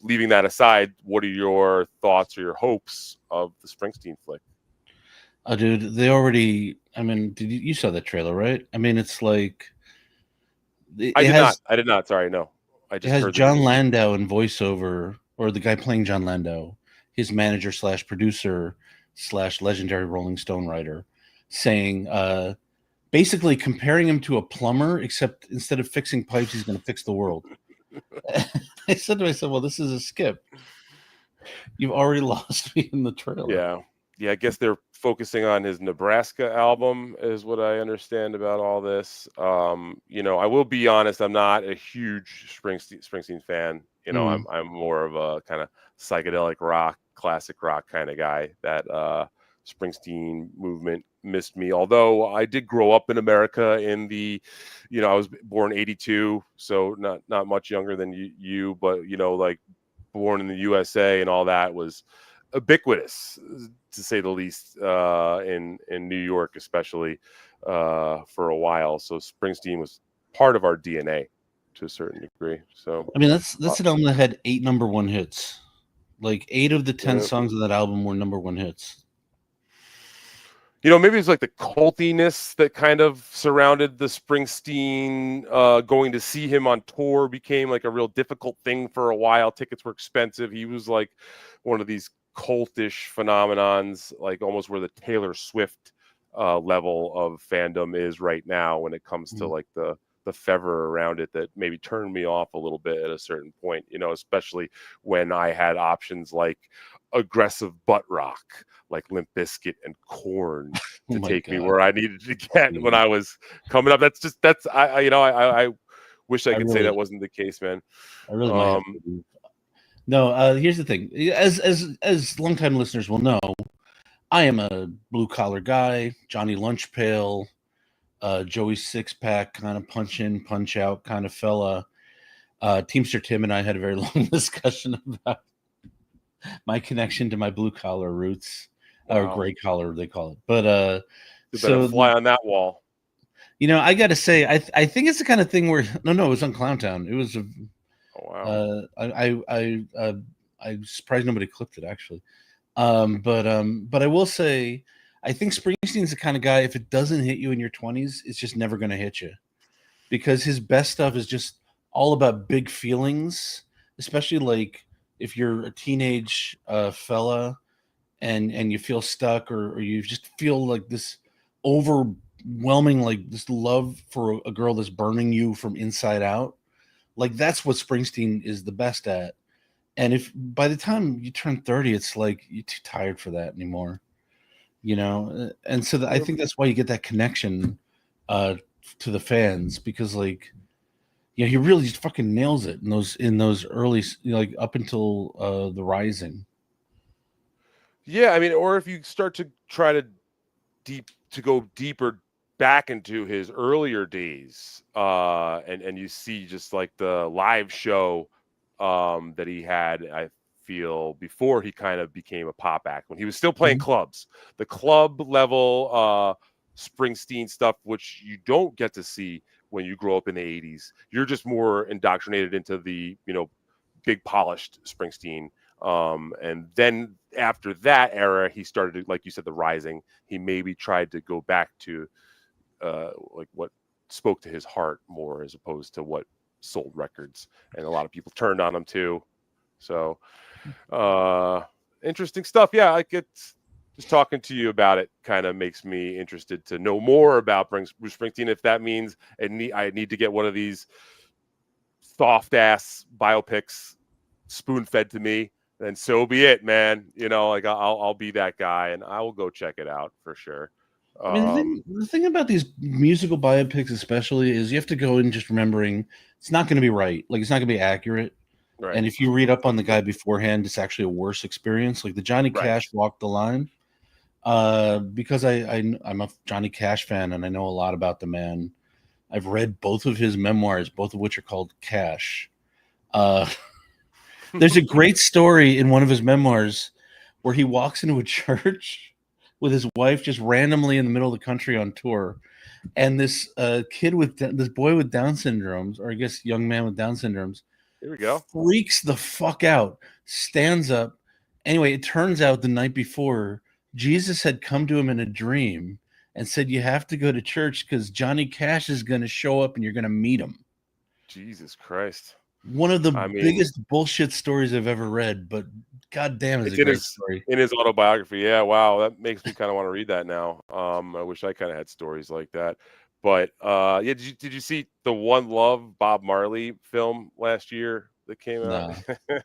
leaving that aside, what are your thoughts or your hopes of the Springsteen flick? Oh, dude, they already. I mean, you saw that trailer, right? I mean, it's like. I did not. Sorry, no. I just heard John Landau in voiceover, or the guy playing John Landau, his manager / producer / legendary Rolling Stone writer, saying, basically comparing him to a plumber, except instead of fixing pipes, he's going to fix the world. I said to myself, well, this is a skip. You've already lost me in the trailer. Yeah, I guess they're focusing on his Nebraska album, is what I understand about all this. I will be honest, I'm not a huge Springsteen fan. I'm more of a kind of psychedelic rock, classic rock kind of guy. That Springsteen movement missed me. Although I did grow up in America in the, I was born 82, so not much younger than you, but like born in the USA and all that was ubiquitous, to say the least, in New York, especially for a while. So Springsteen was part of our DNA to a certain degree. So I mean, that's an album that had 8 number 1 hits. Like 8 of the 10 songs of that album were number 1 hits. Maybe it's like the cultiness that kind of surrounded the Springsteen. Going to see him on tour became like a real difficult thing for a while. Tickets were expensive. He was like one of these cultish phenomenons, like almost where the Taylor Swift level of fandom is right now when it comes to like the fervor around it, that maybe turned me off a little bit at a certain point, especially when I had options like aggressive butt rock, like Limp Bizkit and Korn to take me where I needed to get when I was coming up. I wish I could say that wasn't the case, man. I really might have to. No, here's the thing. As longtime listeners will know, I am a blue collar guy, Johnny Lunch Pail, Joey Six-Pack, kind of punch in, punch out kind of fella. Teamster Tim and I had a very long discussion about my connection to my blue collar roots, or Wow. gray collar they call it. But You better fly on that wall. You know, I got to say, I think it's the kind of thing where no, it was on Clowntown. It was Oh wow. I'm surprised nobody clipped it actually. But I will say, I think Springsteen's the kind of guy, if it doesn't hit you in your 20s, it's just never going to hit you, because his best stuff is just all about big feelings, especially like if you're a teenage fella and you feel stuck, or you just feel like this overwhelming, like this love for a girl that's burning you from inside out. Like that's what Springsteen is the best at. And if by the time you turn 30, it's like you're too tired for that anymore, you know? And so I think that's why you get that connection to the fans, because like, yeah, he really just fucking nails it in those early, you know, like up until the Rising. Yeah, I mean, or if you start to try to go deeper back into his earlier days, and you see just like the live show that he had, I feel, before he kind of became a pop act, when he was still playing clubs, the club level Springsteen stuff, which you don't get to see when you grow up in the 80s. You're just more indoctrinated into the, you know, big polished Springsteen. And then after that era, he started to, like you said, the Rising. He maybe tried to go back to like what spoke to his heart more, as opposed to what sold records. And a lot of people turned on him too. So interesting stuff. Yeah, like it's just talking to you about it kind of makes me interested to know more about Bruce Springsteen. If that means I need to get one of these soft ass biopics spoon fed to me, then so be it, man. You know, like I'll be that guy, and I will go check it out for sure. I mean, the thing about these musical biopics, especially, is you have to go in just remembering it's not going to be right. Like, it's not going to be accurate. Right. And if you read up on the guy beforehand, it's actually a worse experience. Like the Johnny Cash Walk the Line, because I'm a Johnny Cash fan and I know a lot about the man. I've read both of his memoirs, both of which are called Cash. There's a great story in one of his memoirs where he walks into a church with his wife just randomly in the middle of the country on tour, and this this boy with Down syndromes, or I guess young man with Down syndromes, here we go, freaks the fuck out, stands up. Anyway, it turns out the night before, Jesus had come to him in a dream and said, "You have to go to church because Johnny Cash is going to show up and you're going to meet him." Jesus Christ. One of the biggest bullshit stories I've ever read, but goddamn, is a great story. In his autobiography. Yeah, wow, that makes me kind of want to read that now. I wish I kind of had stories like that. But yeah, did you see the One Love Bob Marley film last year that came out?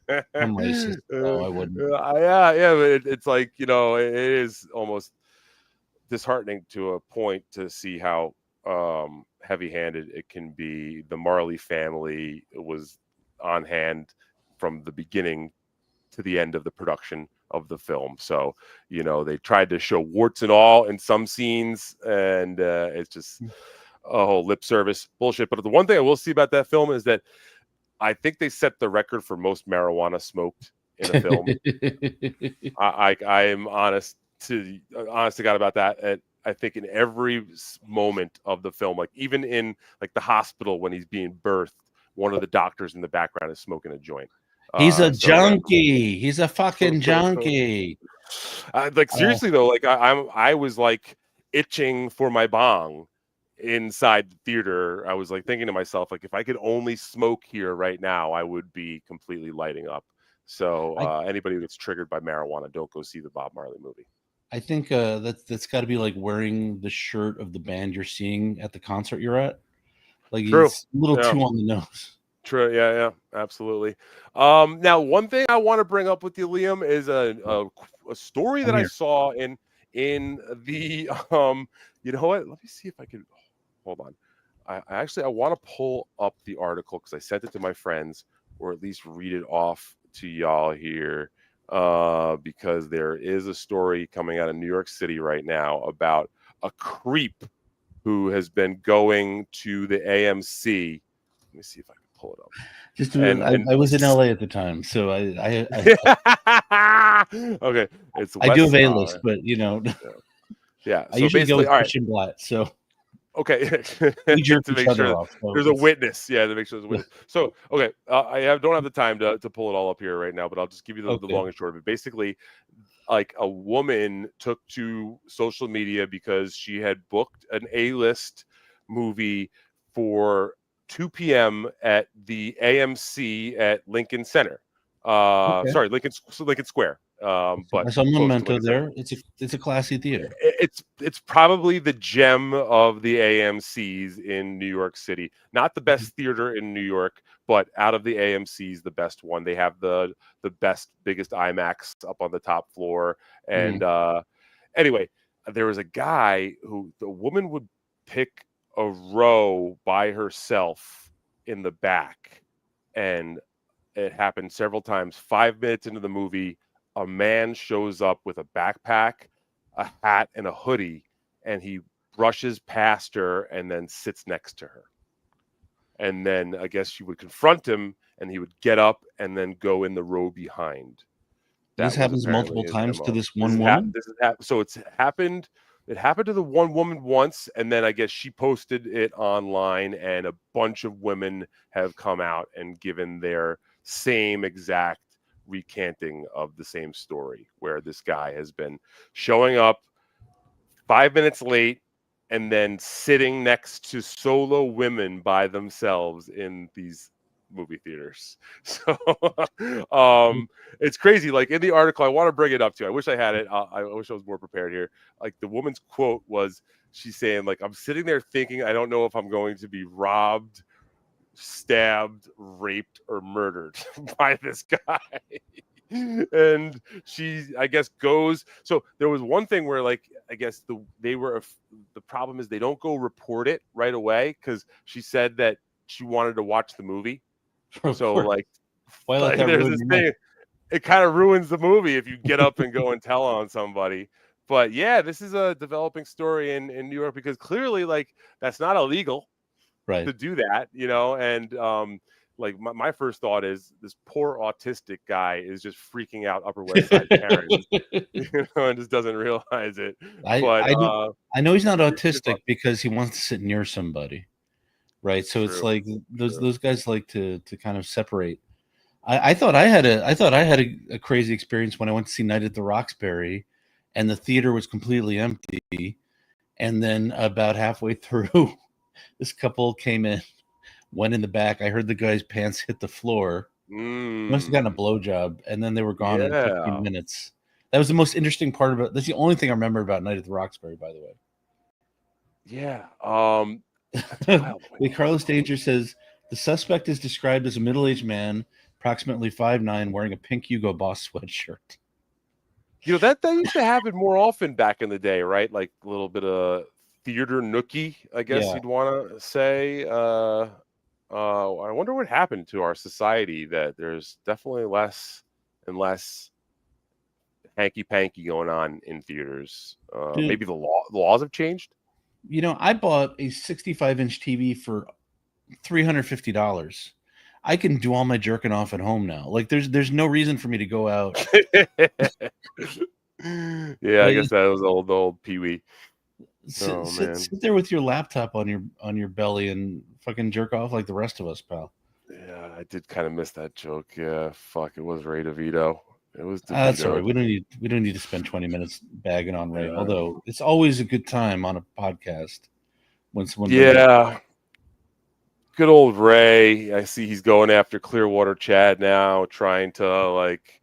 No. I'm racist. No, I wouldn't. Yeah, but it's like, you know, it is almost disheartening to a point to see how heavy-handed it can be. The Marley family was on hand from the beginning to the end of the production of the film. So, you know, they tried to show warts and all in some scenes, and it's just a whole lip service bullshit. But the one thing I will see about that film is that I think they set the record for most marijuana smoked in a film. I am honest to God about that. I think in every moment of the film, like even in like the hospital when he's being birthed, one of the doctors in the background is smoking a joint. He's a junkie. He's a fucking junkie. Like seriously though, like I was like itching for my bong inside the theater. I was like thinking to myself, like if I could only smoke here right now, I would be completely lighting up. So anybody that's triggered by marijuana, don't go see the Bob Marley movie. I think that's got to be like wearing the shirt of the band you're seeing at the concert you're at. Like it's a little too on the nose. True. Yeah, absolutely. Now, one thing I want to bring up with you, Liam, is a story that I saw in the you know what? Let me see if I can hold on. I want to pull up the article because I sent it to my friends, or at least read it off to y'all here, because there is a story coming out of New York City right now about a creep who has been going to the AMC. Let me see if I can pull it up. Just And I was in LA at the time, so I okay, it's I do have West A-list, Side. but Yeah. I So usually go basically, with all right. Christian Blatt. So Okay, we jerk to each make other sure off. So there's a it's- witness. Yeah, to make sure there's a witness. So, okay, don't have the time to pull it all up here right now, but I'll just give you the Okay. long and short of it. Basically, like a woman took to social media because she had booked an A-list movie for 2 p.m. at the AMC at Lincoln Center. Okay. Sorry, Lincoln Square. But I saw close to Memento Lincoln Center. there. It's a classy theater. It's probably the gem of the AMCs in New York City. Not the best theater in New York, but out of the AMCs, the best one. They have the best, biggest IMAX up on the top floor. And anyway, there was a guy who the woman would pick a row by herself in the back, and it happened several times. 5 minutes into the movie, a man shows up with a backpack, a hat, and a hoodie, and he brushes past her and then sits next to her. And then I guess she would confront him, and he would get up and then go in the row behind. This happens multiple times to this one woman. So it's happened. It happened to the one woman once, and then I guess she posted it online, and a bunch of women have come out and given their same exact recanting of the same story, where this guy has been showing up 5 minutes late and then sitting next to solo women by themselves in these movie theaters. So it's crazy. Like in the article, I want to bring it up too. I wish I had it. I wish I was more prepared here. Like the woman's quote was, she's saying, like, I'm sitting there thinking, I don't know if I'm going to be robbed, stabbed, raped, or murdered by this guy. And she, I guess, goes. So there was one thing where, like, I guess the problem is they don't go report it right away, because she said that she wanted to watch the movie. So like, there's this thing. It kind of ruins the movie if you get up and go and tell on somebody. But yeah, this is a developing story in New York, because clearly, like, that's not illegal, right, to do that, you know. And like my first thought is this poor autistic guy is just freaking out Upper West Side parents, you know, and just doesn't realize it. I know he's not autistic because he wants to sit near somebody, right? So it's like those guys like to kind of separate. I thought I had a crazy experience when I went to see Night at the Roxbury, and the theater was completely empty, and then about halfway through, this couple came in, went in the back. I heard the guy's pants hit the floor. Must have gotten a blowjob, and then they were gone in 15 minutes. That was the most interesting part about. That's the only thing I remember about Night at the Roxbury, by the way. Yeah. Carlos Danger says the suspect is described as a middle-aged man, approximately 5'9", wearing a pink Hugo Boss sweatshirt. You know, that used to happen more often back in the day, right? Like a little bit of theater nookie, I guess you'd want to say. I wonder what happened to our society, that there's definitely less and less hanky-panky going on in theaters. Maybe the laws have changed. You know, I bought a 65-inch TV for $350. I can do all my jerking off at home now. Like there's no reason for me to go out. Yeah, I guess that was the old Pee-wee. Sit there with your laptop on your belly and fucking jerk off like the rest of us, pal. Yeah, I did kind of miss that joke. Yeah, fuck, it was Ray DeVito. It was. That's all right. We don't need to spend 20 minutes bagging on Ray. Although it's always a good time on a podcast when someone. Yeah. Good old Ray. I see he's going after Clearwater Chad now, trying to like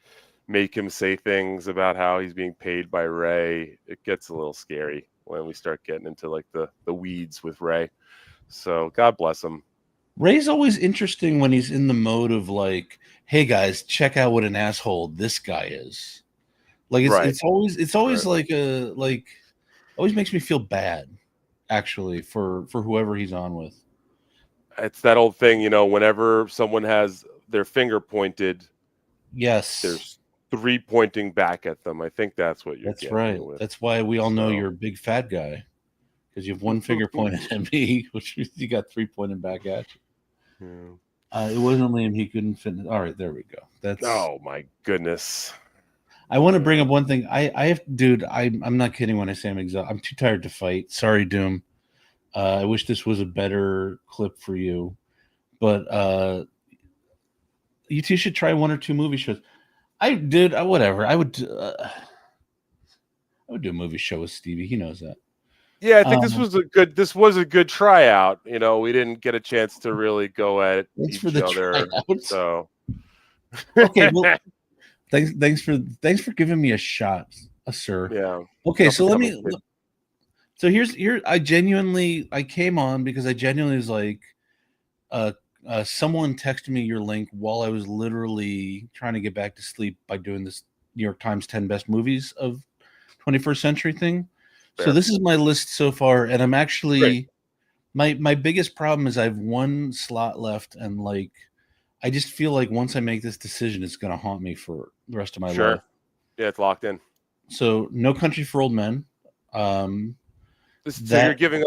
make him say things about how he's being paid by Ray. It gets a little scary when we start getting into like the weeds with Ray. So God bless him. Ray's always interesting when he's in the mode of like, hey guys, check out what an asshole this guy is. Like it's always like always makes me feel bad, actually, for whoever he's on with. It's that old thing, you know, whenever someone has their finger pointed, yes, there's 3 pointing back at them. I think that's what you're That's right. with. That's why we all know you're a big fat guy, because you have one finger pointed at me, which means you got 3 pointing back at you. It wasn't Liam. He couldn't fit. All right, there we go. That's. Oh my goodness. I want to bring up one thing. I have, dude. I'm not kidding when I say I'm exhausted. I'm too tired to fight. Sorry, Doom. I wish this was a better clip for you, but you two should try 1 or 2 movie shows. Whatever. I would do a movie show with Stevie. He knows that. Yeah, I think this was a good tryout. You know, we didn't get a chance to really go at each other. So okay, well, thanks for giving me a shot, sir. Yeah. Okay, so let me. So here I came on because I genuinely was like, someone texted me your link while I was literally trying to get back to sleep by doing this New York Times 10 best movies of 21st century thing. Fair. So this is my list so far, and I'm actually my biggest problem is I have 1 slot left, and like I just feel like once I make this decision, it's going to haunt me for the rest of my life. Yeah, it's locked in. So No Country for Old Men. So you're giving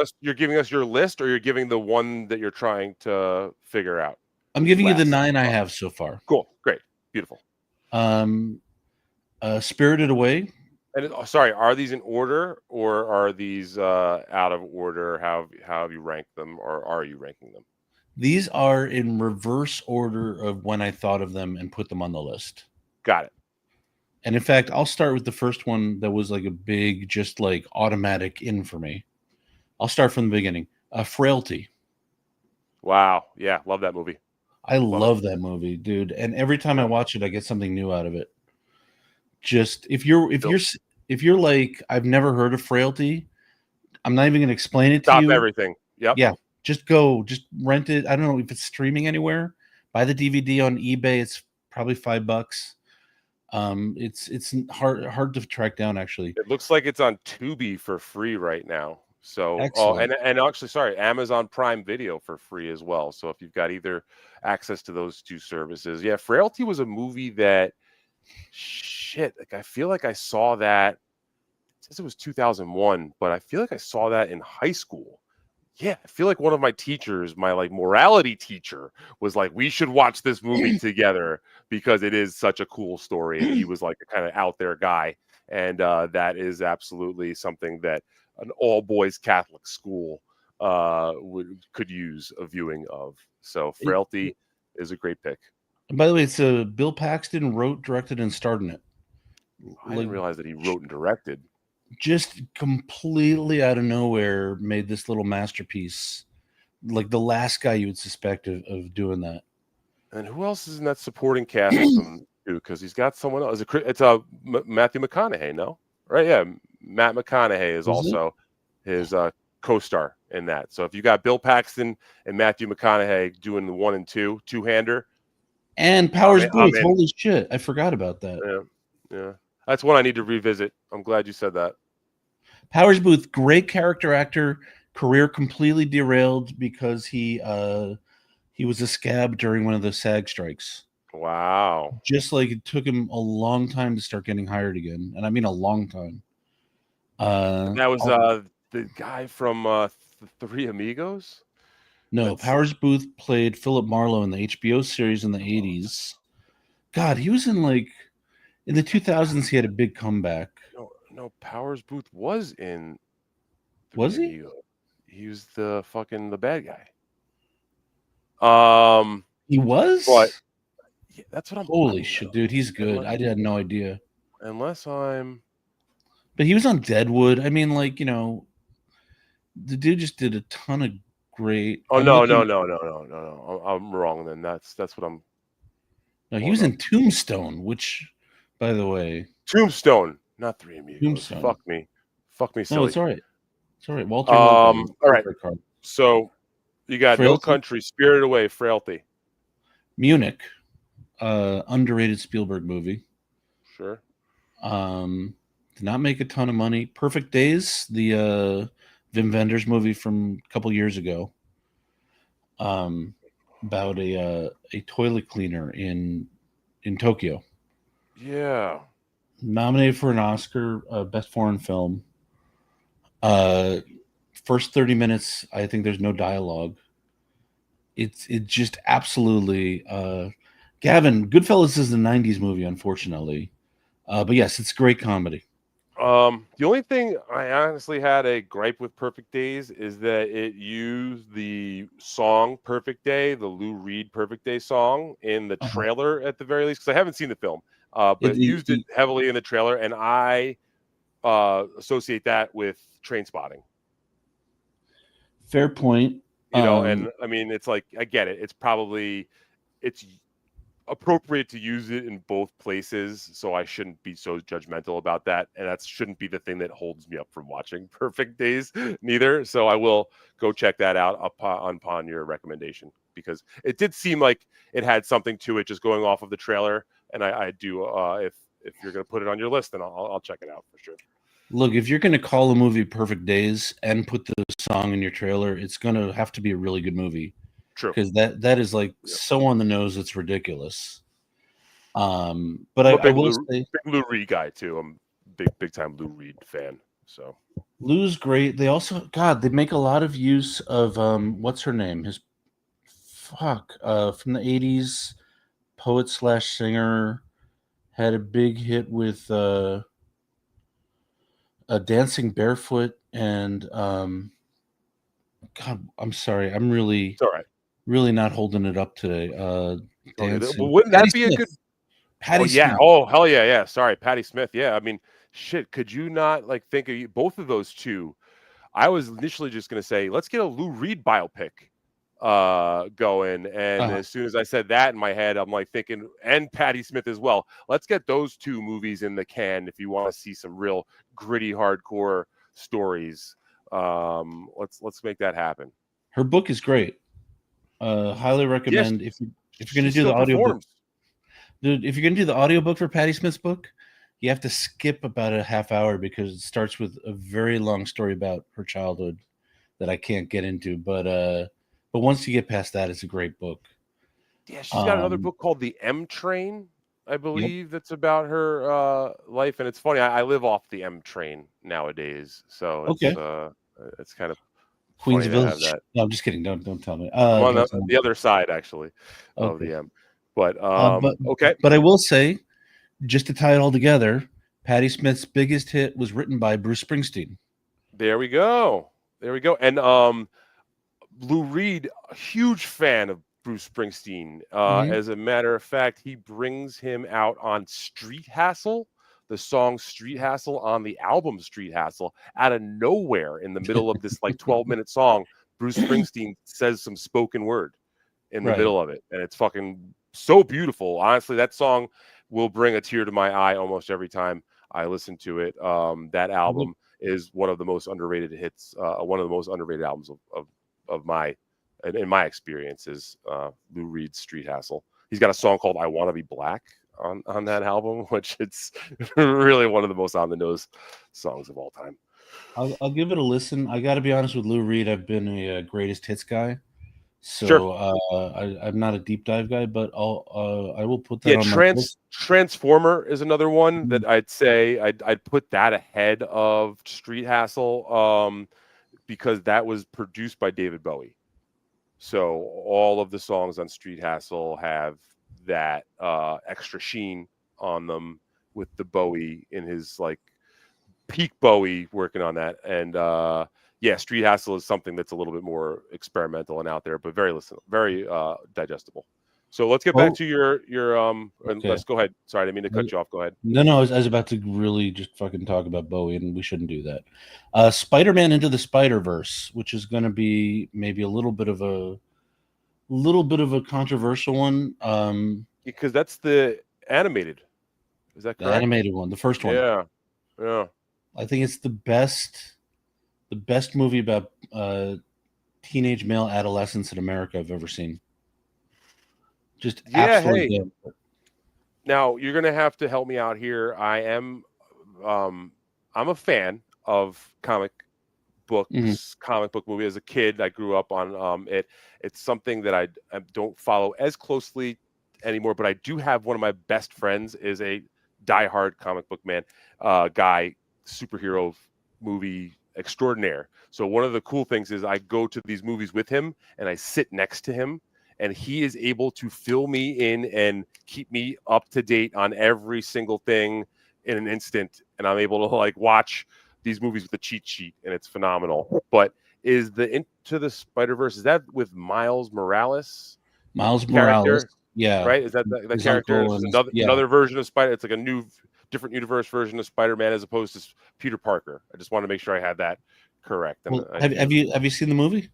us your list, or you're giving the one that you're trying to figure out? I'm giving you the 9 I have so far. Cool, great, beautiful. Spirited Away. And sorry, are these in order, or are these out of order? How have you ranked them, or are you ranking them? These are in reverse order of when I thought of them and put them on the list. Got it. And in fact, I'll start with the first one that was like a big, just like automatic in for me. I'll start from the beginning. Frailty. Wow. Yeah, love that movie. I love that movie, dude. And every time I watch it, I get something new out of it. Just if you're like, I've never heard of Frailty, I'm not even going to explain it to you. Stop everything. Yep. Yeah. Just rent it. I don't know if it's streaming anywhere. Buy the DVD on eBay. It's probably $5. It's hard to track down, actually. It looks like it's on Tubi for free right now. So, and actually, sorry, Amazon Prime Video for free as well. So if you've got either access to those 2 services, yeah, Frailty was a movie that, like I feel like I saw that. It says it was 2001, but I feel like I saw that in high school. Yeah, I feel like one of my teachers, my like morality teacher, was like, we should watch this movie together because it is such a cool story. And he was like a kind of out there guy. And that is absolutely something that an all boys Catholic school could use a viewing of. So Frailty is a great pick. And by the way, it's Bill Paxton wrote, directed, and starred in it. I didn't realize that he wrote and directed. Just completely out of nowhere made this little masterpiece, like the last guy you would suspect of doing that. And who else is in that supporting cast with him too? Because he's got someone else. It's Matthew McConaughey, no? Right? Yeah, Matt McConaughey is also his co-star in that. So if you got Bill Paxton and Matthew McConaughey doing the 1 and 2 two-hander, and Powers Booth, holy shit, I forgot about that. Yeah. That's one I need to revisit. I'm glad you said that. Powers Booth, great character actor, career completely derailed because he was a scab during one of the SAG strikes. Wow. Just like it took him a long time to start getting hired again. And I mean a long time. That was the guy from Three Amigos? No, Powers Booth played Philip Marlowe in the HBO series in the 80s. God, he was in the 2000s, he had a big comeback. No, Powers Booth was in. Was he? He was the bad guy. He was. But yeah, that's what I'm. Holy shit, dude, he's good. I had no idea. Unless I'm. But he was on Deadwood. I mean, the dude just did a ton of great. Oh no! I'm wrong. Then that's what I'm. No, he was in Tombstone, which. By the way, Tombstone, not Three Amigos. Tombstone. Fuck me, silly. No, it's all right. It's all right. Walter. All right. So you got Frailty? No Country, Spirited Away, Frailty, Munich, underrated Spielberg movie. Sure. Did not make a ton of money. Perfect Days, the Wim Wenders movie from a couple years ago. About a toilet cleaner in Tokyo. Yeah. Nominated for an Oscar, Best Foreign Film. First 30 minutes, I think there's no dialogue. it just absolutely. Gavin, Goodfellas is a '90s movie, unfortunately, but yes, it's great comedy. The only thing I honestly had a gripe with Perfect Days is that it used the song Perfect Day, the Lou Reed Perfect Day song, in the trailer at the very least, because I haven't seen the film, but it used it heavily in the trailer, and I associate that with Trainspotting. Fair point. And I mean, it's like, I get it. It's appropriate to use it in both places, so I shouldn't be so judgmental about that, and that shouldn't be the thing that holds me up from watching Perfect Days neither. So I will go check that out upon your recommendation, because it did seem like it had something to it just going off of the trailer, and I do if you're going to put it on your list, then I'll check it out for sure. Look, if you're going to call a movie Perfect Days and put the song in your trailer, it's going to have to be a really good movie. True. Because that is like so on the nose, it's ridiculous. But I will say, big Lou Reed guy too. I'm big time Lou Reed fan. So Lou's great. They also, God, they make a lot of use of what's her name? From the '80s, poet/singer, had a big hit with Dancing Barefoot, and God, I'm sorry, I'm really. It's all right. Really not holding it up today. Wouldn't that be a good Patty yeah. Smith. Oh, hell yeah. Sorry, Patti Smith. Yeah, I mean, shit, could you not like think of both of those two? I was initially just going to say, let's get a Lou Reed biopic going. And as soon as I said that in my head, I'm like thinking, and Patti Smith as well. Let's get those two movies in the can if you want to see some real gritty, hardcore stories. Let's make that happen. Her book is great. Highly recommend. Yes, if you're going to do the audiobook. Dude, if you're going to do the audiobook for Patti Smith's book, you have to skip about a half hour because it starts with a very long story about her childhood that I can't get into. But once you get past that, it's a great book. Yeah, she's got another book called The M Train, I believe, that's about her life. And it's funny, I live off the M Train nowadays. So it's kind of Queens funny to Village. have that. No, I'm just kidding. Don't tell me. I'm on the other side, actually, of the M. But okay. But I will say, just to tie it all together, Patti Smith's biggest hit was written by Bruce Springsteen. There we go. And Lou Reed, a huge fan of Bruce Springsteen. As a matter of fact, he brings him out on Street Hassle, the song Street Hassle on the album Street Hassle, out of nowhere in the middle of this like 12-minute song. Bruce Springsteen says some spoken word in the middle of it, and it's fucking so beautiful. Honestly, that song will bring a tear to my eye almost every time I listen to it. That album is one of the most underrated hits, one of the most underrated albums of my experiences. Lou Reed's Street Hassle. He's got a song called "I Want to Be Black" on that album, which it's really one of the most on the nose songs of all time. I'll give it a listen. I got to be honest with Lou Reed. I've been a greatest hits guy. So sure. I'm not a deep dive guy, but I will put that on my list. Transformer is another one that I'd say I'd put that ahead of Street Hassle, because that was produced by David Bowie. So all of the songs on Street Hassle have that extra sheen on them with the Bowie in his like peak Bowie working on that. And Street Hassle is something that's a little bit more experimental and out there, but very digestible. So let's get back to your let's go ahead. Sorry, I didn't mean to cut you off. Go ahead. No, I was about to really just fucking talk about Bowie, and we shouldn't do that. Spider-Man Into the Spider-Verse, which is going to be maybe a little bit of a controversial one. Because that's the animated. Is that correct? The animated one, the first one. Yeah. I think it's the best movie about teenage male adolescence in America I've ever seen. Just absolutely. Hey. Now you're gonna have to help me out here. I'm a fan of comic books, comic book movie. As a kid, I grew up on it. It's something that I don't follow as closely anymore, but I do have one of my best friends is a diehard comic book man, guy, superhero movie extraordinaire. So one of the cool things is I go to these movies with him and I sit next to him and he is able to fill me in and keep me up to date on every single thing in an instant, and I'm able to like watch these movies with a cheat sheet, and it's phenomenal. But is the Into the Spider-Verse, is that with Miles Morales? Miles Morales, yeah, right? Is that that character? It's another version of Spider. It's like a different universe version of Spider-Man as opposed to Peter Parker. I just want to make sure I had that correct. Well, have you seen the movie?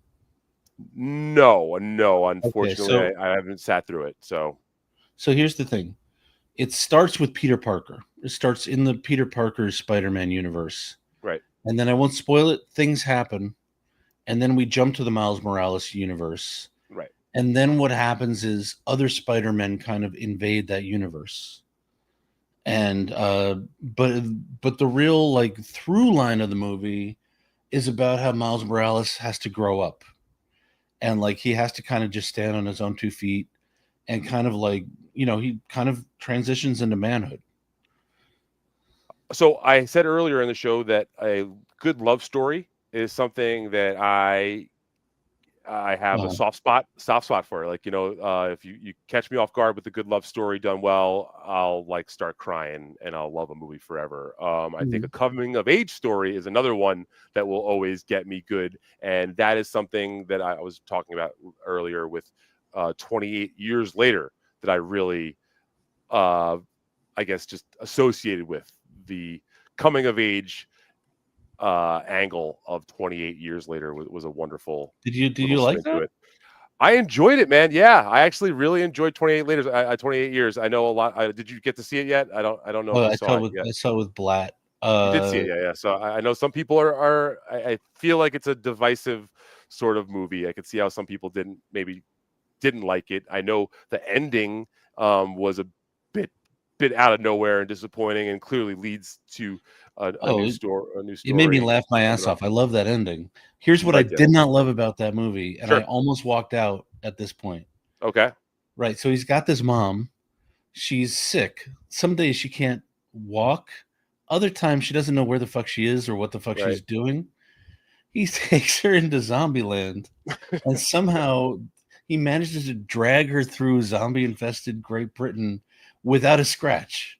No, unfortunately, okay, I haven't sat through it. So here's the thing. It starts with Peter Parker. It starts in the Peter Parker Spider-Man universe. Right. And then I won't spoil it. Things happen. And then we jump to the Miles Morales universe. Right. And then what happens is other Spider-Men kind of invade that universe. And but the real like through line of the movie is about how Miles Morales has to grow up. And like he has to kind of just stand on his own 2 feet and kind of like, he kind of transitions into manhood. So I said earlier in the show that a good love story is something that I have a soft spot for. Like, if you catch me off guard with a good love story done well, I'll like start crying and I'll love a movie forever. I think a coming of age story is another one that will always get me good. And that is something that I was talking about earlier with 28 years later that I really, I guess, just associated with the coming of age angle of 28 years later was a wonderful. Did you like that? I enjoyed it, man. Yeah, I actually really enjoyed 28 later. 28 years. I know a lot. Did you get to see it yet? I don't know. Oh, I saw it with Blatt. You did see it, yeah. So I know some people are. I feel like it's a divisive sort of movie. I could see how some people didn't like it. I know the ending was a bit out of nowhere and disappointing, and clearly leads to a new story. It made me laugh my ass off. I love that ending. Here's what I did not love about that movie, and I almost walked out at this point. Okay. Right. So he's got this mom. She's sick. Some days she can't walk. Other times she doesn't know where the fuck she is or what the fuck she's doing. He takes her into Zombieland, and somehow he manages to drag her through zombie-infested Great Britain without a scratch.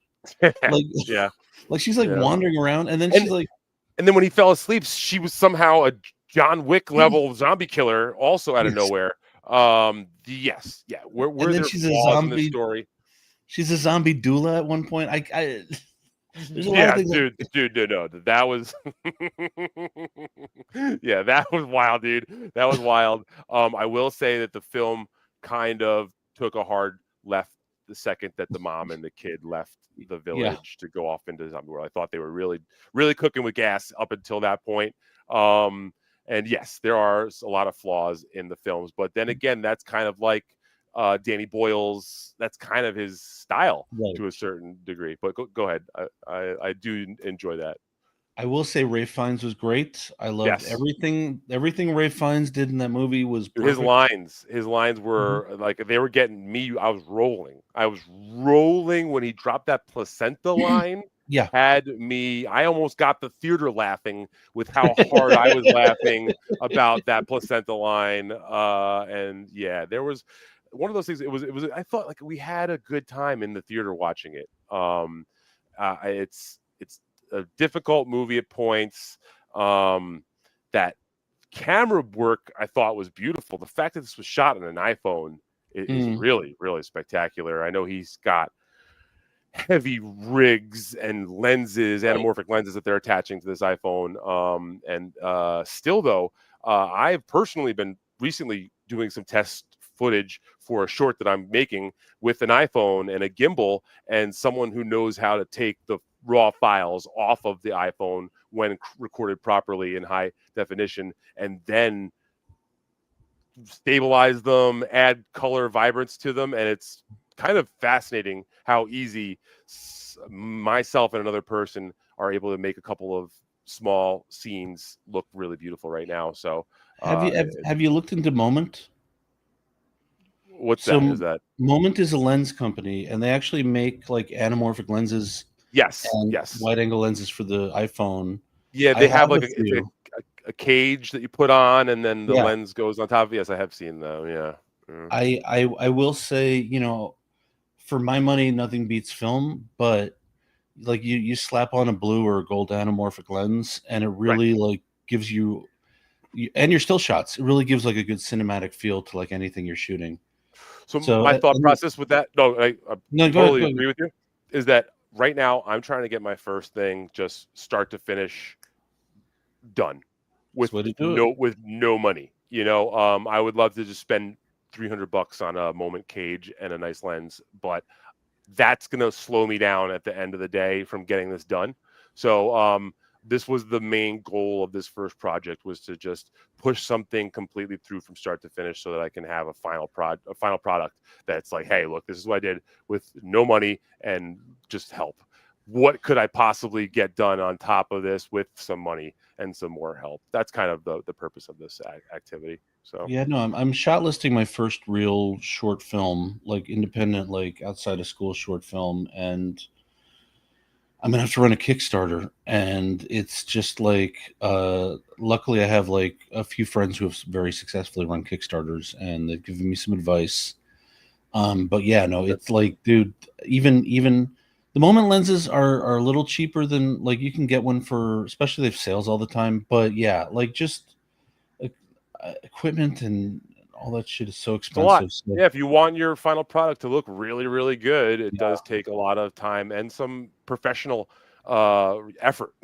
Like she's like wandering around, and then she's like, and then when he fell asleep, she was somehow a John Wick level zombie killer, also out of nowhere. Where there's she's flaws in this story. She's a zombie doula at one point. There's a lot of things dude, no, that was that was wild, dude. That was wild. I will say that the film kind of took a hard left the second that the mom and the kid left the village to go off into the zombie world. I thought they were really, really cooking with gas up until that point. And yes, there are a lot of flaws in the films, but then again, that's kind of like Danny Boyle's. That's kind of his style to a certain degree. But go ahead. I do enjoy that. I will say Ralph Fiennes was great. I loved everything Ralph Fiennes did in that movie was perfect. His lines were like they were getting me. I was rolling when he dropped that placenta line. Had me. I almost got the theater laughing with how hard I was laughing about that placenta line. And there was one of those things. It was. I thought like we had a good time in the theater watching it. It's a difficult movie at points. That camera work I thought was beautiful. The fact that this was shot on an iPhone is really, really spectacular. I know he's got heavy rigs and lenses, anamorphic lenses that they're attaching to this iPhone. Still though, I've personally been recently doing some test footage for a short that I'm making with an iPhone and a gimbal, and someone who knows how to take the raw files off of the iPhone when recorded properly in high definition, and then stabilize them, add color vibrance to them. And it's kind of fascinating how easy myself and another person are able to make a couple of small scenes look really beautiful right now. So have you looked into Moment? What's that? Is that Moment is a lens company, and they actually make like anamorphic lenses. Yes. Wide angle lenses for the iPhone. Yeah, they have like a cage that you put on, and then the lens goes on top. Yes, I have seen them. Yeah. I will say, you know, for my money, nothing beats film, but like you slap on a blue or a gold anamorphic lens, and it really like gives you, and your still shots. It really gives like a good cinematic feel to like anything you're shooting. So my thought process with that, I totally agree with you, is that right now I'm trying to get my first thing just start to finish done with no money. You know, I would love to just spend $300 on a moment cage and a nice lens, but that's going to slow me down at the end of the day from getting this done. So this was the main goal of this first project, was to just push something completely through from start to finish so that I can have a final product that's like, hey, look, this is what I did with no money and just help. What could I possibly get done on top of this with some money and some more help? That's kind of the purpose of this activity. So yeah, no, I'm shot listing my first real short film, like independent, like outside of school short film, and I'm gonna have to run a Kickstarter. And it's just like, luckily I have like a few friends who have very successfully run Kickstarters, and they've given me some advice. But yeah, no, it's like, dude, even the moment lenses are a little cheaper than, like, you can get one for, especially they have sales all the time. But yeah, like just equipment and all that shit is so expensive. So, yeah, if you want your final product to look really, really good, it does take a lot of time and some professional effort,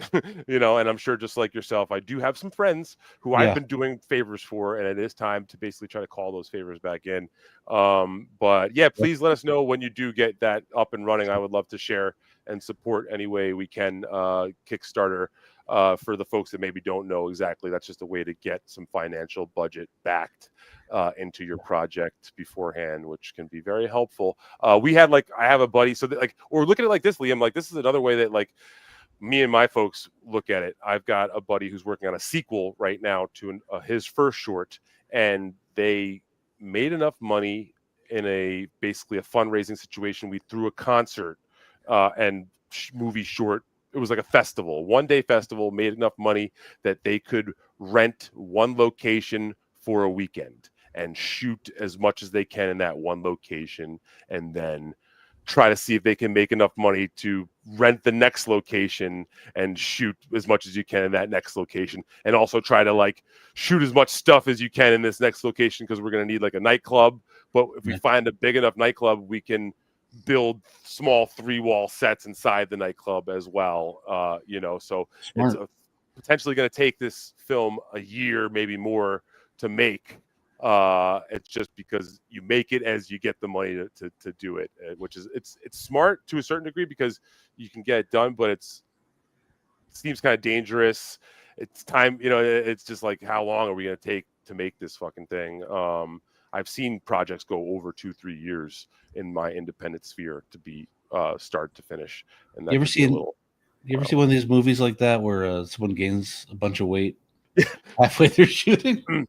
you know. And I'm sure, just like yourself, I do have some friends who I've been doing favors for, and it is time to basically try to call those favors back in. But yeah, please let us know when you do get that up and running. I would love to share and support any way we can. Kickstarter, for the folks that maybe don't know exactly, that's just a way to get some financial budget backed into your project beforehand, which can be very helpful. We had, like, I have a buddy, so that, like, or look at it like this, Liam, like, this is another way that, like, me and my folks look at it. I've got a buddy who's working on a sequel right now to his first short, and they made enough money in basically a fundraising situation. We threw a concert and movie short. It was like a festival, one-day festival, made enough money that they could rent one location for a weekend and shoot as much as they can in that one location, and then try to see if they can make enough money to rent the next location and shoot as much as you can in that next location, and also try to, like, shoot as much stuff as you can in this next location, because we're going to need, like, a nightclub. But if we find a big enough nightclub, we can build small 3-wall sets inside the nightclub as well. You know, so it's potentially going to take this film a year, maybe more, to make. It's just because you make it as you get the money to do it, which is, it's smart to a certain degree, because you can get it done, but it seems kind of dangerous. It's time, you know, it's just like, how long are we going to take to make this fucking thing? I've seen projects go over 2-3 years in my independent sphere to be start to finish. And that you ever see one of these movies like that where someone gains a bunch of weight halfway through shooting?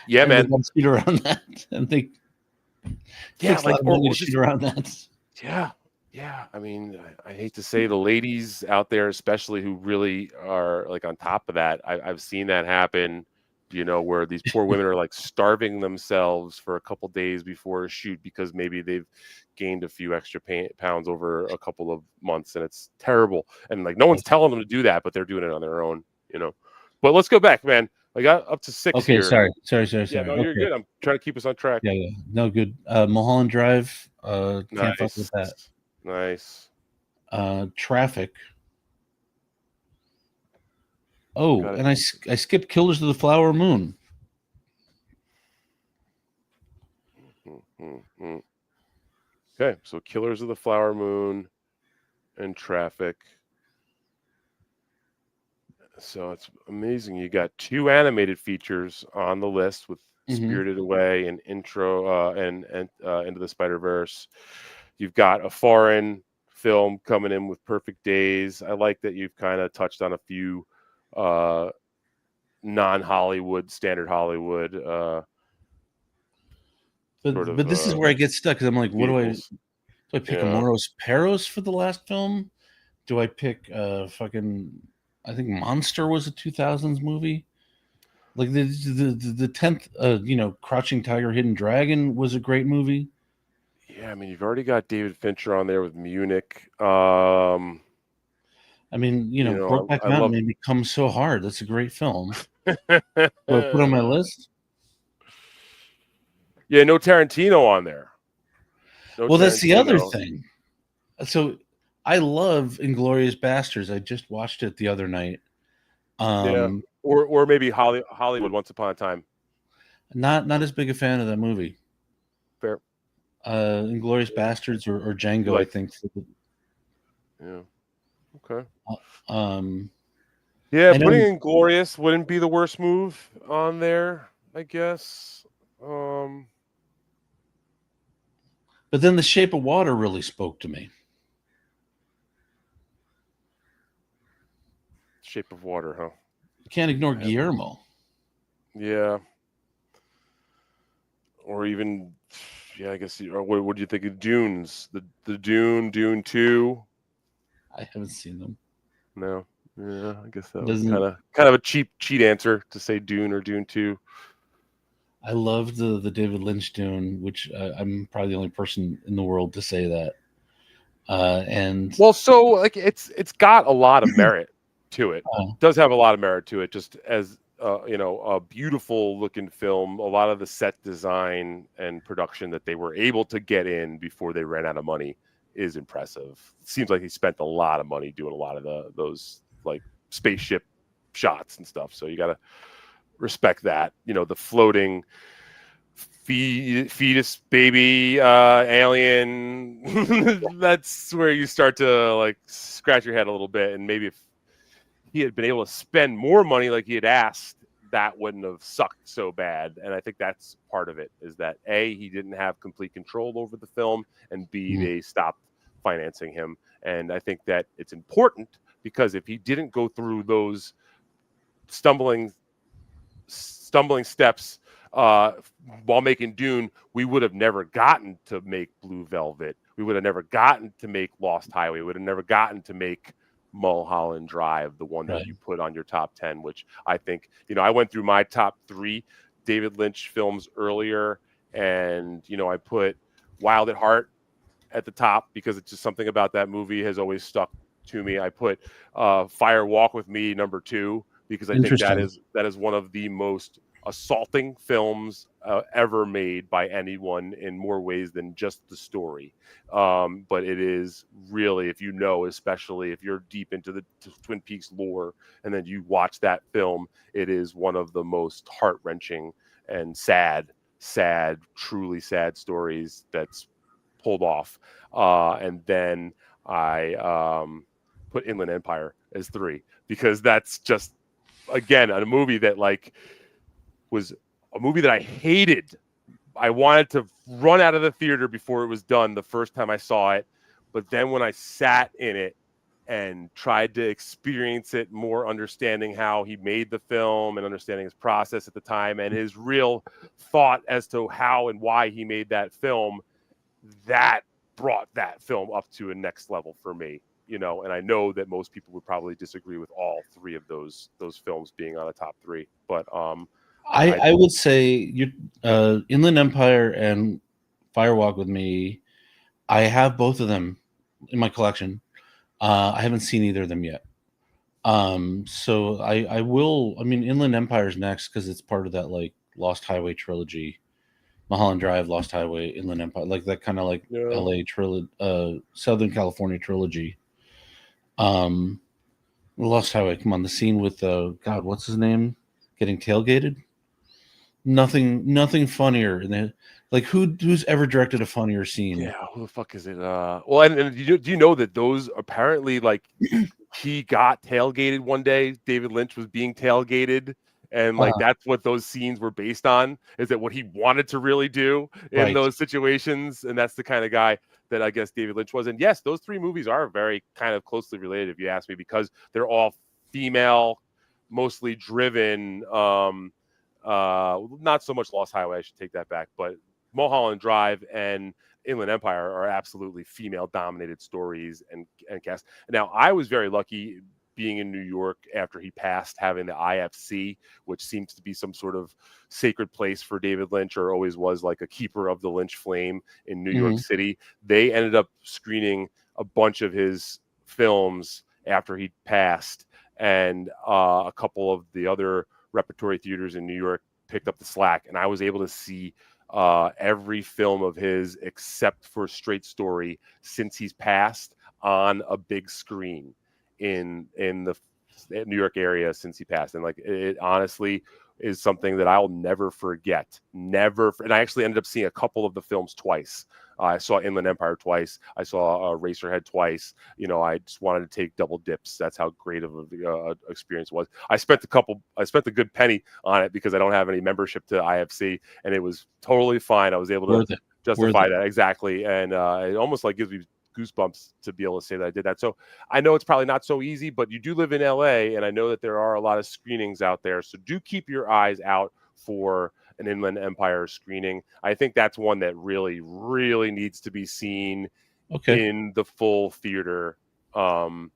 Yeah, and man. Shoot around that, and they like, or shoot around that. Yeah. I mean, I hate to say, the ladies out there, especially, who really are, like, on top of that. I've seen that happen. You know, where these poor women are, like, starving themselves for a couple days before a shoot because maybe they've gained a few extra pounds over a couple of months, and it's terrible. And, like, no one's telling them to do that, but they're doing it on their own. You know. But let's go back, man. I got up to 6 Okay, here. sorry. Yeah, no, you're good. I'm trying to keep us on track. Yeah. No, good. Mulholland Drive. Can't fuck with that. Nice. Traffic. Oh, and I skipped Killers of the Flower Moon. Okay, so Killers of the Flower Moon and Traffic. So it's amazing. You got 2 animated features on the list with Spirited Away and Intro and Into the Spider-Verse. You've got a foreign film coming in with Perfect Days. I like that you've kind of touched on a few non-Hollywood, standard Hollywood. But this is where I get stuck, because I'm like, what do I pick? Amorous Perros for the last film? Do I pick fucking? I think Monster was a 2000s movie. Like the 10th, Crouching Tiger, Hidden Dragon was a great movie. Yeah, I mean, you've already got David Fincher on there with Munich. I mean, Brokeback I Mountain love. made me come so hard. That's a great film. Do I put on my list? Yeah, no Tarantino on there. Well, that's the other thing. So I love Inglorious Bastards. I just watched it the other night. Yeah, or maybe Hollywood Once Upon a Time. Not as big a fan of that movie. Fair. Inglorious Bastards or Django, I think. Yeah. Okay. Yeah, putting Inglorious wouldn't be the worst move on there, I guess. But then The Shape of Water really spoke to me. Shape of Water, huh? You can't ignore Guillermo. Yeah. Or even, I guess. Or what do you think of Dunes? The Dune 2. I haven't seen them. No. Yeah, I guess that was kind of a cheap answer to say Dune or Dune 2. I love the David Lynch Dune, which I'm probably the only person in the world to say that. So like it's got a lot of merit to it. It does have a lot of merit to it, just as a beautiful looking film. A lot of the set design and production that they were able to get in before they ran out of money is impressive. It seems like he spent a lot of money doing a lot of those like spaceship shots and stuff. So you got to respect that. The floating fetus baby alien. That's where you start to like scratch your head a little bit. And maybe if he had been able to spend more money like he had asked, that wouldn't have sucked so bad. And I think that's part of it, is that A, he didn't have complete control over the film, and B, they stopped financing him. And I think that it's important, because if he didn't go through those stumbling steps while making Dune, we would have never gotten to make Blue Velvet. We would have never gotten to make Lost Highway. We would have never gotten to make Mulholland Drive, the one that you put on your top 10, which I think, I went through my top 3 David Lynch films earlier, and, I put Wild at Heart at the top because it's just something about that movie has always stuck to me. I put Fire Walk with Me number 2 because I think that is one of the most assaulting films ever made by anyone in more ways than just the story. But it is really, especially if you're deep into the Twin Peaks lore and then you watch that film, it is one of the most heart-wrenching and sad, truly sad stories that's pulled off. And then I put Inland Empire as 3 because that's just, again, a movie that was a movie that I hated. I wanted to run out of the theater before it was done the first time I saw it. But then when I sat in it and tried to experience it more, understanding how he made the film and understanding his process at the time and his real thought as to how and why he made that film, that brought that film up to a next level for me. And I know that most people would probably disagree with all 3 of those films being on a top 3. But I would say Inland Empire and Fire Walk with Me, I have both of them in my collection. I haven't seen either of them yet. So I will. I mean, Inland Empire's next because it's part of that Lost Highway trilogy. Mulholland Drive, Lost Highway, Inland Empire, like that kind of LA trilogy, Southern California trilogy. Lost Highway, come on, the scene with God, what's his name? Getting tailgated. Nothing funnier. And who's ever directed a funnier scene? Yeah, who the fuck is it? Well, and do you know that those apparently he got tailgated one day? David Lynch was being tailgated. And that's what those scenes were based on, is that what he wanted to really do in those situations. And that's the kind of guy that I guess David Lynch was. And yes, those 3 movies are very kind of closely related, if you ask me, because they're all female, mostly driven. Not so much Lost Highway, I should take that back, but Mulholland Drive and Inland Empire are absolutely female dominated stories and cast. Now, I was very lucky being in New York after he passed, having the IFC, which seems to be some sort of sacred place for David Lynch, or always was like a keeper of the Lynch flame in New York City. They ended up screening a bunch of his films after he passed, and a couple of the other repertory theaters in New York picked up the slack, and I was able to see every film of his except for Straight Story since he's passed on a big screen in the New York area since he passed. And like, it honestly is something that I'll never forget. Never. And I actually ended up seeing a couple of the films twice. I saw Inland Empire twice. I saw Racerhead twice. You know, I just wanted to take double dips. That's how great of a experience it was. I spent a good penny on it because I don't have any membership to IFC, and it was totally fine. I was able to justify that. Exactly. And it almost like gives me goosebumps to be able to say that I did that. So I know it's probably not so easy, but you do live in LA, and I know that there are a lot of screenings out there. So do keep your eyes out for an Inland Empire screening. I think that's one that really, really needs to be seen in the full theater. And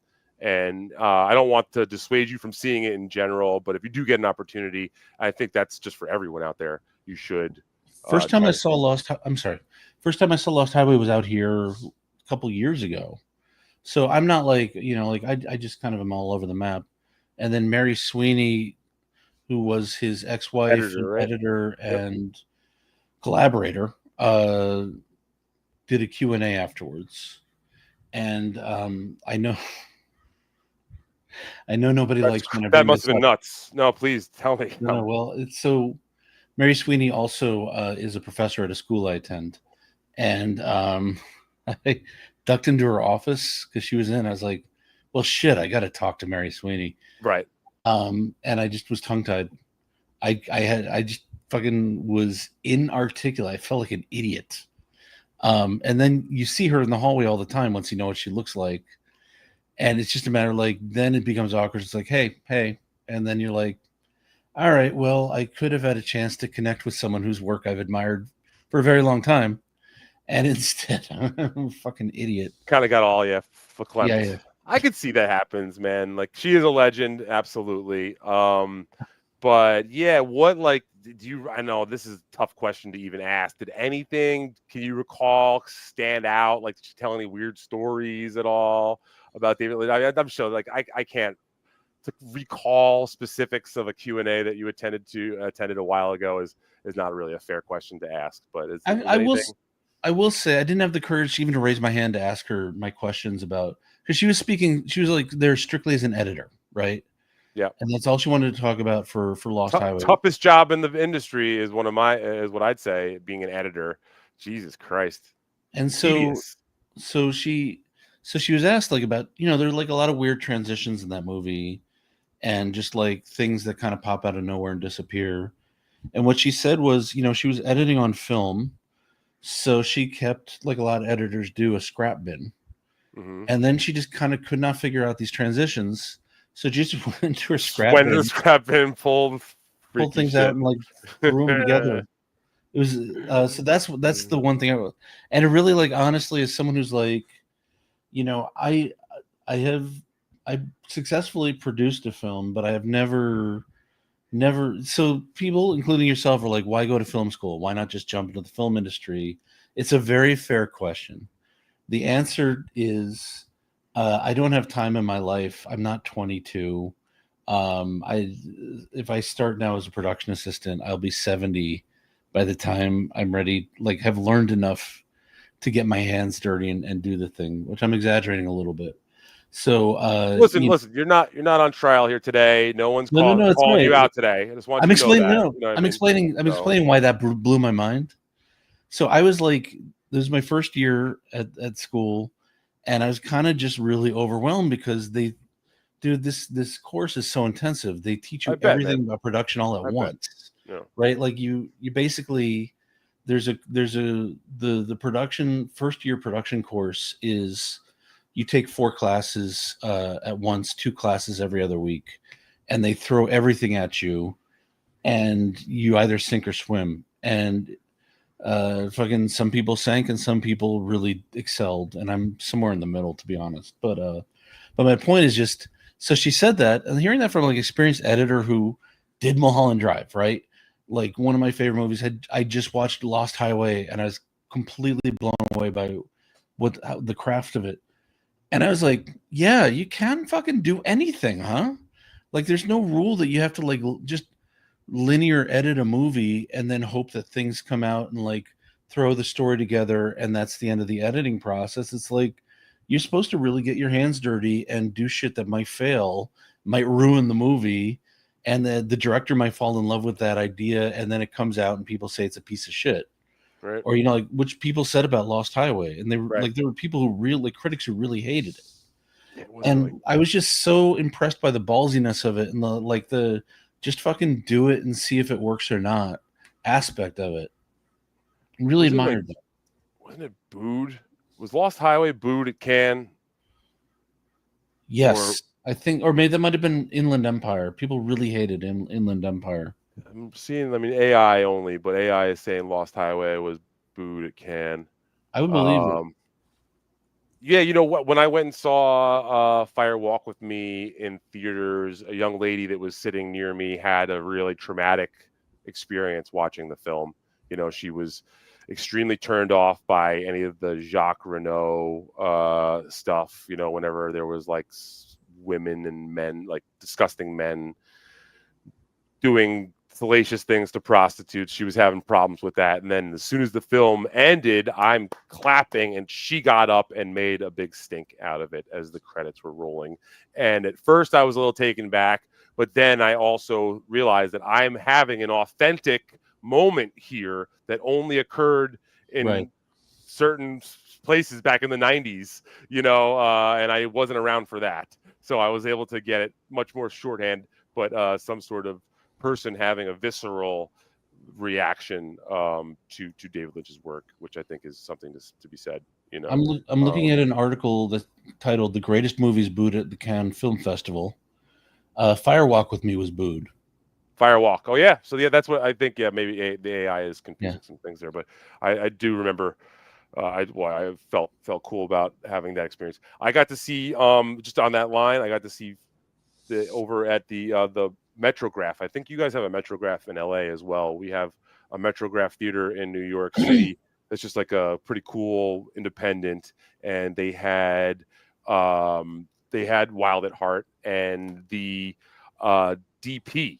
I don't want to dissuade you from seeing it in general, but if you do get an opportunity, I think that's just for everyone out there. You should. First time I saw Lost Highway was out here a couple years ago. So I'm not like, you know, like I just kind of am all over the map. And then Mary Sweeney, who was his ex-wife, editor and collaborator, did a Q&A afterwards. And I know nobody likes when that must have been nuts. No, please tell me. No, well, so Mary Sweeney also is a professor at a school I attend. And I ducked into her office because she was in. I was like, well, shit, I got to talk to Mary Sweeney. Right. And I just was tongue-tied. I just fucking was inarticulate. I felt like an idiot. And then you see her in the hallway all the time once you know what she looks like. And it's just a matter of like, then it becomes awkward. It's like, hey. And then you're like, all right, well, I could have had a chance to connect with someone whose work I've admired for a very long time. And instead, I'm a fucking idiot. Kind of got all verklempt. Yeah. I could see that happens, man. Like, she is a legend, absolutely. But yeah, what, like, did you? I know this is a tough question to even ask. Did anything, can you recall, stand out? Like, did you tell any weird stories at all about David Lynch? I'm sure, like, I can't recall specifics of a Q&A that you attended a while ago is not really a fair question to ask. But I will say I didn't have the courage even to raise my hand to ask her my questions about, because she was speaking. She was like there strictly as an editor, right? Yeah, and that's all she wanted to talk about for Lost Highway. Toughest job in the industry is is what I'd say, being an editor. Jesus Christ. And so she was asked like about, you know, there's like a lot of weird transitions in that movie, and just like things that kind of pop out of nowhere and disappear. And what she said was, you know, she was editing on film, so she kept, like a lot of editors do, a scrap bin. Mm-hmm. And then she just kind of could not figure out these transitions. So just went into her scrap bin. Went to the scrap bin, pulled things out and like threw them together. It was so that's the one thing and it really, like, honestly, as someone who's like, you know, I successfully produced a film, but I have never. So people, including yourself, are like, why go to film school? Why not just jump into the film industry? It's a very fair question. The answer is, I don't have time in my life. I'm not 22. If I start now as a production assistant, I'll be 70 by the time I'm ready, like, have learned enough to get my hands dirty and do the thing, which I'm exaggerating a little bit. So listen, you're not on trial here today. No one's calling you out today. I just want you to know that. I'm explaining why that blew my mind. So I was like, this is my first year at school, and I was kind of just really overwhelmed because this course is so intensive. They teach you everything about production all at once. Yeah. Right? Like you basically, the production, first year production course is, you take 4 classes at once, 2 classes every other week, and they throw everything at you, and you either sink or swim. And fucking some people sank and some people really excelled, and I'm somewhere in the middle, to be honest. But my point is just, So she said that, and hearing that from like experienced editor who did Mulholland Drive, right? Like one of my favorite movies. I just watched Lost Highway, and I was completely blown away by the craft of it. And I was like, yeah, you can fucking do anything, huh? Like, there's no rule that you have to like just linear edit a movie and then hope that things come out and like throw the story together, and that's the end of the editing process. It's like you're supposed to really get your hands dirty and do shit that might fail, might ruin the movie, and the director might fall in love with that idea, and then it comes out and people say it's a piece of shit. Right. Or, you know, like which people said about Lost Highway, and they were Right. like, there were people who really, like critics who really hated it. And really... I was just so impressed by the ballsiness of it, and the just fucking do it and see if it works or not aspect of it. Really admired that. Wasn't it booed? Was Lost Highway booed at Cannes? Yes, I think, or maybe that might have been Inland Empire. People really hated Inland Empire. I'm seeing, I mean, AI only, but AI is saying Lost Highway was booed at Cannes. I would believe it. Yeah, you know what? When I went and saw Fire Walk with Me in theaters, a young lady that was sitting near me had a really traumatic experience watching the film. You know, she was extremely turned off by any of the Jacques Renault stuff. You know, whenever there was like women and men, like disgusting men doing salacious things to prostitutes, she was having problems with that. And then as soon as the film ended, I'm clapping, and she got up and made a big stink out of it as the credits were rolling. And at first I was a little taken back, but then I also realized that I'm having an authentic moment here that only occurred in certain places back in the 90s, you know, and I wasn't around for that. So I was able to get it much more shorthand, but some sort of person having a visceral reaction to David Lynch's work, which I think is something to be said. You know, I'm looking at an article that's titled "The Greatest Movies Booed at the Cannes Film Festival." Fire Walk with Me was booed. Firewalk. Oh yeah. So yeah, that's what I think. Yeah, maybe the AI is confusing some things there, but I do remember. I felt cool about having that experience. I got to see just on that line. I got to see over at the Metrograph. I think you guys have a Metrograph in LA as well. We have a Metrograph theater in New York City. That's just like a pretty cool independent, and they had Wild at Heart, and the DP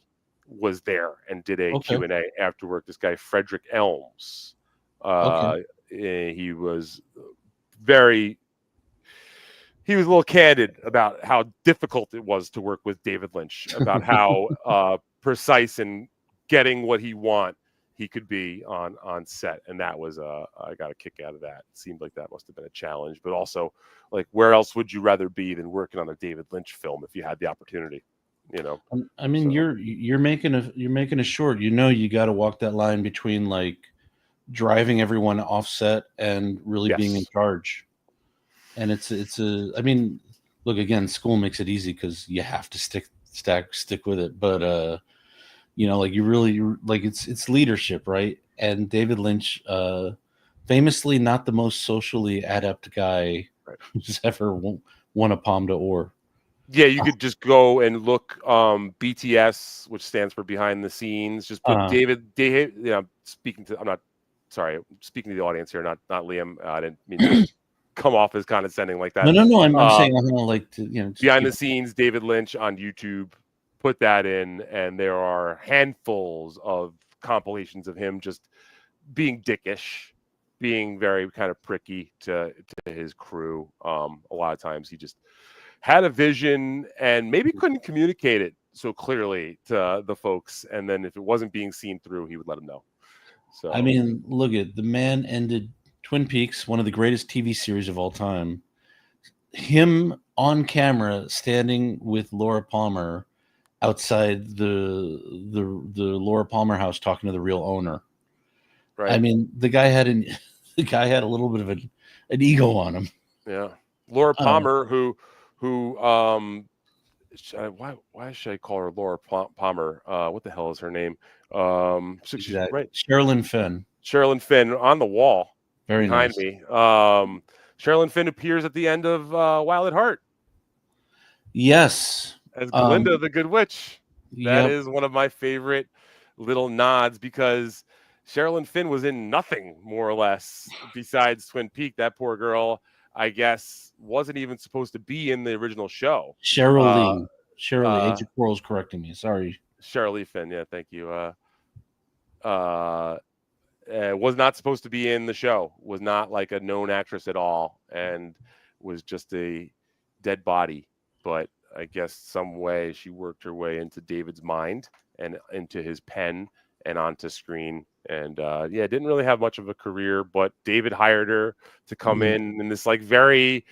was there and did a Q&A after work. This guy Frederick Elms. He was a little candid about how difficult it was to work with David Lynch, about how precise in getting what he could be on set. And that was I got a kick out of that. It seemed like that must have been a challenge, but also like, where else would you rather be than working on a David Lynch film if you had the opportunity? You know, I mean, so you're making a short. You know, you got to walk that line between like driving everyone offset and really being in charge. And it's I mean, look, again, school makes it easy because you have to stick with it. But you know, like you like it's leadership, right? And David Lynch, famously not the most socially adept guy who's ever won a Palme d'Or. Yeah, you could just go and look BTS, which stands for behind the scenes. Just put David. You know, speaking to the audience here, not Liam. I didn't mean to come off as condescending like that. No. I'm saying I don't like to, you know, behind the scenes David Lynch on YouTube. Put that in, and there are handfuls of compilations of him just being dickish, being very kind of pricky to his crew. A lot of times he just had a vision and maybe couldn't communicate it so clearly to the folks, and then if it wasn't being seen through, he would let them know. So I mean, look at the man ended Twin Peaks, one of the greatest TV series of all time. Him on camera standing with Laura Palmer outside the Laura Palmer house talking to the real owner. Right. I mean, the guy had a little bit of an ego on him. Yeah. Laura Palmer, who why should I call her Laura Palmer? What the hell is her name? Right. Sherilyn Fenn. Sherilyn Fenn on the wall behind me. Sherilyn Fenn appears at the end of Wild at Heart. Yes. as Glinda the Good Witch. That Yep. is one of my favorite little nods because Sherilyn Fenn was in nothing, more or less, besides Twin Peaks. That poor girl, I guess, wasn't even supposed to be in the original show. Cheryl Lee. Cheryl Lee. uh, Agent Coral's correcting me. Sorry. Sheryl Fenn, yeah, thank you. Was not supposed to be in the show. Was not like a known actress at all, and was just a dead body. But I guess some way she worked her way into David's mind and into his pen and onto screen. And yeah, didn't really have much of a career, but David hired her to come in this like very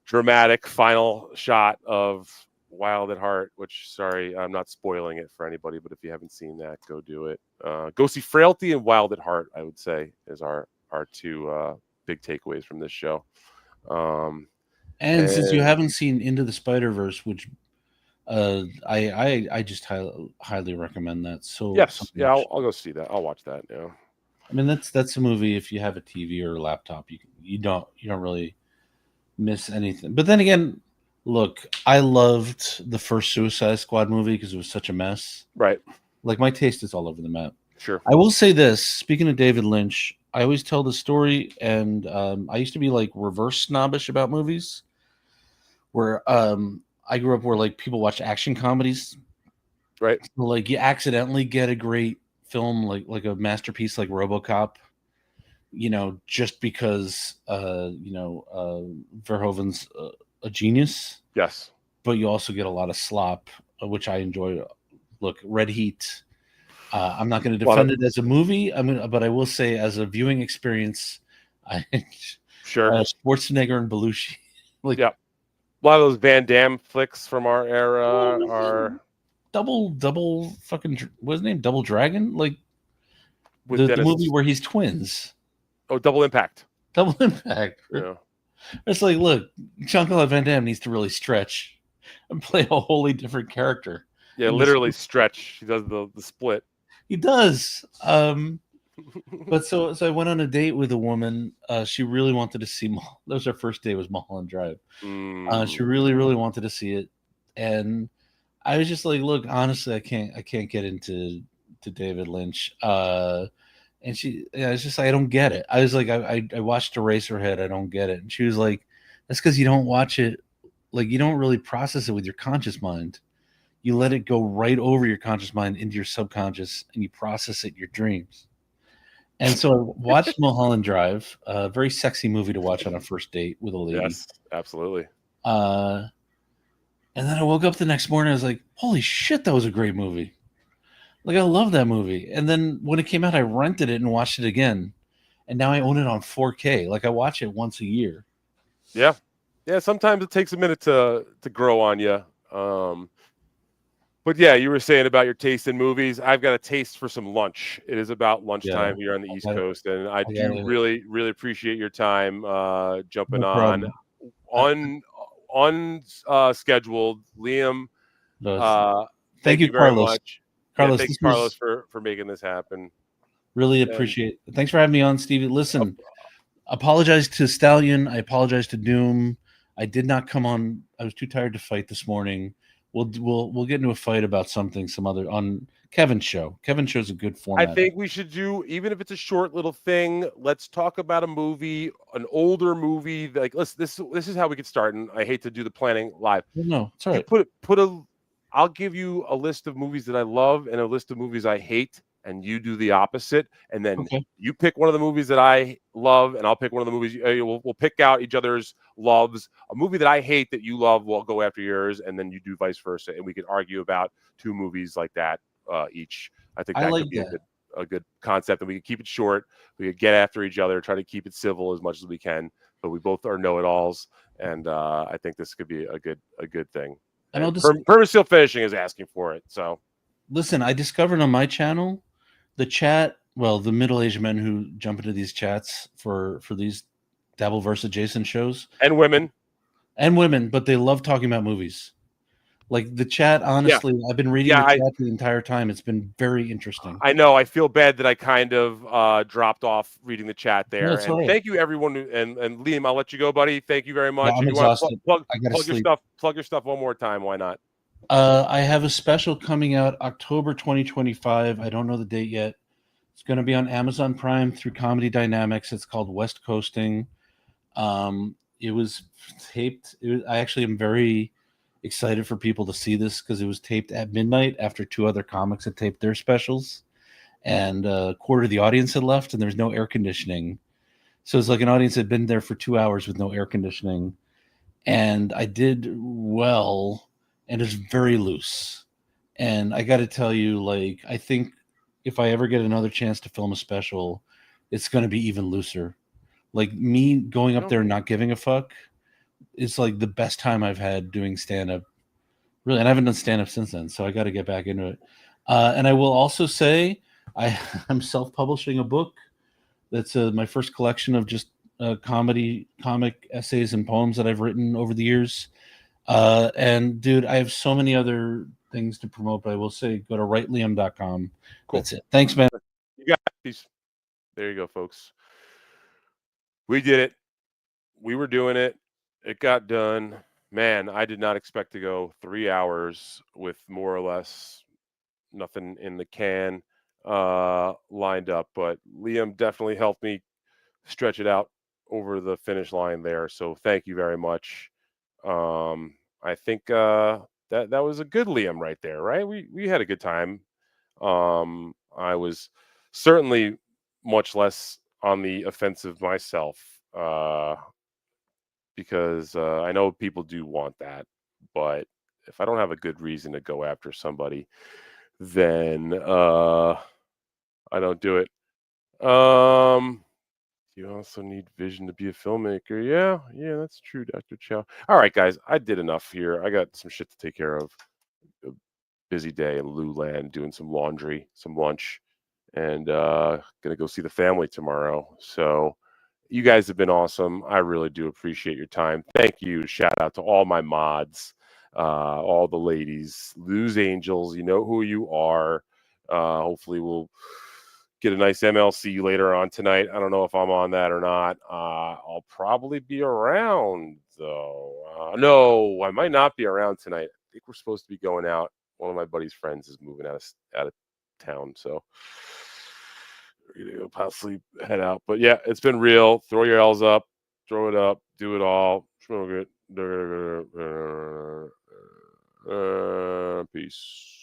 dramatic final shot of Wild at Heart, which, sorry, I'm not spoiling it for anybody, but if you haven't seen that, go do it. Go see Frailty and Wild at Heart, I would say, is our two big takeaways from this show. And since you haven't seen Into the Spider-Verse, which I just highly recommend that. So yes, yeah, I'll go see that. I'll watch that. Yeah, I mean that's a movie. If you have a TV or a laptop, you don't really miss anything. But then again, look, I loved the first Suicide Squad movie because it was such a mess. Right. Like my taste is all over the map. Sure. I will say this. Speaking of David Lynch, I always tell the story, and I used to be like reverse snobbish about movies, where I grew up where like people watch action comedies, right? So, like you accidentally get a great film like a masterpiece like RoboCop, just because Verhoeven's a genius. Yes, but you also get a lot of slop, which I enjoy. Look, Red Heat. I'm not going to defend it as a movie. But I will say as a viewing experience, sure. Schwarzenegger and Belushi, yeah. A lot of those Van Damme flicks from our era are double fucking what's his name? Double Dragon, like the movie where he's twins. Oh, Double Impact. Double Impact. Yeah. It's like, look, Jean-Claude Van Damme needs to really stretch and play a wholly different character. Yeah, literally stretch. He does the split. He does. But so I went on a date with a woman. She really wanted to see. That was her first day. Was Mulholland Drive. She really, really wanted to see it, and I was just like, "Look, honestly, I can't get into David Lynch." And it's just I don't get it. I was like, I watched Eraserhead. I don't get it, and she was like, "That's because you don't watch it. Like you don't really process it with your conscious mind. You let it go right over your conscious mind into your subconscious, and you process it in your dreams." And so I watched Mulholland Drive, a very sexy movie to watch on a first date with a lady. Yes, absolutely. And then I woke up the next morning. I was like, holy shit, that was a great movie. Like, I love that movie. And then when it came out, I rented it and watched it again. And now I own it on 4K. Like, I watch it once a year. Yeah. Yeah, sometimes it takes a minute to grow on you. But yeah, you were saying about your taste in movies. I've got a taste for some lunch. It is about lunchtime here on the East Coast, and I do really, really appreciate your time jumping on scheduled. Liam, thank you very much. Carlos, thanks, Carlos, for making this happen. Really appreciate it. Thanks for having me on, Stevie. Listen, apologize to Stallion. I apologize to Doom. I did not come on. I was too tired to fight this morning. We'll get into a fight about some other on Kevin's show. Kevin's show's a good format. I think we should do, even if it's a short little thing, let's talk about a movie, an older movie. Like this is how we could start. And I hate to do the planning live. No, it's all right. I'll give you a list of movies that I love and a list of movies I hate, and you do the opposite. And then you pick one of the movies that I love, and I'll pick one of the movies. We'll pick out each other's loves. A movie that I hate that you love, we'll go after yours, and then you do vice versa, and we can argue about two movies like that each. I think that could be a good concept, and we can keep it short. We could get after each other, try to keep it civil as much as we can, but we both are know-it-alls, and I think this could be a good thing. And Perma Seal Finishing is asking for it. So, listen, I discovered on my channel the chat. Well, the middle-aged men who jump into these chats for these Dabbleverse adjacent shows, and women, but they love talking about movies. Like the chat, honestly, I've been reading the chat the entire time. It's been very interesting. I know. I feel bad that I kind of dropped off reading the chat there. No, and thank you, everyone. And Liam, I'll let you go, buddy. Thank you very much. Yeah, I'm exhausted. Plug your stuff one more time. Why not? I have a special coming out October 2025. I don't know the date yet. It's going to be on Amazon Prime through Comedy Dynamics. It's called West Coasting. It was taped. I actually am very excited for people to see this because it was taped at midnight after 2 other comics had taped their specials, and a quarter of the audience had left, and there's no air conditioning. So it's like an audience had been there for 2 hours with no air conditioning, and I did well, and it's very loose. And I got to tell you, like, I think if I ever get another chance to film a special, it's going to be even looser. Like, me going up there and not giving a fuck, it's like the best time I've had doing stand-up. Really, and I haven't done stand-up since then, so I got to get back into it. And I will also say I'm self-publishing a book that's my first collection of just comic essays and poems that I've written over the years. And, dude, I have so many other things to promote, but I will say go to writeliam.com. Cool. That's it. Thanks, man. You got these. There you go, folks. We did it. We were doing it. It got done. Man, I did not expect to go 3 hours with more or less nothing in the can lined up, but Liam definitely helped me stretch it out over the finish line there. So thank you very much. I think that was a good Liam right there, right? We had a good time. I was certainly much less on the offensive myself. Because I know people do want that, but if I don't have a good reason to go after somebody, then I don't do it. You also need vision to be a filmmaker. Yeah, that's true, Dr. Chow. All right, guys, I did enough here. I got some shit to take care of. A busy day in Lewland, doing some laundry, some lunch, and gonna go see the family tomorrow. So you guys have been awesome. I really do appreciate your time. Thank you. Shout out to all my mods, all the ladies, Lose Angels. You know who you are. Hopefully we'll get a nice MLC later on tonight. I don't know if I'm on that or not. I'll probably be around, though. No, I might not be around tonight. I think we're supposed to be going out. One of my buddy's friends is moving out of town, so we're gonna go possibly head out. But yeah, it's been real. Throw your L's up, throw it up, do it all. Smoke it. Peace.